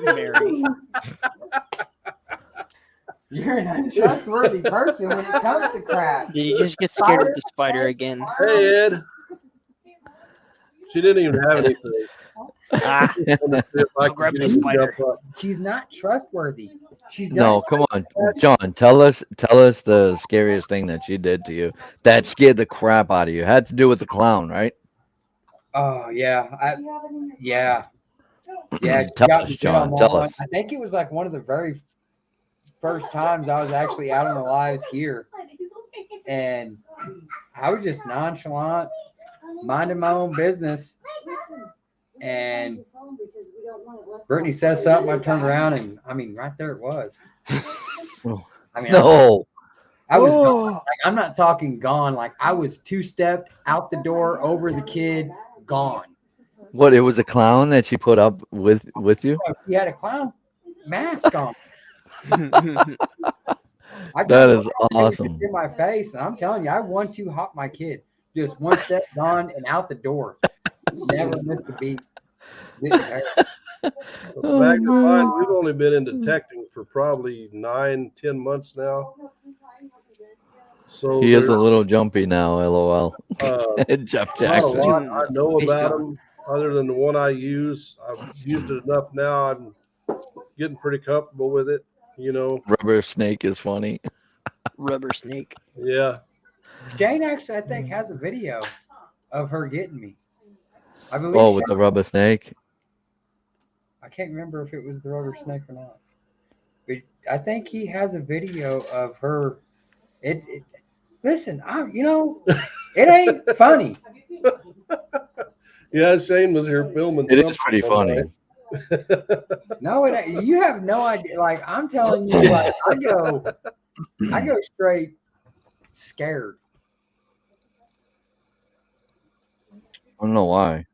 Mary. You're an untrustworthy person when it comes to crap. Did you just get scared of the spider again? Hey, Ed. She didn't even have anything. Ah, I grab could the get him to spider. jump up. She's not trustworthy. She's No, done. come on, John. Tell us the scariest thing that she did to you that scared the crap out of you. Had to do with the clown, right? Oh yeah, yeah. Yeah, she Tell got us, me good on John. that Tell one. us. I think it was like one of the very first times I was actually out on the lives here, and I was just nonchalant, minding my own business, and Brittany says something. I turned around, and I mean, right there it was. I mean, No. I was Oh. gone. Like, I'm not talking gone. Like I was 2-stepped out the door, over the kid, gone. What? It was a clown that she put up with you? He had a clown mask on. I That told is her, "It was awesome. in my face," and I'm telling you, I 1-2 hop my kid. Just 1 step gone and out the door. Never missed a beat. Didn't hurt. Oh, Magnifying, man. we've only been in detecting for probably 9-10 months now. So He is a there's little jumpy now. LOL. Jeff not a Jackson. lot I know He's about gone. them other than the one I use. I've used it enough now. I'm getting pretty comfortable with it. You know, Rubber snake is funny. Rubber snake. yeah. Shane actually, I think, has a video of her getting me. I believe. Oh, with Shane- the rubber snake. I can't remember if it was the rubber snake or not. But I think he has a video of her. Listen, it ain't funny. Yeah, Shane was here filming. It something is pretty one funny. night. No, it ain't. You have no idea. Like I'm telling you, like I go straight scared. I don't know why.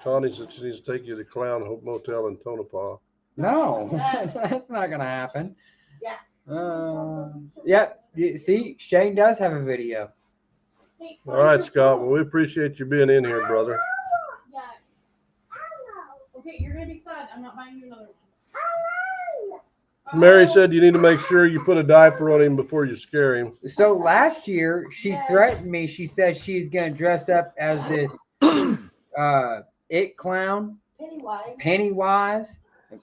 Connie said she needs to take you to Clown Hope Motel in Tonopah. No, that's not gonna happen. Yes. Yep. See, Shane does have a video. All right, Scott. Well, we appreciate you being in here, brother. Yeah. Okay, you're gonna be sad. I'm not buying you another one. Mary said you need to make sure you put a diaper on him before you scare him. So last year, she threatened me. She said she's gonna dress up as this it clown, Pennywise.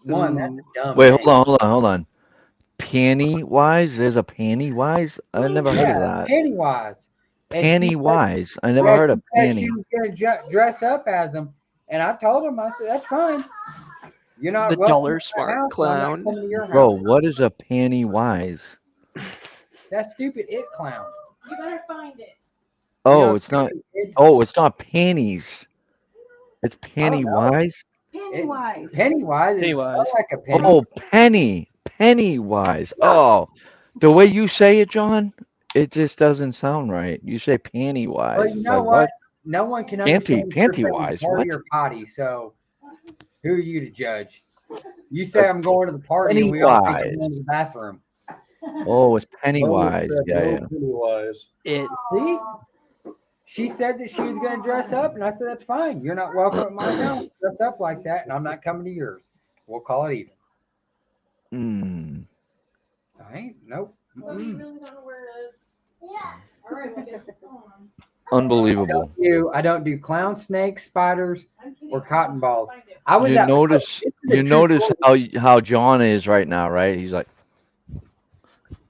One, that's a dumb. Wait, name. hold on. Pennywise? There's a Pennywise? I never heard of that. Pennywise. And she said- Pennywise. I never yeah, heard of she said Penny. She was gonna dress up as him, and I told him, I said, "That's fine. You're not The welcome dollar to my smart house, I'm not clown. coming to your Bro, house." what is a Pennywise? That stupid it clown. You better find it. Oh, know, it's not. It, Oh, it's not panties. It's know. Pennywise. Pennywise. Pennywise. It's Pennywise. like a penny. Oh, Pennywise. Oh, the way you say it, John, it just doesn't sound right. You say Pennywise. Well, you It's know like, what? No one can understand if you're saying Pantywise, party what? or potty. So, who are you to judge? You say I'm going to the party, and we all think I'm Pennywise. going to the bathroom. Oh, it's Pennywise. Oh, Yeah, yeah. Pennywise. It. See? She said that she was going to dress up, and I said, "That's fine. You're not welcome at my house. Dress up like that, and I'm not coming to yours. We'll call it even." I ain't. Nope. So you really don't know where it is? Yeah. All right, we'll get it on. Unbelievable. I don't do clown, snakes, spiders, I'm kidding. or cotton balls. Find it. I was You at notice this is a you true notice story. how John is right now, right? He's like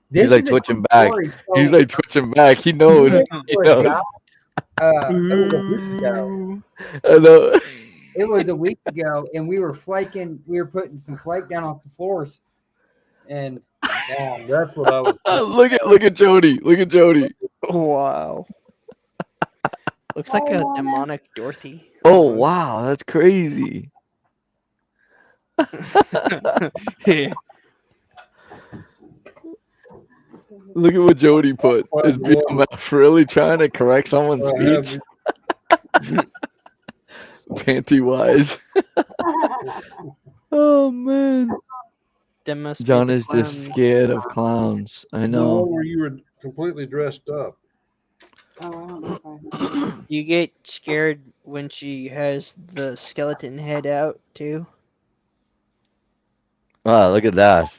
This like is a twitching true back. story. he's So, like twitching back. He knows. He for a knows. job, it was a week ago. I know. It was a week ago, and we were flaking. We were putting some flake down on some floors, and That's what I was. Look at Jody. Look at Jody. Wow. Looks like a demonic Dorothy. Oh wow, that's crazy. Yeah. Look at what Jody put. Is BMF really trying to correct someone's speech? Panty wise. Oh man. That must be John the is just clown. scared of clowns. I The one know. where you were completely dressed up. Oh, I don't know if I. You get scared when she has the skeleton head out too. Wow, look at that.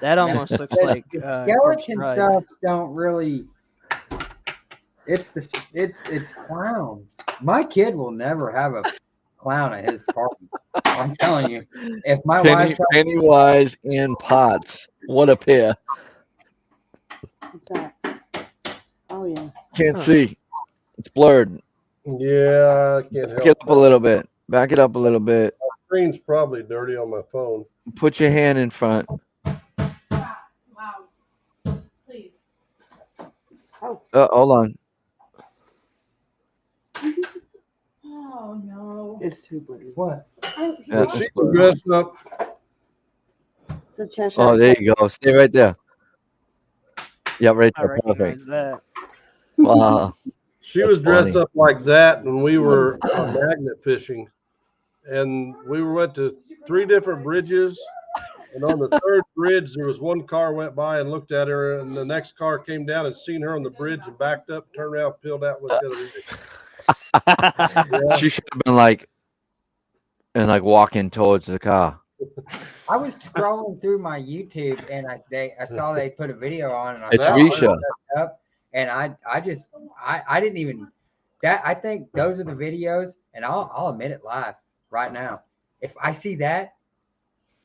That almost looks like Corpse skeleton Bride. stuff don't really. It's clowns. My kid will never have a clown at his party. I'm telling you. If my wife tells me, Pennywise and Potts. What a pair. What's that? Oh yeah. Can't Huh. see. It's blurred. Yeah, I can't Back it help up a little bit. Back it up a little bit. it. Screen's probably dirty on my phone. Put your hand in front. Wow. Please. Hold on. Oh no. It's too blurry. what? Yeah, Well, it's she blurred. dressed up. So Cheshire. Oh, there you go. Stay right there. Yeah, right I there. recognize Perfect. that. Wow. She That's was dressed funny. up like that when we were magnet fishing, and we went to 3 different bridges. And on the 3rd bridge, there was one car went by and looked at her, and the next car came down and seen her on the bridge and backed up, turned around, peeled out, went the other way. Yeah. She should have been like, and like walking towards the car. I was scrolling through my YouTube and I saw they put a video on and I It's saw her Risha. dressed up and I didn't even that I think those are the videos and I'll admit it live right now. If I see that,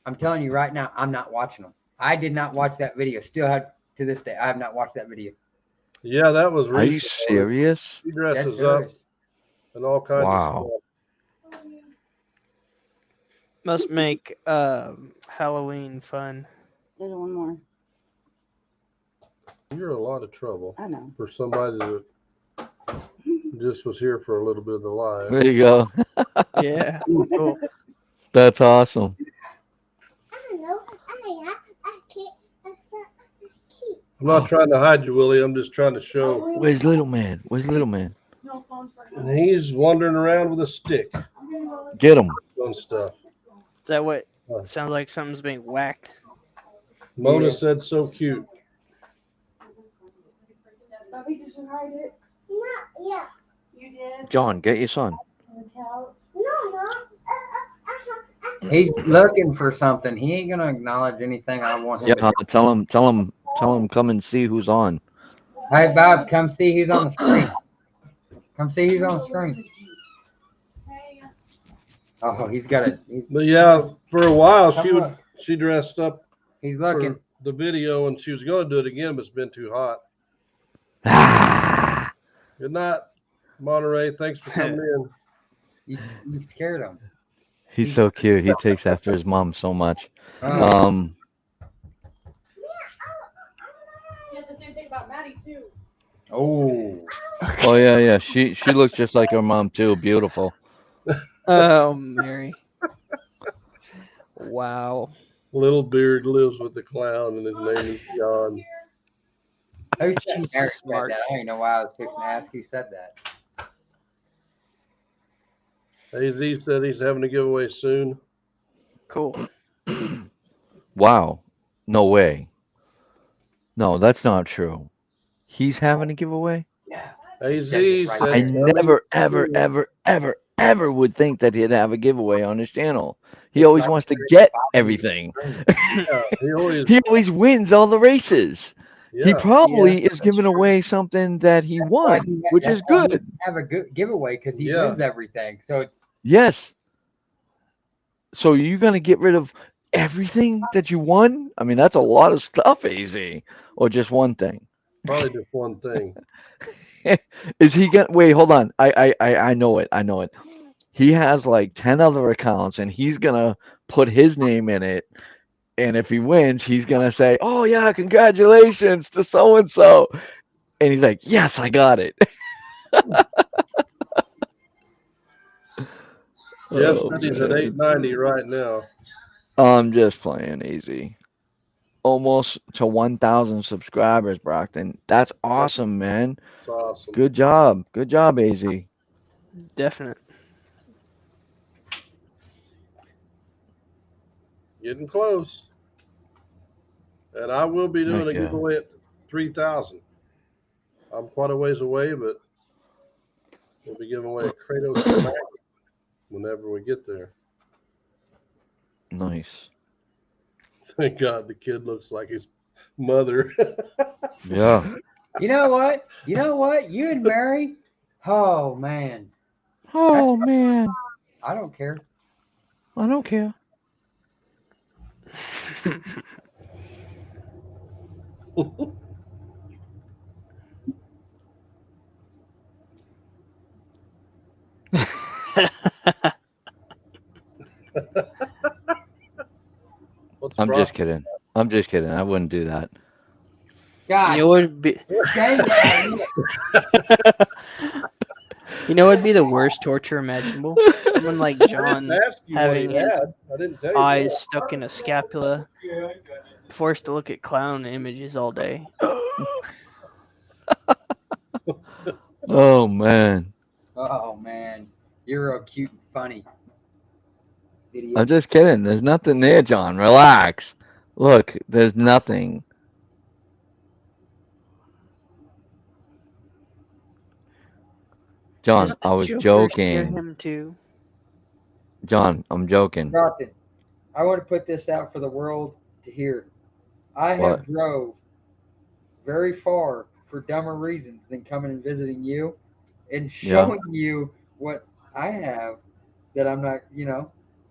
I'm telling you right now, I'm not watching them. I did not watch that video. Still have to this day, I have not watched that video. Yeah, that was Are you recent. serious? She That's dresses up serious. and all kinds Wow. of stuff. Must make Halloween fun. There's one more. You're in a lot of trouble I know. for somebody that just was here for a little bit of the live. There you go. Yeah. Cool. That's awesome. I'm not trying to hide you, Willie. I'm just trying to show. Where's little man? Where's little man? No phones right And now. he's wandering around with a stick Get him. on stuff. Is that what Huh. sounds like something's being whacked? Mona Yeah. said so cute. Bobby, did you hide it? Yeah. You did? John, get your son. On the couch? He's looking for something. He ain't gonna acknowledge anything I want him Yeah, to. tell him come and see who's on. Hey Bob, come see who's on the screen. Come see who's on the screen. Hey, Oh, he's got a. But yeah, for a while she dressed up He's looking. for the video and she was going to do it again, but it's been too hot. Ah, Good night, Monterey. Thanks for coming in. You scared him. he's so cute. He takes after his mom so much. Oh, Um, you have the same thing about Maddie too. oh. oh yeah. She looks just like her mom too. Beautiful. Oh, Mary. Wow. Little Beard lives with the clown, and his name is John. Who said She's Eric said smart. that? I don't even know why I was fixing to ask who said that. AZ said he's having a giveaway soon. Cool. Wow. No way. No, that's not true. He's having a giveaway? AZ Says it right said I there. never, ever would think that he'd have a giveaway on his channel. He always wants to get everything. yeah, He always wins all the races. He yeah. probably Yeah, is giving away something that he won, which is That's why he good. have a good giveaway because he Yeah. wins everything. So it's Yes. So you're gonna get rid of everything that you won? I mean, that's a lot of stuff, AZ. Or just one thing. Probably just one thing. Is he gonna wait? Hold on. I know it. I know it. He has like 10 other accounts, and he's gonna put his name in it. And if he wins, he's gonna say, "Oh yeah, congratulations to so and so," and he's like, "Yes, I got it." Jeff Oh, said he's at man. 890 right now. I'm just playing easy. Almost to 1,000 subscribers, Brockton. That's awesome, man. It's awesome. Good job. Good job, AZ. Definite. Getting close. And I will be doing Heck a yeah. giveaway at 3,000. I'm quite a ways away, but we'll be giving away a Kratos Magnet whenever we get there. Nice. Thank God the kid looks like his mother. Yeah. You know what? You know what? You and Mary. Oh man, Oh man, I don't care. I don't care. What's I'm Brock? just kidding. I'm just kidding. I wouldn't do that. God, You know what would be dang it. you know what would be the worst torture imaginable? Someone like I John didn't ask you what he having his had. I didn't tell you. eyes stuck in a scapula, forced to look at clown images all day. Oh man, Oh man, you're real cute and funny. I'm Idiot. just kidding. There's nothing there, John. Relax. Look, there's nothing. John, Does I the was Joker scare joking. him too? John, I'm joking. Brockton, I want to put this out for the world to hear. I What? have drove very far for dumber reasons than coming and visiting you and Yeah. showing you what I have that I'm not,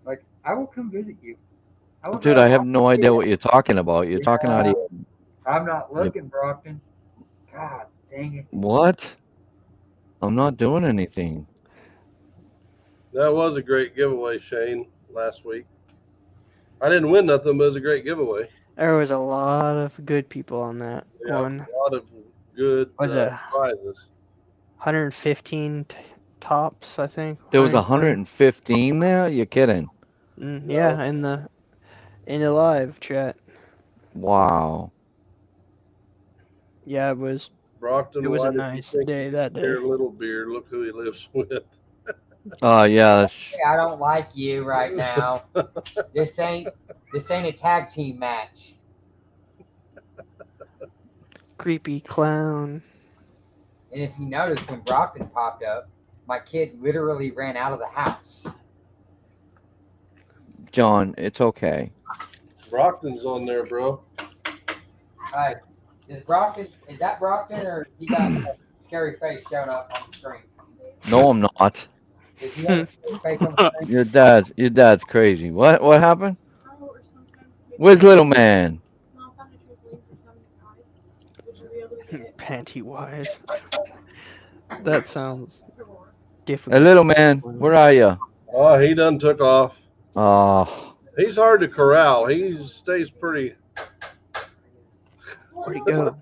like I will come visit you. I will Dude, drive I have all no the way idea down. what you're talking about. You're talking out of I'm not your, looking, Brockton. God dang it. what? I'm not doing anything. That was a great giveaway, Shane, last week. I didn't win nothing, but it was a great giveaway. There was a lot of good people on that Yeah, one. a lot of good Was it prizes. 115 tops, I think. There was 120. 115 there? You're kidding. Yeah, in the live chat. Wow. Yeah, it was Brockton, a why did nice you think day that day. Dear Little Beard? Look who he lives with. Oh, yeah. I don't like you right now. This ain't a tag team match. Creepy clown. And if you notice, when Brockton popped up, my kid literally ran out of the house. John, it's okay. Brockton's on there, bro. Hi, is that Brockton, or has he got a scary face showing up on the screen? No, I'm not. Does he have a scary face on the screen? Your dad's crazy. What happened? Oh, or sometimes maybe Where's little man? Mom found a trampoline for some guy. Would you be able to get it? Panty wise. That sounds Hey, difficult. little man, where are you? Oh, he done took off. Oh, He's hard to corral. He stays pretty. Where'd he go?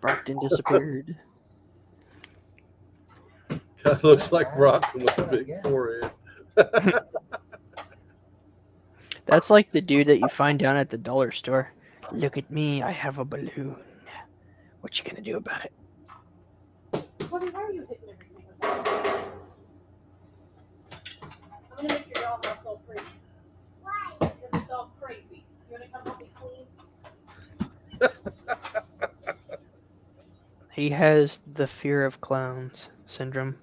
Brockton disappeared. Kind of looks like Brockton with a big forehead. That's like the dude that you find down at the dollar store. Look at me, I have a balloon. What you gonna do about it? What why are you hitting everything with that? I'm gonna make your dollhouse all pretty. Why? Because it's all crazy. You wanna come help me clean? He has the fear of clowns syndrome.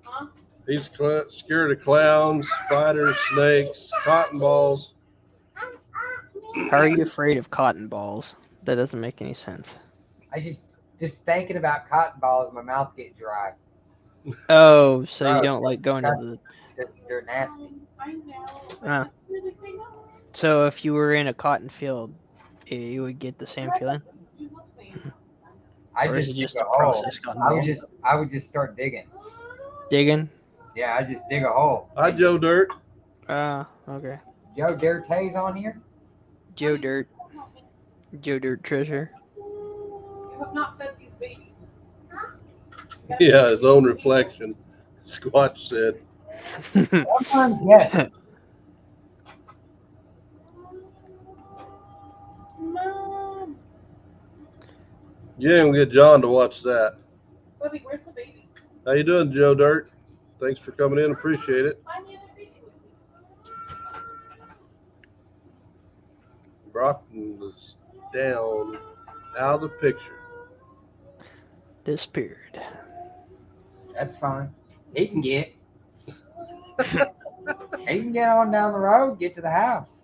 Huh? He's scared of clowns, spiders, snakes, cotton balls. How are you afraid of cotton balls? That doesn't make any sense. I just thinking about cotton balls, my mouth get dry. Oh, so you don't like going to the. They're nasty. I know. Ah. Really say no. So if you were in a cotton field, you would get the same feeling? You love saying I Or is just it just dig a a hole. processed cotton ball? I would just start digging. Digging? Yeah, I just dig a hole. Hi, Joe Dirt. Okay. Joe Dirtay's on here. Joe Dirt. Joe Dirt Treasure. You have not fed these babies. Yeah, his own reflection. Squatch said. Sometimes, yes. Mom. You didn't get John to watch that. Bubby, where's the baby? How you doing, Joe Dirt? Thanks for coming in. Appreciate it. Find the other baby with me. Brockton is down, out of the picture. Disappeared. That's fine. He can get. He can get on down the road, get to the house.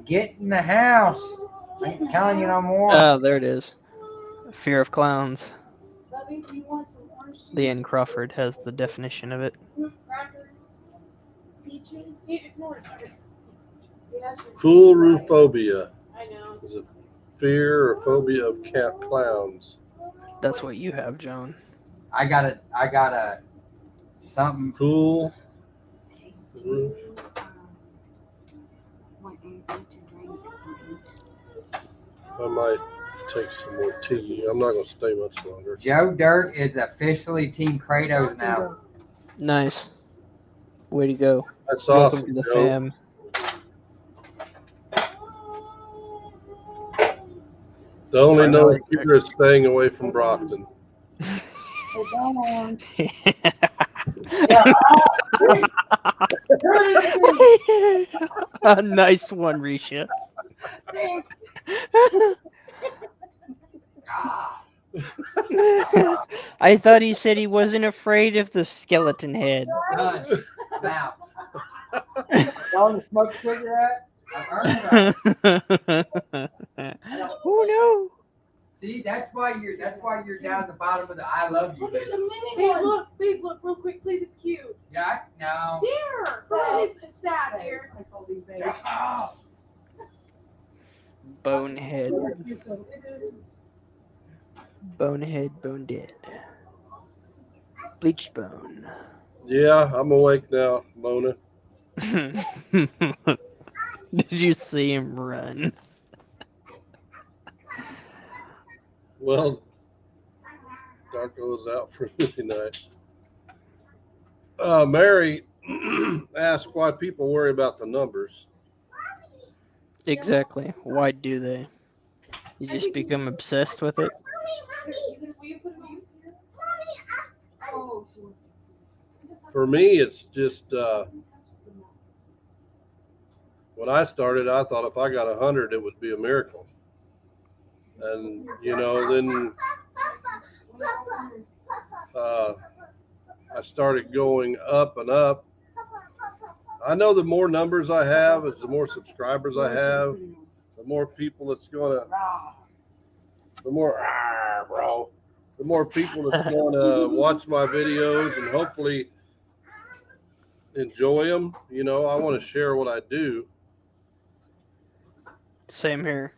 Get in the house. I ain't telling you no more. Oh, there it is. Fear of clowns. Bubby, do you want some orange juice? Leanne Crawford has the definition of it. Crackers, Peaches? it's orange. Yeah. Coulrophobia I know. is a fear or phobia of clowns. That's what you have, John. I got a something. Cool. Want anything to drink? I might take some more tea. I'm not gonna stay much longer. Joe Dirt is officially Team Kratos now. Nice. Way to go. That's Welcome awesome, to the Joe. fam. The only I no know. fear is staying away from Brockton. Oh, go on. A nice one, Risha. Thanks. Ah, I thought he said he wasn't afraid of the skeleton head. done. Now. Want to smoke a cigarette? I've heard that. Oh no. See, that's why you're down at the bottom of the I love you Look, it's a list. mini one. Babe, look, real quick, please. It's cute. Yeah, no. Here. It's sad here. I told these babies. Oh, Bonehead. It is. Bonehead, bone dead. Bleached bone. Yeah, I'm awake now, Mona. Did you see him run? Well, Darko was out for movie night. Mary asked why people worry about the numbers. Exactly. Why do they? You just become obsessed with it? Will you put a use here? Oh, she was. For me, it's just when I started, I thought if I got 100, it would be a miracle. And then I started going up and up. I know the more numbers I have, is the more subscribers I have, the more people that's gonna, the more the more people that's gonna watch my videos and hopefully enjoy them. I want to share what I do. Same here.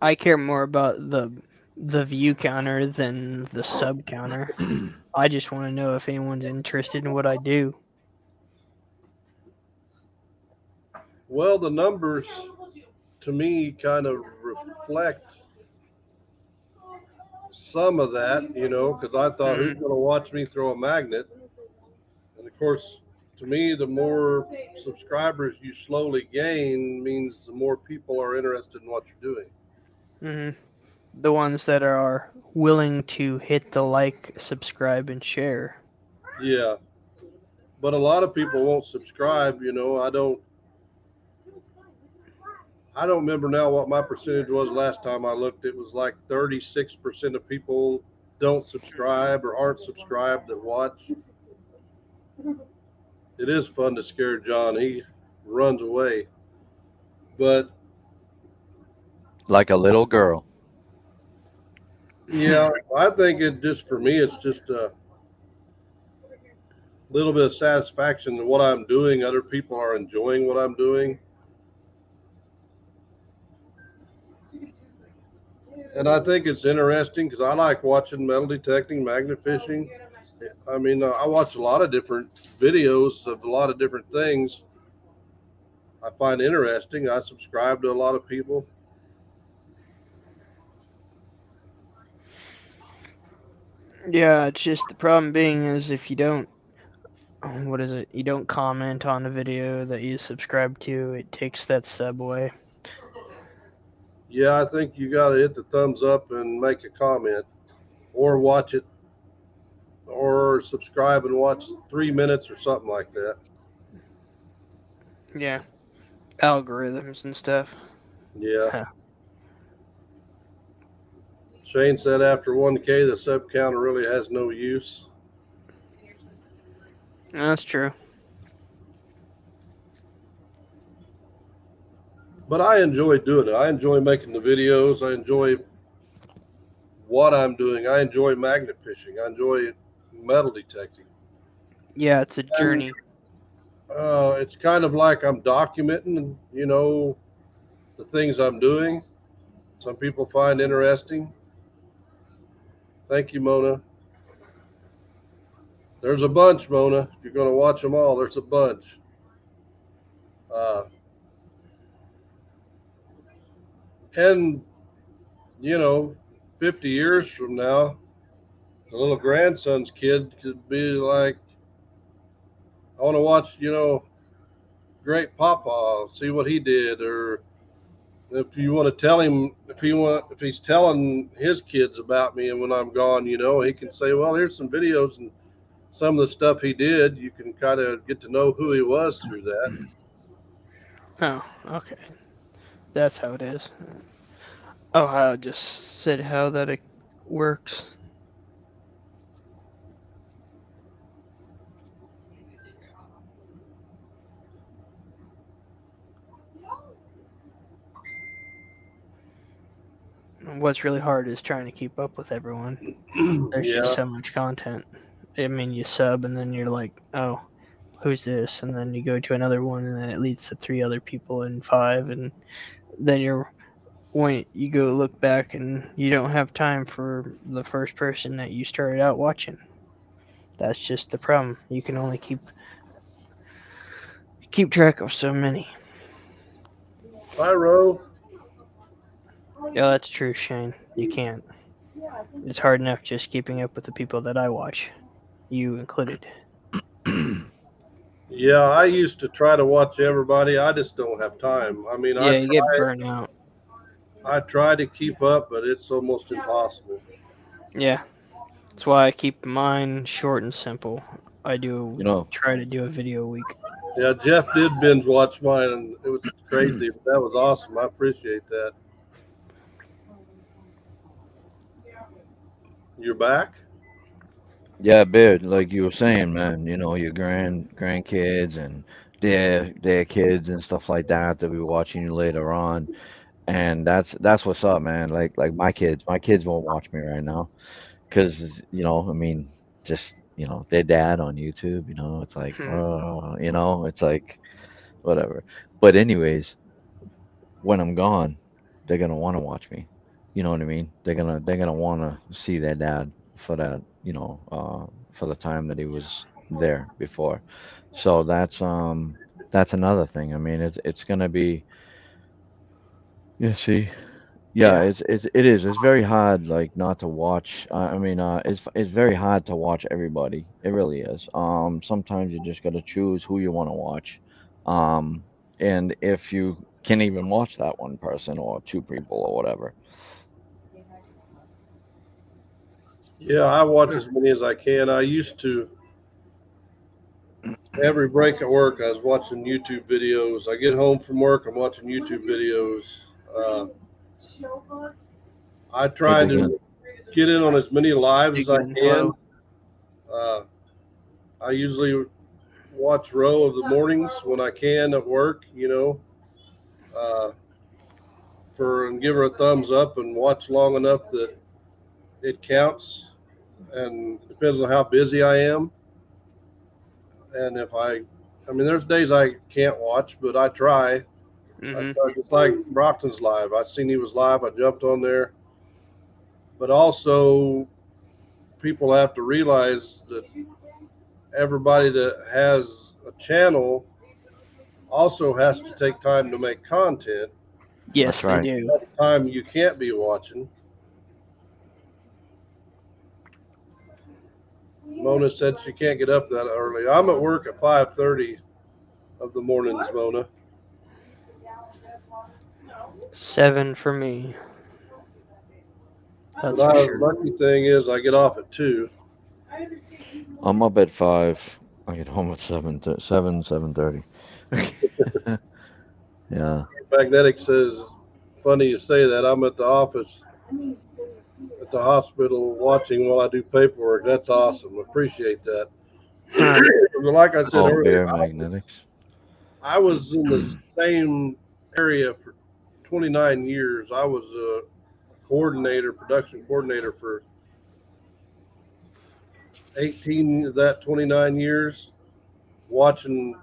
I care more about the view counter than the sub counter. I just want to know if anyone's interested in what I do. Well, the numbers to me kind of reflect some of that, because I thought, who's going to watch me throw a magnet? And of course, to me, the more subscribers you slowly gain means the more people are interested in what you're doing. Mm-hmm. The ones that are willing to hit the like, subscribe, and share. Yeah. But a lot of people won't subscribe, I don't remember now what my percentage was last time I looked. It was like 36% of people don't subscribe or aren't subscribed that watch. It is fun to scare John. He runs away. But Like a little girl. yeah, I think it just, for me, it's just a little bit of satisfaction in what I'm doing. Other people are enjoying what I'm doing. And I think it's interesting because I like watching metal detecting, magnet fishing. I mean, I watch a lot of different videos of a lot of different things I find interesting. I subscribe to a lot of people. Yeah, it's just the problem being is if you don't, what is it? You don't comment on a video that you subscribe to, it takes that sub away. Yeah, I think you got to hit the thumbs up and make a comment or watch it or subscribe and watch 3 minutes or something like that. Yeah. Algorithms and stuff. Yeah. Huh. Shane said after 1K, the sub counter really has no use. That's true. But I enjoy doing it. I enjoy making the videos. I enjoy what I'm doing. I enjoy magnet fishing. I enjoy metal detecting. Yeah, it's a journey. It's kind of like I'm documenting, the things I'm doing. Some people find interesting. Thank you, Mona. There's a bunch, Mona. If you're going to watch them all, there's a bunch. And, 50 years from now, the little grandson's kid could be like, I want to watch, Great Papa, see what he did. Or if you want to tell him, if he's telling his kids about me and when I'm gone, he can say, well, here's some videos and some of the stuff he did. You can kind of get to know who he was through that. Oh, okay. That's how it is. Oh, I just said how that it works. What's really hard is trying to keep up with everyone. There's Yeah. just so much content. I mean, you sub and then you're like, oh, who's this? And then you go to another one and then it leads to 3 other people and 5. And then when you go look back and you don't have time for the first person that you started out watching. That's just the problem. You can only keep track of so many. Bye, Ro. Yeah, that's true, Shane. You can't. It's hard enough just keeping up with the people that I watch, you included. Yeah, I used to try to watch everybody. I just don't have time. I mean, Yeah, you get burnt out. I try to keep up, but it's almost impossible. Yeah, that's why I keep mine short and simple. I try to do a video a week. Yeah, Jeff did binge watch mine, and it was crazy. But that was awesome. I appreciate that. You're back? Yeah, Beard, like you were saying, man, your grandkids and their kids and stuff like that they'll be watching you later on. And that's what's up, man. Like my kids won't watch me right now because, I mean, just, their dad on YouTube, it's like, it's like whatever. But anyways, when I'm gone, they're gonna want to watch me. You know what I mean? They're gonna want to see their dad for that, for the time that he was there before. So that's another thing. I mean, it's gonna be, yeah. See, yeah, it is. It's very hard, like, not to watch. I mean, it's very hard to watch everybody. It really is. Sometimes you just gotta choose who you want to watch. Um, and if you can even watch that one person or two people or whatever. Yeah, I watch as many as I can. I used to. Every break at work, I was watching YouTube videos. I get home from work, I'm watching YouTube videos. I try to get in on as many lives as I can. I usually watch Row of the mornings when I can at work, and give her a thumbs up and watch long enough that it counts. And depends on how busy I am. And if I mean, there's days I can't watch, but I try. I try, just like Brockton's live. I seen he was live. I jumped on there. But also, people have to realize that everybody that has a channel also has to take time to make content. Yes, they do. At the time you can't be watching. Mona said she can't get up that early. I'm at work at 5:30 of the mornings, Mona. 7 for me. That's But for the sure. lucky thing is I get off at 2. I'm up at 5. I get home at 7:30. Yeah. Magnetic says, funny you say that. I'm at the office at the hospital watching while I do paperwork. That's awesome. Appreciate that. Like I said earlier, Bear Magnetics. I was in the same area for 29 years. I was a production coordinator for 18 of that 29 years, watching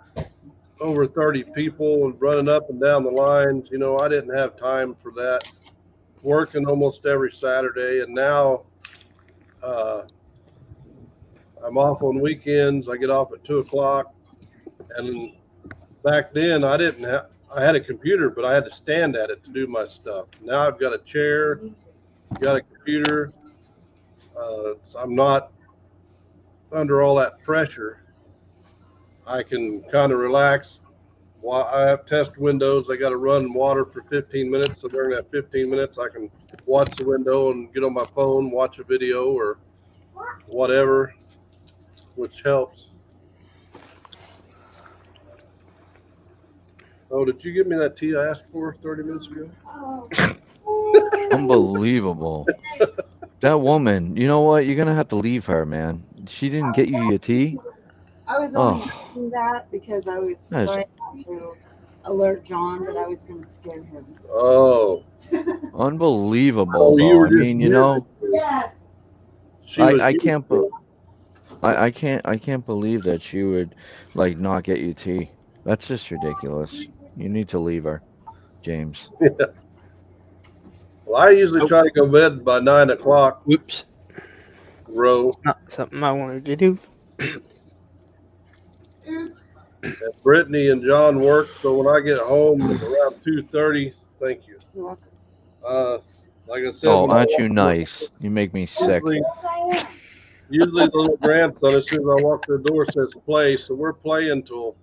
over 30 people and running up and down the lines. You know, I didn't have time for that, working almost every Saturday. And now I'm off on weekends. I get off at 2 o'clock. And back then I had a computer, but I had to stand at it to do my stuff. Now I've got a chair, got a computer. So I'm not under all that pressure. I can kind of relax. While I have test windows, I got to run water for 15 minutes. So during that 15 minutes, I can watch the window and get on my phone, watch a video or whatever, which helps. Oh, did you give me that tea I asked for 30 minutes ago? Unbelievable. That woman, you know what? You're gonna have to leave her, man. She didn't get you your tea? I was only Oh, doing that because I was Nice. trying not to alert John that I was going to scare him. Oh, unbelievable, you though. were I just mean, you here. know, Yes. She was I here. can't, I can't believe that she would like not get you tea. That's just ridiculous. You need to leave her, James. Well, I usually try to go to bed by 9 o'clock. Oops. Row. Not something I wanted to do. Oops. And Brittany and John work, so when I get home around 2:30, thank you. You're welcome. Like I said, Oh, when I aren't you walk- nice? You make me sick. Usually the little grandson, as soon as I walk through the door, says play. So we're playing till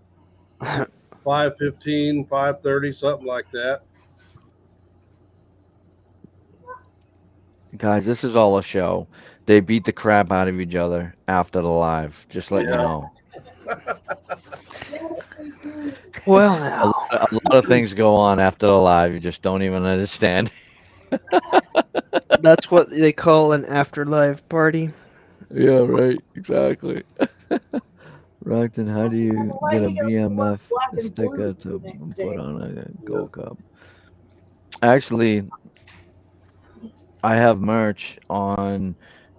5:15, 5:30, something like that. Guys, this is all a show. They beat the crap out of each other after the live. Just let you Yeah. know. Well, A now. lot, a lot of things go on after the live. You just don't even understand. That's what they call an afterlife party. Yeah, right. Exactly. Rockton, how do you get a BMF Black and blue sticker to the next day. put on a Gold Cup? Actually, I have merch on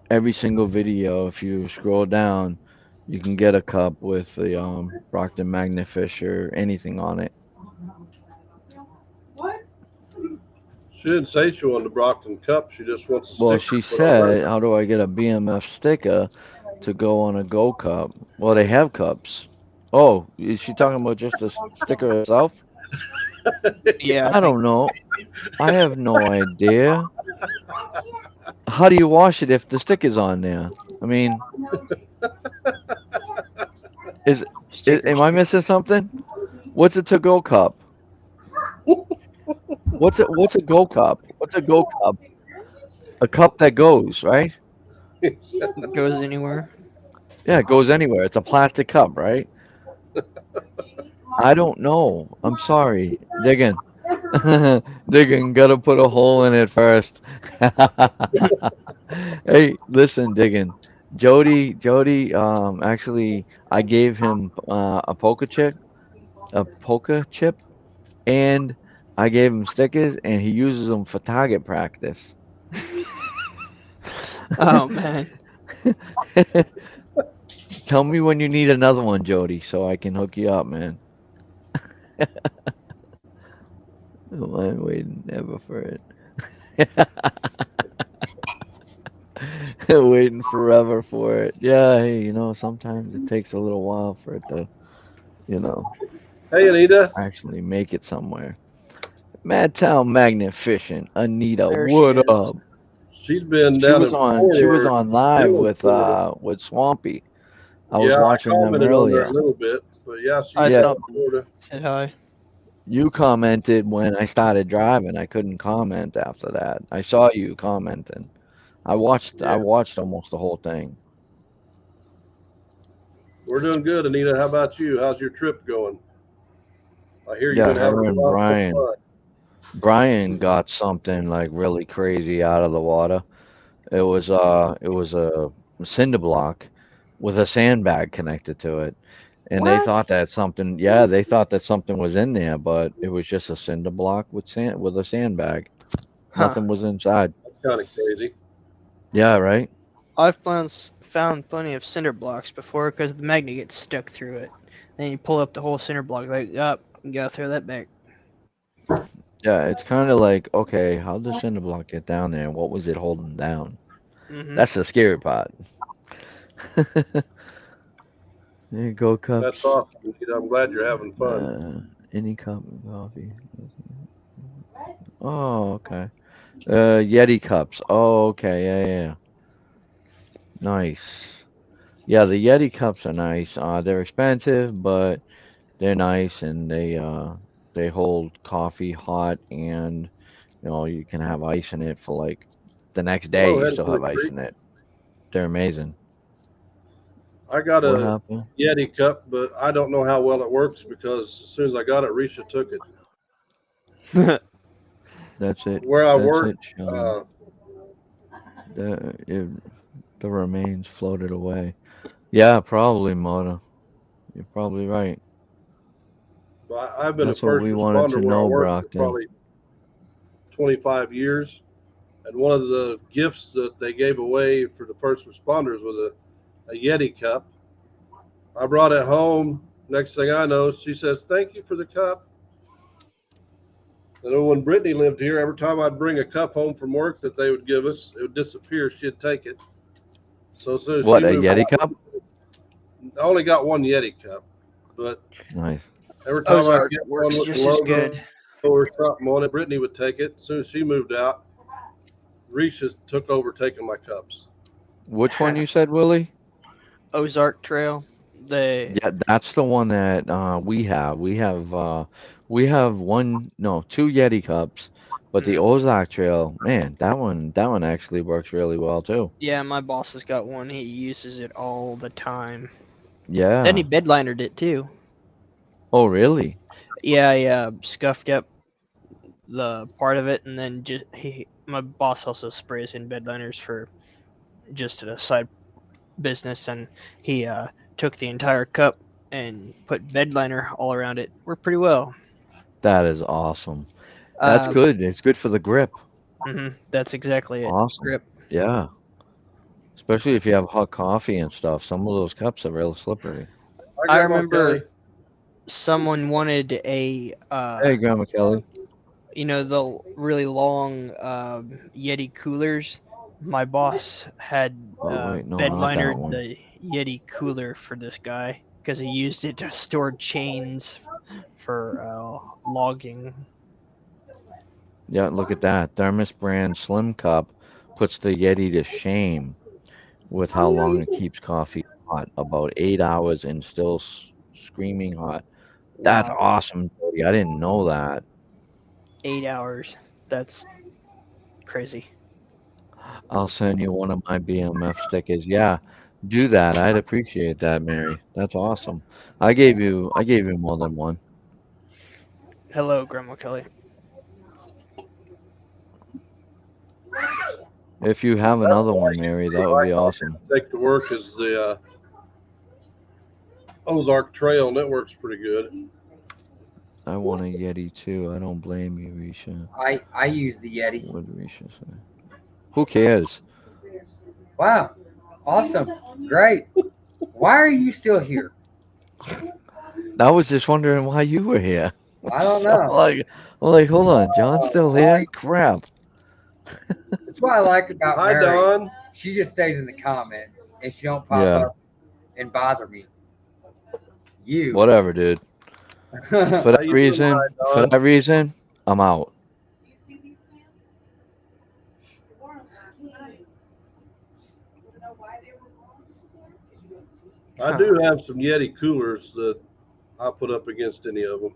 every single video. If you scroll down, you can get a cup with the Brockton Magnifish or anything on it. What? She didn't say she wanted the Brockton Cup. She just wants a sticker. Well, she put on her. said, "How do I get a BMF sticker to go on a Gold Cup?" Well, they have cups. Oh, is she talking about just the sticker itself? Yeah. I don't know. I have no idea. How do you wash it if the sticker's on there? I mean, am I missing something? What's a to-go cup? What's a go cup? What's a go cup? A cup that goes, right? It goes anywhere. Yeah, it goes anywhere. It's a plastic cup, right? I don't know. I'm sorry. Digging. Digging, gotta put a hole in it first. Hey, listen, Digging. Jody, actually, I gave him a poker chip, and I gave him stickers, and he uses them for target practice. Oh man. Tell me when you need another one, Jody, so I can hook you up, man. Oh, I'm waiting ever for it. Waiting forever for it. Yeah, hey, you know, sometimes it takes a little while for it to, you know, Hey, Anita. actually make it somewhere. Madtown Magnificent, Anita, There she what is. up? She's been She down was in on Florida. live Florida. with Swampy. I was Yeah, watching I them commented on there earlier. a little bit, but yeah, she's I Yeah. down stopped in Florida. Said hi. You commented when I started driving. I couldn't comment after that. I saw you commenting. I watched Yeah. almost the whole thing. We're doing good, Anita. How about you? How's your trip going? I hear you've Yeah, been having her a and lot of Brian. fun. Brian got something like really crazy out of the water. It was a cinder block with a sandbag connected to it. And they What? thought that something, yeah, they thought that something was in there, but it was just a cinder block with a sandbag. Huh. Nothing was inside. That's kind of crazy. Yeah, right. I've found plenty of cinder blocks before because the magnet gets stuck through it. Then you pull up the whole cinder block, like, up, you gotta throw that back. Yeah, it's kind of like, okay, how did the cinder block get down there, and what was it holding down? Hmm. That's the scary part. There you go, cups. That's awesome. I'm glad you're having fun. Any cup of coffee. Oh, okay. Yeti cups. Oh, okay. Yeah. Nice. Yeah, the Yeti cups are nice. They're expensive, but they're nice, and they hold coffee hot, and you can have ice in it for like the next day. Hello, You Head still Full have ice Creek. in it. They're amazing. I got What a happened? Yeti cup, but I don't know how well it works because as soon as I got it, Risha took it. That's it. Where I That's work, it, Sean. The remains floated away. Yeah, probably, Mona. You're probably right. I've been a That's what first we wanted responder to where I know, worked for Brockton. probably 25 years. And one of the gifts that they gave away for the first responders was a Yeti cup. I brought it home. Next thing I know, she says, "Thank you for the cup." And then when Brittany lived here, every time I'd bring a cup home from work that they would give us, it would disappear. She'd take it. So as soon as What, she a moved Yeti out, cup? I only got one Yeti cup, but Nice. every time I Ozark get works one with the just as logo good. or something on it, Brittany would take it. As soon as she moved out, Risha took over taking my cups. Which one you said, Willie? Ozark Trail. They Yeah, that's the one that we have. We have two Yeti cups, but the Ozark Trail, man, that one actually works really well too. Yeah, my boss has got one. He uses it all the time. Then Yeah. he bedlinered it too. Oh, really? Yeah, I scuffed up the part of it, and then my boss also sprays in bedliners for just a side business, and he took the entire cup and put bedliner all around it. Worked pretty well. That is awesome. That's Uh, good. It's good for the grip. that's exactly it. Awesome. Grip. Yeah. Especially if you have hot coffee and stuff. Some of those cups are real slippery. I Grandma remember Kelly. someone wanted a Hey, Grandma Kelly. the really long Yeti coolers. My boss had Oh, wait, no, not that bedlinered one. the Yeti cooler for this guy because he used it to store chains for logging. Yeah, look at that. Thermos brand Slim Cup puts the Yeti to shame with how long it keeps coffee hot. About 8 hours and still screaming hot. That's Wow, awesome, Jody. I didn't know that. 8 hours. That's crazy. I'll send you one of my BMF stickers. Yeah, do that. I'd appreciate that, Mary. That's awesome. I gave you more than one. Hello, Grandma Kelly. If you have another one, Mary, that would be awesome. Take to work is the Ozark Trail, and it works pretty good. I want a Yeti too. I don't blame you, Risha. I use the Yeti. What did Risha say? Who cares? Wow. Awesome. Great. Why are you still here? I was just wondering why you were here. I don't So, know. I'm like, hold on, John's still here? Crap. That's what I like about Hi, Mary. Don. She just stays in the comments and she don't pop Yeah. up and bother me. You. Whatever, dude. For How that you doing reason, tonight, for Don? that reason, I'm out. You see these pants? They wore them last night. You know why they were worn? I do have some Yeti coolers that I put up against any of them.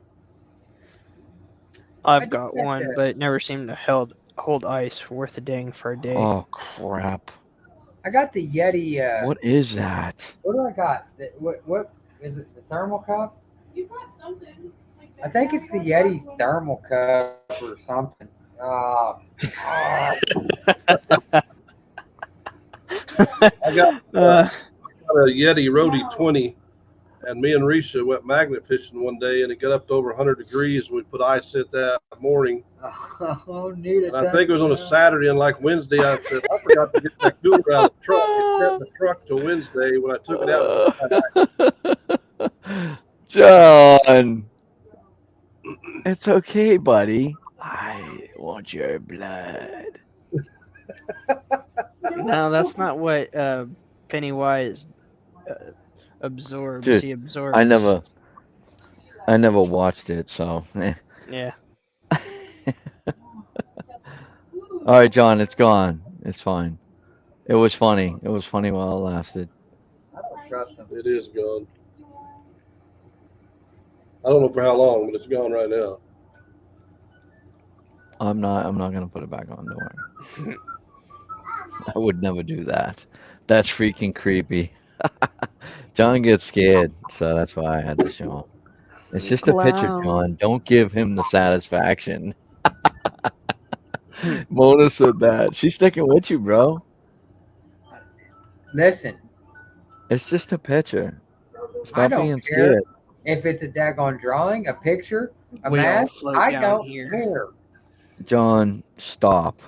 I've got one, but it never seemed to hold ice worth a dang for a day. Oh crap. I got the Yeti. What is that? What do I got? What is it? The thermal cup? You got something. Like I think it's the Yeti thermal cup or something. I got Uh, a Yeti Rody 20 And me and Risha went magnet fishing one day, and it got up to over 100 degrees. We put ice in it that morning. Oh, need And I think it was on a Saturday, and like Wednesday, I said, I forgot to get that cooler out of the truck. It sat in the truck till Wednesday. When I took it out, it was ice. John, it's okay, buddy. I want your blood. No, that's not what Pennywise absorbs. Dude, He absorbs. I never watched it, so. Yeah. All right, John, it's gone. It's fine. It was funny. It was funny while it lasted. I don't trust him. It is gone. I don't know for how long, but it's gone right now. I'm not gonna put it back on, don't worry. I would never do that. That's freaking creepy. John gets scared, so that's why I had to show him. It's just a picture, Clown. John. Don't give him the satisfaction. Mona said that. She's sticking with you, bro. Listen, It's just a picture. I Stop don't being care scared. if it's a daggone drawing, a picture, a We all mask. float I down don't here. care. John, stop.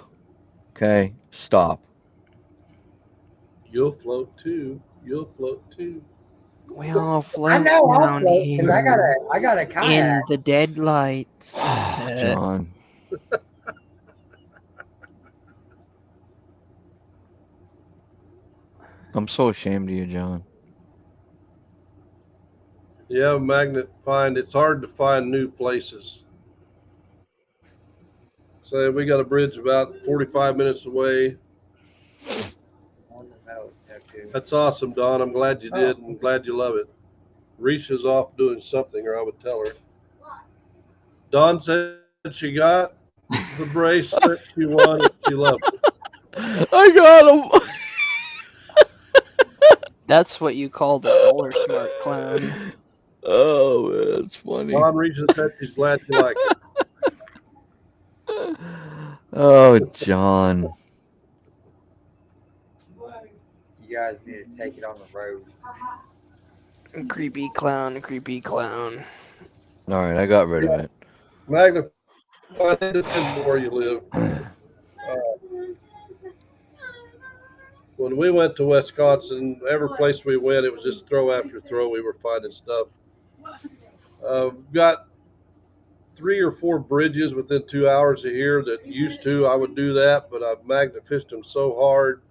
Okay? Stop. You'll float too. You'll float too. We all I float know I'll down float because here I got a in kayak. the dead lights. John. I'm so ashamed of you, John. Yeah, magnet find. It's hard to find new places. So we got a bridge about 45 minutes away. That's awesome, Don. I'm glad you did, and I'm glad you love it. Risha's off doing something, or I would tell her. Dawn said she got the bracelet she wanted. She loved it. I got him. That's what you call the dollar smart clown. Oh, man, that's funny. Dawn Risha said she's glad you like it. Oh, John. You guys need to take it on the road. Creepy clown, creepy clown. All right, I got rid of it. Magna, it depends on where you live. When we went to Wisconsin, every place we went, it was just throw after throw. We were finding stuff. Got 3 or 4 bridges within 2 hours of here that used to, I would do that, but I've magna fished them so hard.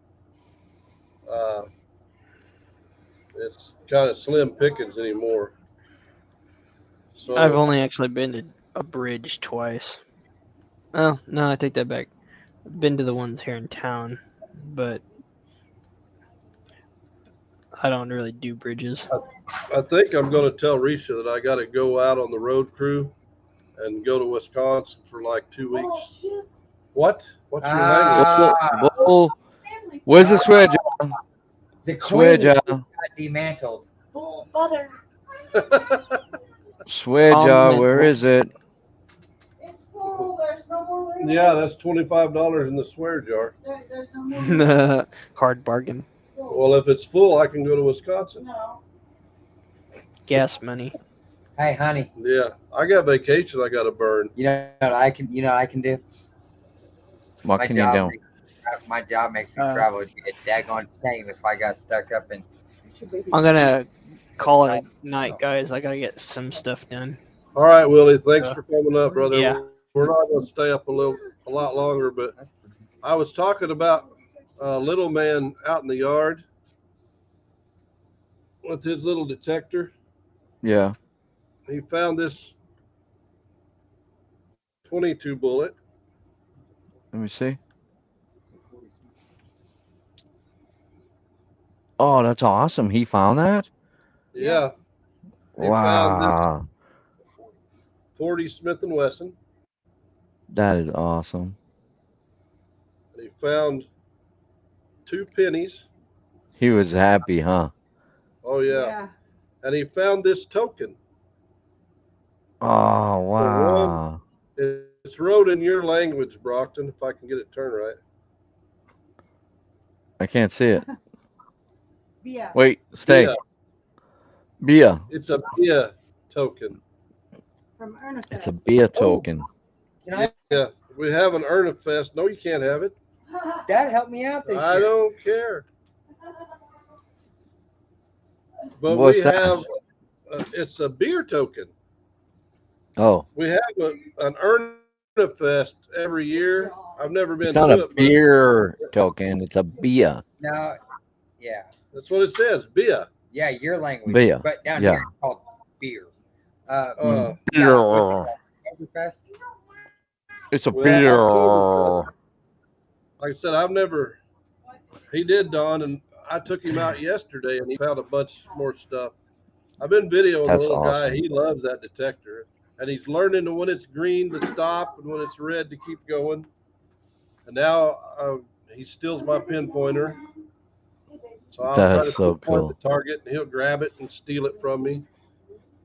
It's kind of slim pickings anymore. So I've only actually been to a bridge twice. Oh, no, I take that back. I've been to the ones here in town, but I don't really do bridges. I think I'm going to tell Risha that I got to go out on the road crew and go to Wisconsin for like 2 weeks. What? What's your language? Where's the swear jar? The Swear queen jar. got demantled. Full butter. Swear jar, where is it? It's full. There's no more room. Yeah, that's $25 in the swear jar. There's no more room. Hard bargain. Well, if it's full, I can go to Wisconsin. No. Gas money. Hey, honey, Yeah, I got vacation I got to burn. you know what I can? You know what I can do? What can you do? My job makes me travel. It'd be a daggone shame if I got stuck up in. I'm gonna call it a night, guys. I gotta get some stuff done. All right, Willie, thanks for coming up, brother. Yeah. We're not going to stay up a lot longer, but I was talking about a little man out in the yard with his little detector. Yeah. He found this 22 bullet. Let me see. Oh, that's awesome. He found that? Yeah. He found Wow. this 40 Smith & Wesson. That is awesome. And he found 2 pennies. He was happy, huh? Oh, yeah. And he found this token. Oh, wow. It's wrote in your language, Brockton, if I can get it turned right. I can't see it. Yeah. Wait, stay. Yeah. Beer. It's a beer token. From Ernest. It's a beer token. Can I? Yeah, we have an Ernest. No, you can't have it. Dad, help me out this I year. don't care. But What's we that? have, it's a beer token. Oh, We have an Ernest every year. I've never been it's not to a it, but beer token. It's a beer. No, yeah, that's what it says, beer. yeah, your language. Beer. But down Yeah. here it's called beer. Uh, Yeah, Beer. what's it called? Oktoberfest? It's a Well, beer. Oktoberfest. Like I said, I've never. He did, Don, and I took him out yesterday, and he found a bunch more stuff. I've been videoing the That's little guy. awesome. He loves that detector, and he's learning when it's green to stop and when it's red to keep going. And now he steals my pinpointer, so I'll try That's to so pinpoint cool. the target, and he'll grab it and steal it from me.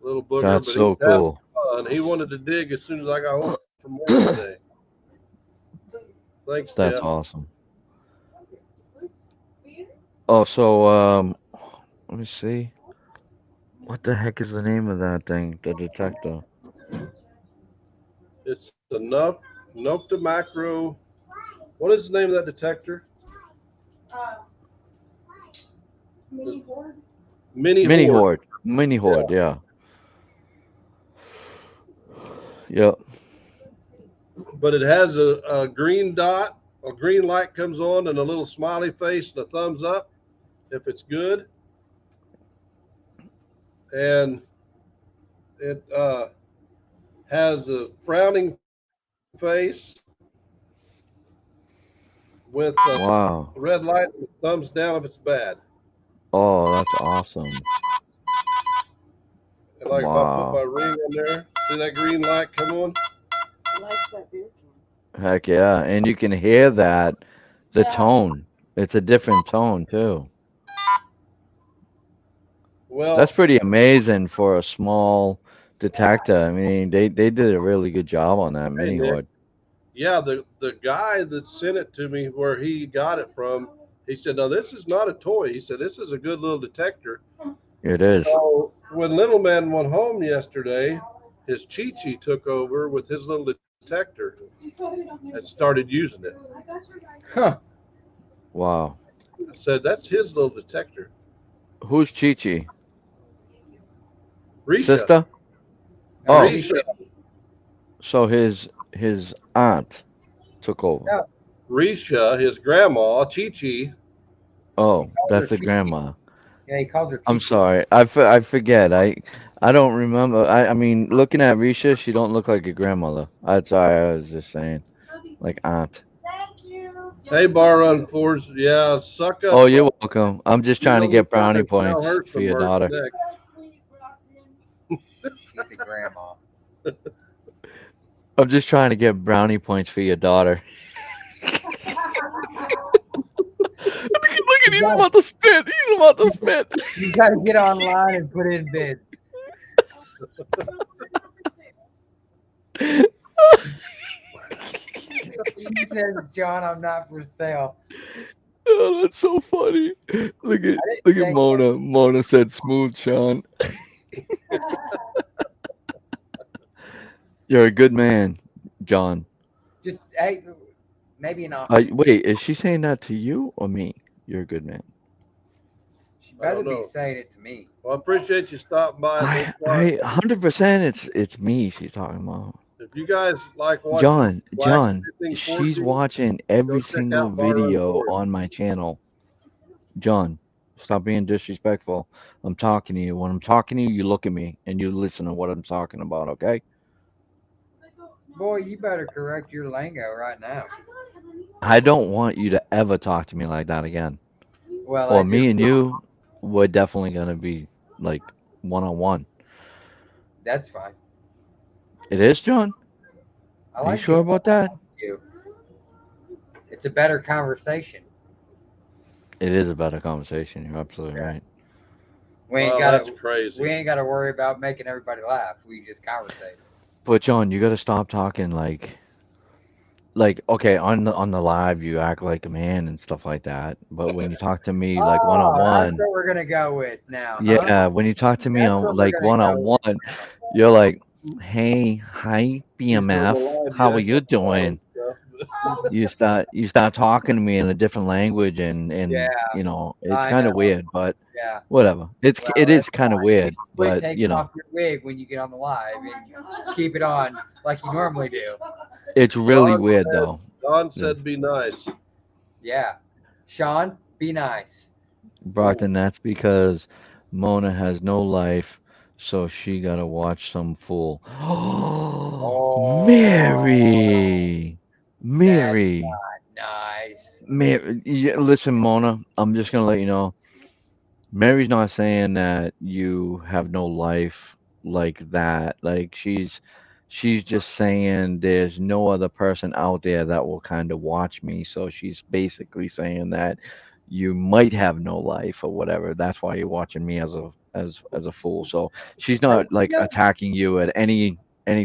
Little booger, That's but so he's having cool. fun. He wanted to dig as soon as I got home from work today. Thanks, That's Dad. awesome. Oh, so let me see. What the heck is the name of that thing? The detector. It's the Nocta Macro. What is the name of that detector? Mini board. Mini Mini Horde. Horde. Mini Horde. Yeah. Yep. But it has a green dot, a green light comes on, and a little smiley face and a thumbs up if it's good. And it has a frowning face with a Wow. red light and a thumbs down if it's bad. Oh, that's awesome. And like if I put my Wow. ring on there, see that green light come on? I like that beer can. Heck yeah. And you can hear that, the Yeah. tone. It's a different tone too. Well, That's pretty amazing for a small detector. I mean, they did a really good job on that hey, Mini Nick. Horde. Yeah, the guy that sent it to me where he got it from, he said, "No, this is not a toy." He said, "This is a good little detector." It is. So when Little Man went home yesterday, his Chi-Chi took over with his little detector and started using it. Huh. Wow. I said, "That's his little detector." Who's Chi Chi? Risha. Sister? No, Oh. Risha. So his aunt took over. No. Risha, his grandma, Chi-Chi. Oh, that's her the Chi-Chi. grandma. Yeah, he calls her. I'm Chi-Chi. sorry. I forget. I don't remember. I mean, looking at Risha, she don't look like a grandmother. That's why I was just saying, like aunt. Thank you. Hey, Bar Run Fours. Yeah, suck up. Oh, you're welcome. I'm just You trying to know get we brownie can sell points her for some your merch daughter. next. She's a grandma. I'm just trying to get brownie points for your daughter. Look at he's about to spit. He's about to spit. You gotta get online and put in bids. She says, "John, I'm not for sale." Oh, that's so funny. Look at think- Mona. Mona said smooth, Sean. You're a good man, John. Just hey, maybe not. Wait, is she saying that to you or me? You're a good man. She I don't better be know. saying it to me. Well, I appreciate you stopping by. I 100% it's me she's talking about. If you guys like watching John, wax she's 1514, watching go every check single out Bar Run video Forward. on my channel. John, stop being disrespectful. I'm talking to you. When I'm talking to you, you look at me and you listen to what I'm talking about, okay? Boy, you better correct your lingo right now. I don't want you to ever talk to me like that again. Well, Or I me do. and you, we're definitely gonna be like one-on-one. That's fine. It is, John? I Are you like sure about that? you. It's a better conversation. It is a better conversation. You're absolutely Yeah. right. We ain't Well, gotta. that's crazy. We ain't gotta worry about making everybody laugh. We just conversate. But John, you gotta stop talking like like okay, on the live you act like a man and stuff like that, but when you talk to me like one on Oh, that's one, what we're gonna go with now, huh? yeah, when you talk to me That's on what we're like gonna one on go with. one, you're like, hey, hi He's on the BMF, line how are yet. you doing? Stuff. You start talking to me in a different language, Yeah, and you know it's I kind know. of weird, but Yeah. whatever. It Well, is that's kind of fine. You weird, should quit but you taking know off your wig when you get on the live and keep it on like you normally do. it's really Don weird said, though. Don Yeah. said be nice. Yeah. Sean, be nice. Oh, Brockton, that's because Mona has no life, so she gotta watch some fool. Oh, Mary, that's Mary, not nice. Mary. Listen, Mona, I'm just gonna let you know. Mary's not saying that you have no life like that. Like she's just saying there's no other person out there that will kind of watch me. So she's basically saying that you might have no life or whatever. That's why you're watching me as a fool. So she's Hey, not like attacking you at any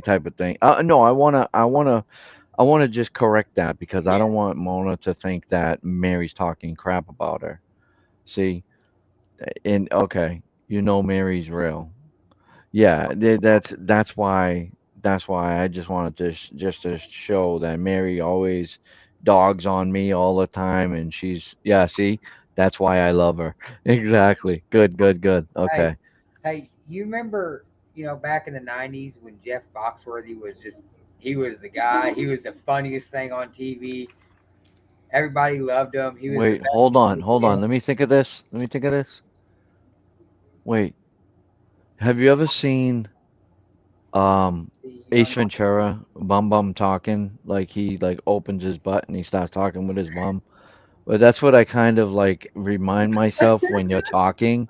type of thing. No, I wanna just correct that because I yeah, don't want Mona to think that Mary's talking crap about her. See? And okay, you know Mary's real. Yeah, that's why I just wanted to just to show that Mary always dogs on me all the time, and she's yeah. See, that's why I love her. Exactly. Good, good, good. hey, Okay. hey, you remember, back in the 90s when Jeff Foxworthy was just, he was the guy, he was the funniest thing on TV. Everybody loved him. He was the Wait, best hold on. comedian. Let me think of this. Let me think of this. Wait, have you ever seen The Ace Ventura, Bum Bum talking? Like he like opens his butt and he starts talking with his bum. But that's what I kind of like remind myself when you're talking.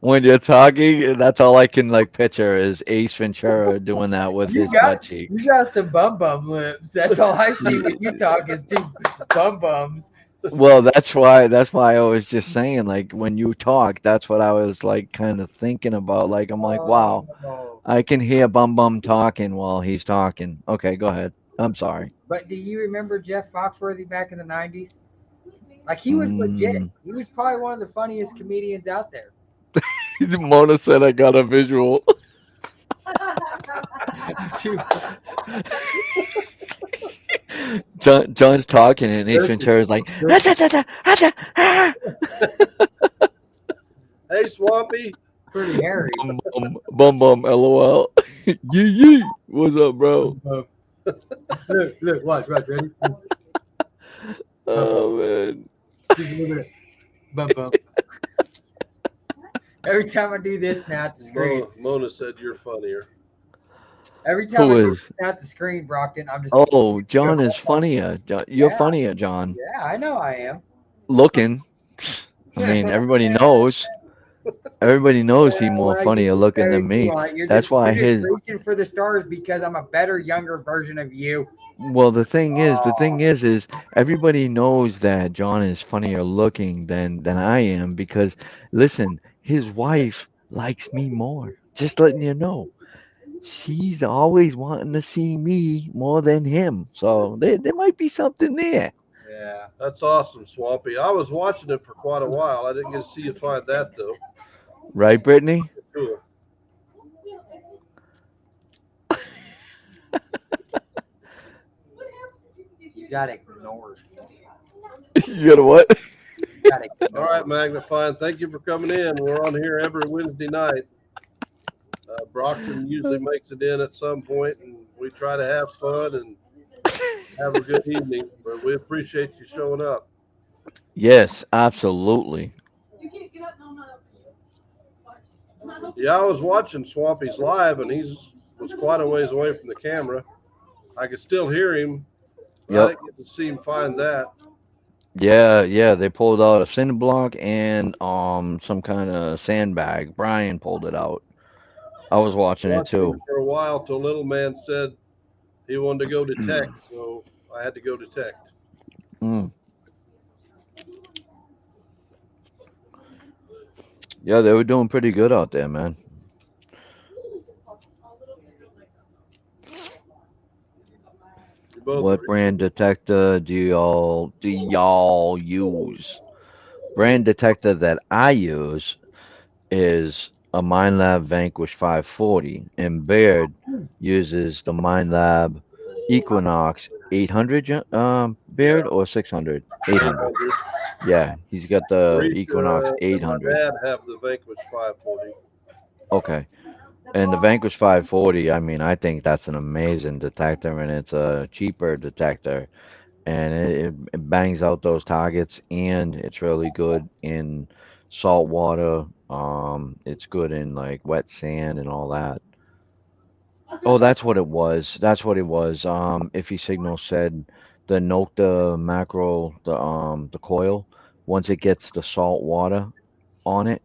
When you're talking, that's all I can like picture is Ace Ventura doing that with You his got butt you cheeks. got some bum bum lips. That's all I see when you talk is two bum bums. Well, that's why I was just saying like when you talk, that's what I was like kind of thinking about. Like I'm like, wow, Oh. I can hear Bum Bum talking while he's talking. Okay, go ahead. I'm sorry. But do you remember Jeff Foxworthy back in the 90s? Like he was legit. Mm. He was probably one of the funniest comedians out there. Mona said I got a visual. Too- John's talking and Ace Ventura's like, hey, Swampy. Pretty hairy. bum bum, lol. Yee yee. What's up, bro? Look, watch, ready? Oh man. Just a little bit. Bum bum. Every time I do this now at the screen, Mona said you're funnier. every time I Who do is? this now at the screen, Brockton, I'm just Oh, John is funnier. You're yeah, funnier, John. yeah, I know I am. Looking. I mean, everybody knows. Everybody knows he's more Well, you funnier can say looking what than you me. want. You're That's just why you're just his. reaching for the stars because I'm a better, younger version of you. Well, the thing is, everybody knows that John is funnier looking than I am because, listen, his wife likes me more. Just letting you know. She's always wanting to see me more than him. So there might be something there. Yeah. That's awesome, Swampy. I was watching it for quite a while. I didn't get to see you find that though. Right, Brittany? Cool. You got ignored. You know what? You got All right, ignored. Magnifying. Thank you for coming in. We're on here every Wednesday night. Brockton usually makes it in at some point, and we try to have fun and have a good evening. But we appreciate you showing up. Yes, absolutely. You can't get up, no, not up. Watch. Yeah, I was watching Swampy's live, and he's was quite a ways away from the camera. I could still hear him, but I Yep. didn't get to see him find that. Yeah, yeah. They pulled out a cinder block and some kind of sandbag. Brian pulled it out. I was watching it Watching too. him for a while till Little Man said he wanted to go detect, so I had to go detect. Mm. Yeah, they were doing pretty good out there, man. both. What brand detector do y'all use? Brand detector that I use is a MindLab Vanquish 540, and Baird uses the MindLab Equinox 800. Baird or 600? 800. Yeah, he's got the Equinox And my 800. dad have the Vanquish 540. Okay. And the Vanquish 540, I mean, I think that's an amazing detector, and it's a cheaper detector, and it bangs out those targets, and it's really good in salt water. It's good in like wet sand and all that. Oh, that's what it was. That's what it was. Iffy Signal said the Nocta macro, the coil, once it gets the salt water on it,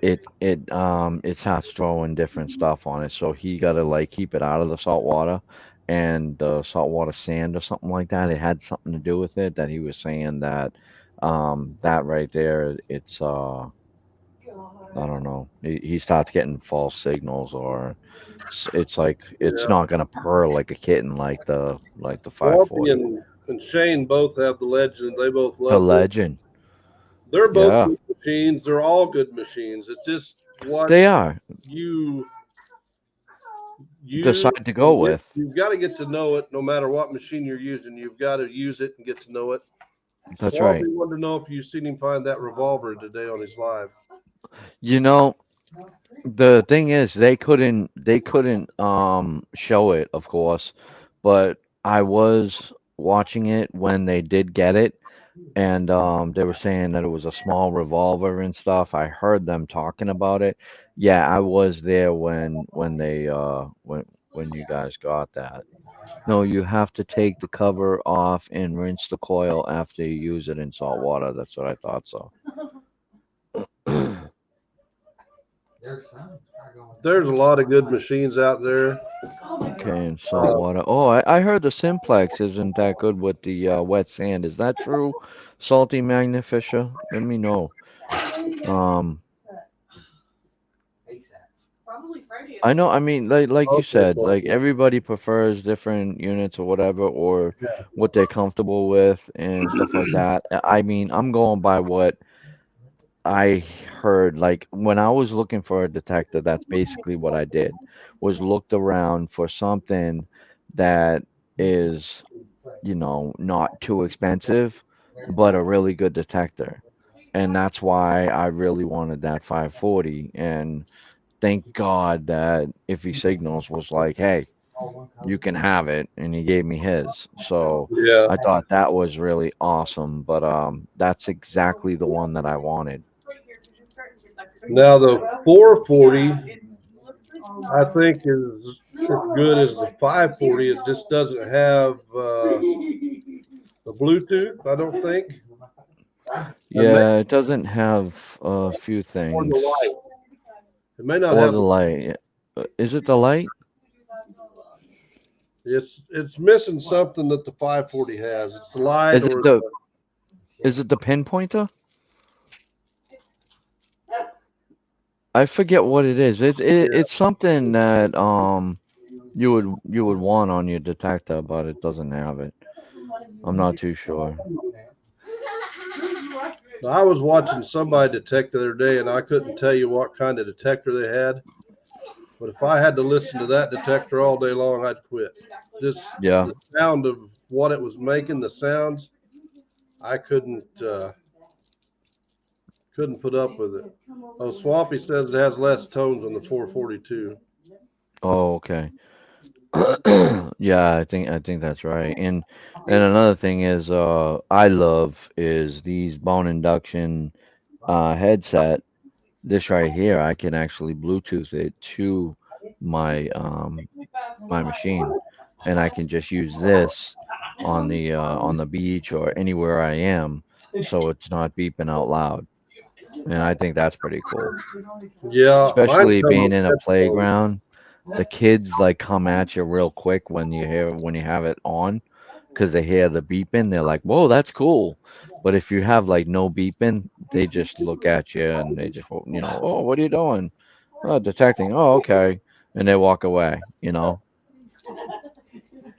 it starts throwing different stuff on it. So he gotta like keep it out of the salt water and the saltwater sand or something like that. It had something to do with it that he was saying that that right there, I don't know. He starts getting false signals, or it's like it's Yeah. not gonna purr like a kitten like the Swampy 540. and Shane both have the Legend. They both The love it. Legend. They're both Yeah, good machines. They're all good machines. It's just what they are. you use. Decide to go with. You've got to get to know it. No matter what machine you're using, you've got to use it and get to know it. That's Swampy right. wanted to know if you seen him find that revolver today on his live. You know, the thing is, they couldn't show it, of course, but I was watching it when they did get it, and they were saying that it was a small revolver and stuff. I heard them talking about it. Yeah, I was there when they when you guys got that. No, you have to take the cover off and rinse the coil after you use it in salt water. That's what I thought so. There's a lot of good machines out there. Okay, and salt water. Oh, I heard the Simplex isn't that good with the wet sand. Is that true? Salty Magnificia? Let me know. Um, I know. I mean, like you Okay, said, like Swampy. everybody prefers different units or whatever, or what they're comfortable with and stuff like that. I mean, I'm going by what I heard. Like when I was looking for a detector, that's basically what I did, was looked around for something that is, not too expensive, but a really good detector. And that's why I really wanted that 540. And thank God that Iffy Signals was like, hey, you can have it. And he gave me his. So Yeah. I thought that was really awesome. But that's exactly the one that I wanted. Now the 440, I think is as good as the 540. It just doesn't have the Bluetooth. I don't think. And Yeah, it doesn't have a few or the things. light. It may not Or have. the light. Is it the light? It's missing something that the 540 has. It's the light Is or it the is it the pinpointer? I forget what it is. It's something that you would want on your detector, but it doesn't have it. I'm not too sure. I was watching somebody detect the other day, and I couldn't tell you what kind of detector they had. But if I had to listen to that detector all day long, I'd quit. Just Yeah. the sound of what it was making, the sounds, I couldn't put up with it. Oh, Swampy says it has less tones on the 442. Oh, okay. Yeah, I think that's right. And another thing is I love is these bone induction headset. This right here, I can actually Bluetooth it to my machine, and I can just use this on the beach or anywhere I am, so it's not beeping out loud. And I think that's pretty cool, Yeah, mine especially come being with in a headphones. playground. The kids like come at you real quick when you have it on, because they hear the beeping. They're like, "Whoa, that's cool." But if you have like no beeping, they just look at you and they just, "Oh, what are you doing?" "Oh, detecting." "Oh, okay," and they walk away.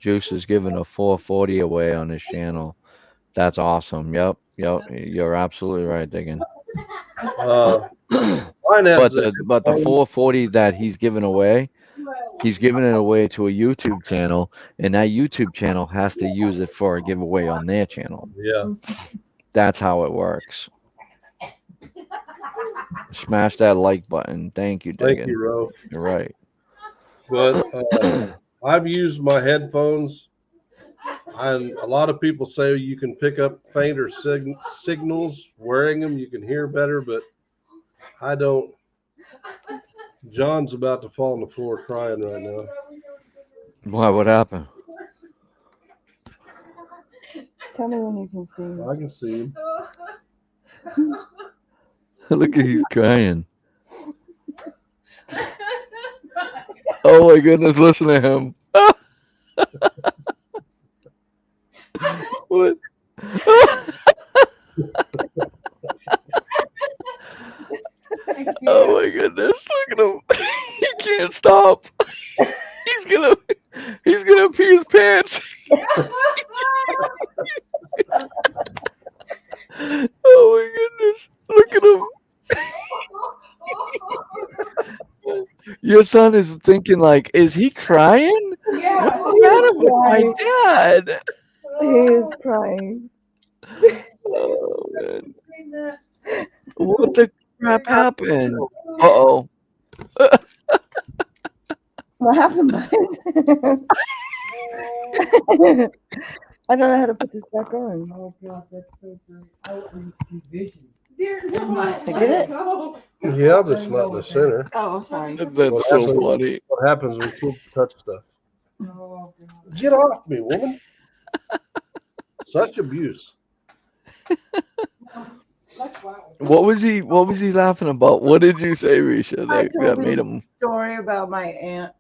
Juice is giving a 440 away on his channel. That's awesome. Yep. You're absolutely right, Diggin. Mine has But the 440 that he's giving away, he's giving it away to a YouTube channel, and that YouTube channel has to use it for a giveaway on their channel. yeah. That's how it works. Smash that like button. Thank you, Thank Diggin. you, Ro. You're right. But I've used my headphones, and a lot of people say you can pick up fainter signals wearing them. You can hear better, but I don't. John's about to fall on the floor crying right now. Why? What happened? Tell me when you can see. I can see him. Look at he's crying. Oh my goodness, listen to him. What? Oh my goodness, look at him. He can't stop. He's gonna pee his pants. Oh my goodness, look at him. Your son is thinking like, is he crying? Yeah, What's the matter with my dad? he is crying. Oh man. What the crap happened? Uh-oh. What happened, bud? I don't know how to put this back on. Oh God, that's so great. I want to see vision. I get it? Yeah, but it's not in the center. Oh, sorry. That's so funny. What happens when kids touch stuff? Oh God. Get off me, woman. Such abuse. What was he laughing about? What did you say, Risha? I That told made him him story about my aunt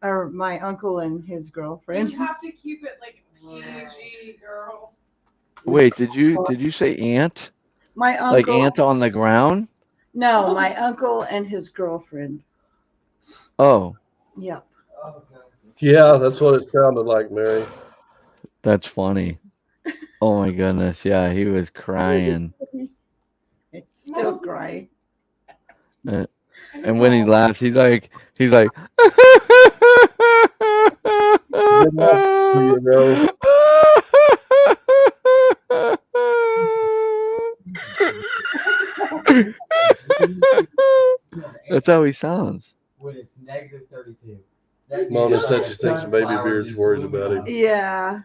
or my uncle and his girlfriend. You have to keep it like PG, girl. Wait, did you say ant? My uncle, Like ant on the ground? no, my uncle and his girlfriend. Oh, Yep. Yeah, that's what it sounded like, Mary. that's funny. Oh my goodness. Yeah, he was crying. It's still crying. And when he laughs, he's like You know, That's how he sounds. When it's -32. Mona said she thinks Baby Beard's worried about him. Yeah.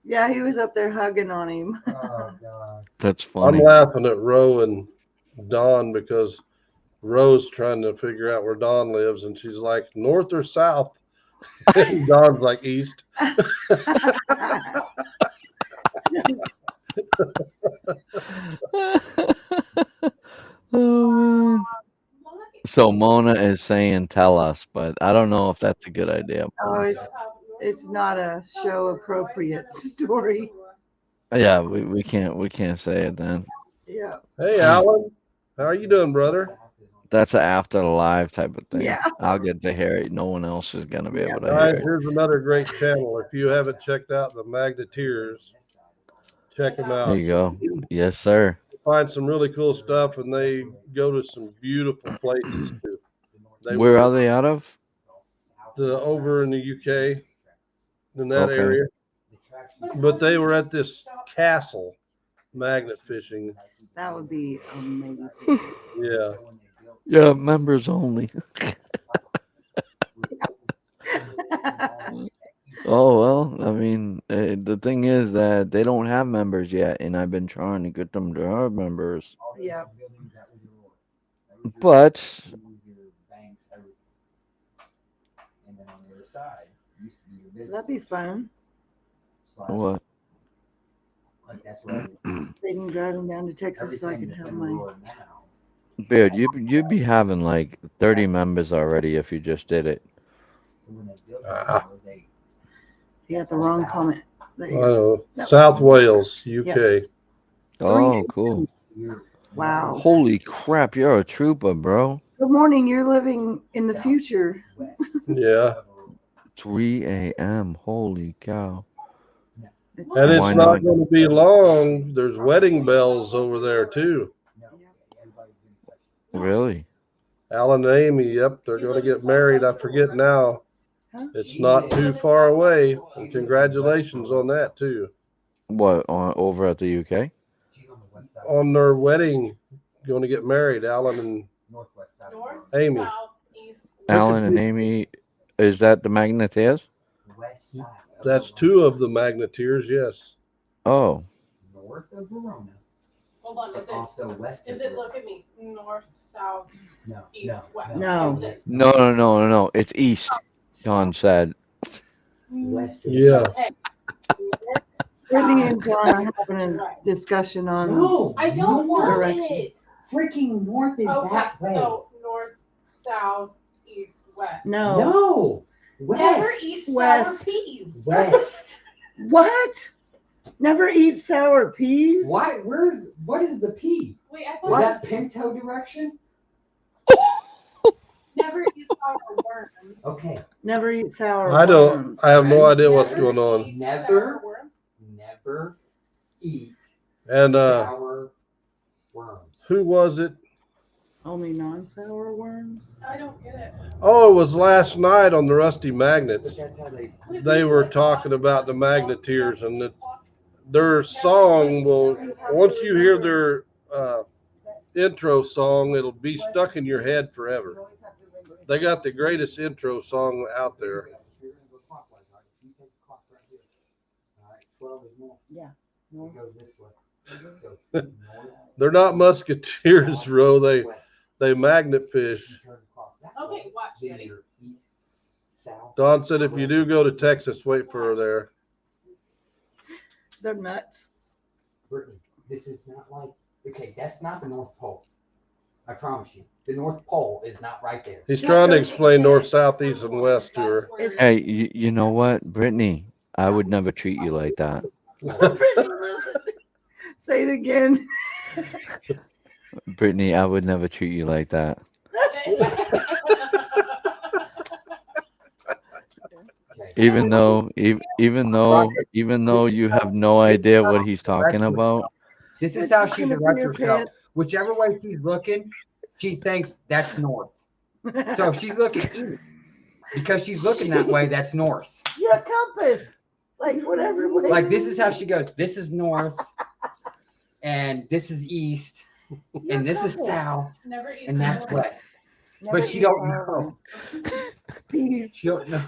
Yeah, he was up there hugging on him. Oh God. That's I'm funny. laughing at Ro and Dawn because Ro's trying to figure out where Dawn lives, and she's like, north or south? And Dawn's like, east. Oh, man. So Mona is saying, "Tell us," but I don't know if that's a good idea. Oh, it's not a show appropriate story. Yeah, we can't say it then. Yeah. Hey, Alan. How are you doing, brother? That's an after the live type of thing. Yeah. I'll get to hear it. No one else is gonna be able to Guys, hear it. here's another great channel. If you haven't checked out the Magneteers, check them out. There you go. Yes, sir. Find some really cool stuff, and they go to some beautiful places too. Where are they out of? Over in the UK, in that Okay. area. But they were at this castle, magnet fishing. That would be amazing. Yeah. Yeah, members only. Oh well, I mean, the thing is that they don't have members yet, and I've been trying to get them to have members. Yep. But That'd be fun. what? They can drive them down to Texas so I can tell my. Beard, you'd be having like 30 members already if you just did it. You got the wrong comment. There I you go. know. South Wales, UK. Oh, cool. Wow. Holy crap, you're a trooper, bro. Good morning. You're living in the future. Yeah. 3 a.m. Holy cow. It's And it's Why not not? going to be long. There's wedding bells over there too. Really? Alan and Amy, yep, they're going to get married. I forget now. Huh? It's not too far away. And congratulations on that too. What, over at the UK? On their wedding, going to get married, Alan and North, Amy. south, east. Alan and Amy, is that the Magneteers? West side. That's two of the Magneteers, yes. Oh, North of Verona, Hold on, but also west of is it, Verona. look at me, north, south, No, east, no, west? No. Is this- no. It's east, John said. West of Yeah. Brittany and John are having a discussion on. No, I don't want Direction. it. freaking north is Okay, that way. so north, south, east, west. No. No, Never west. eat sour West. peas. West. What? Never eat sour peas? Why? What is the P? Wait, I Is thought that Pinto direction? never eat sour worms. Okay, Never eat sour I don't, worms. I have no idea what's Never going on. eat Never. sour worms? never eat And sour worms. who was it? Only non-sour worms? I don't get it. Oh, it was last night on the Rusty But Magnets. that's how They were talking about the Magneteers and that their song will, once you hear their intro song, it'll be stuck in your head forever. They got the greatest intro song out there. Yeah. It goes this way. So, They're not musketeers, Ro. They west. magnet fish. You turn the clock that Okay, way, watch, then ready? you're east, south. Don said if you do go to Texas, wait for her there. They're nuts. Brittany, this is not like, okay, that's not the North Pole. I promise you. The North Pole is not right there. He's trying to explain north, south, east, and west to her. It's- Hey, you know what, Brittany? I would never treat you like that. Say it again. Brittany, I would never treat you like that. Okay. Even though you have no idea what he's talking about. This is how she Looking directs for your herself. pants. Whichever way she's looking, she thinks that's north. So if she's looking east, because she's looking that way, that's north. You're a compass. Like whatever way. Like this is how she goes. This is north, and this is east, You're and a this is compass. south, Never eat and that's sour west. Never But she eat don't sour know. worms. Peas. She don't know.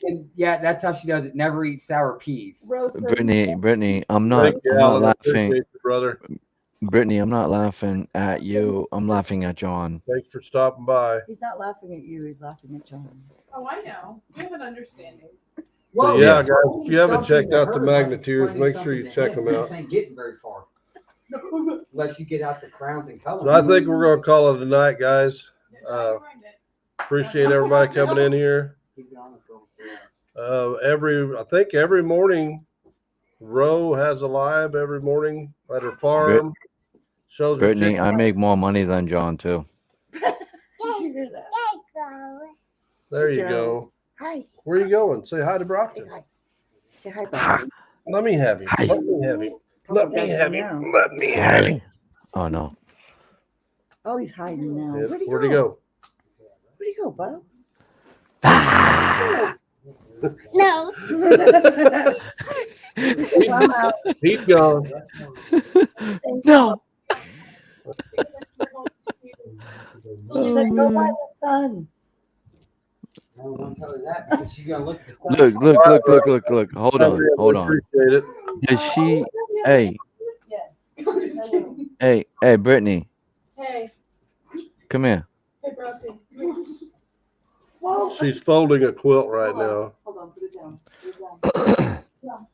And yeah, that's how she does it. Never eat sour peas. Roast them. Brittany, I'm not Thank you, Alan. I laughing. appreciate you, brother. Brittany, I'm not laughing at you. I'm laughing at John. Thanks for stopping by. He's not laughing at you. He's laughing at John. Oh, I know. You have an understanding. So, yeah, guys, if you haven't checked out the Magneteers, make sure you check them out. This ain't getting very far. Unless you get out the crowns and colors. But I think we're going to call it a night, guys. Try to find it. Appreciate everybody coming in here. Keep it on the phone. I think every morning, Ro has a live every morning at her farm. Shows her Brittany, chickens. I make more money than John too. Did you hear that? There you go. Hi. Where you going? Say hi to Say Brockton. hi. Say hi, Bobby. Let me have him. Hi. Let me have him. Let me have him. Let me have him. Oh no. Oh, he's hiding now. Yes, Where'd he where'd he go? go? Where'd he go, Bo? No. I'm out. He's gone. No. He said, go by the sun. I don't want to tell her that because she's gonna look at the Look. Hold on. Appreciate it. Does she? Hey, Brittany, Hey, come here. hey, Brockton. She's folding a quilt right now. Hold on, put it down. Put it down.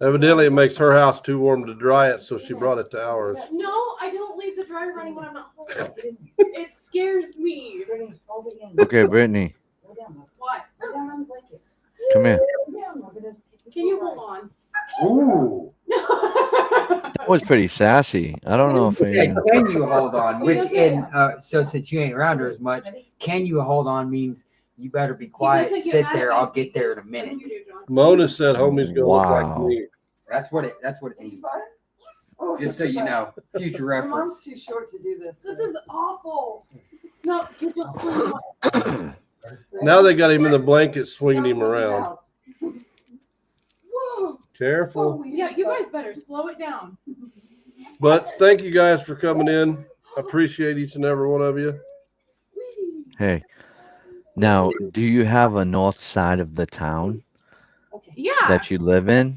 Evidently, it makes her house too warm to dry it, so she brought it to ours. No, I don't leave the dryer running when I'm not home. It scares me. Brittany, hold it in. Okay, Brittany, Go down, Bo. What? Go down on the blanket. come here. Go down. We're gonna take Can you for a hold on? Ooh. That was pretty sassy. I don't know if Okay, I. can you hold on? Which in so since you ain't around her as much, can you hold on means You better be quiet. Sit there. I'll get there in a minute. Mona said homie's gonna look like Wow. me. That's what it means. Just so you know, future My reference. mom's too short to do this. This is awful. No, you just swing on. Now they got him in the blanket swinging him around. Whoa. Careful. Yeah, you guys better slow it down. But thank you guys for coming in. Appreciate each and every one of you. Hey, now, do you have a north side of the town Yeah. that you live in?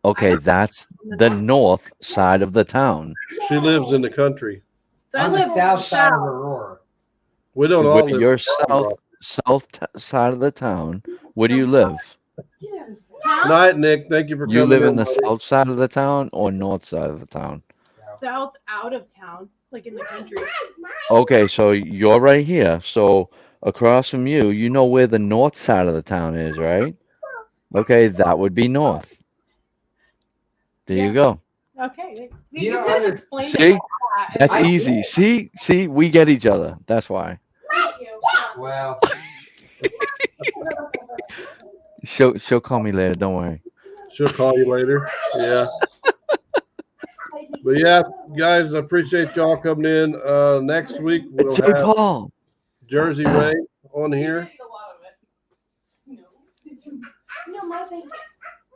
Okay, that's the north side of the town. She lives in the country. So I On the live south side of south. Aurora. We don't all Where live. you're side of the town. Where do you live? Night, Nick. Thank you for You coming live in in. the buddy. south side of the town or north side of the town? South out of town, like in the country. Okay, so you're right here. So across from you, you know where the north side of the town is, right? Okay, that would be north. There you go. Okay. See, You you know, could have other- explained See? it like that. That's I- easy. See, we get each other. That's why. Thank you. Well, She'll call me later. Don't worry. She'll call you later. Yeah. But yeah, guys, I appreciate y'all coming in. Next week we'll Joe have Paul. Jersey Ray on here. No, my thing.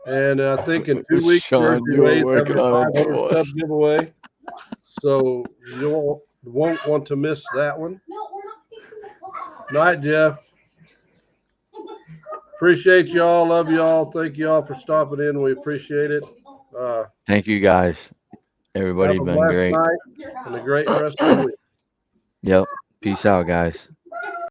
And I think in 2 weeks, Sean, Jersey you were Ray's working having a on it 500 for sub us. giveaway. So you won't want to miss that one. No, we're not speaking the call. Night, Jeff. Appreciate y'all. Love y'all. Thank y'all for stopping in. We appreciate it. Thank you guys. Everybody Have a been blessed great. night and a great rest of the week. Yep. Peace out, guys.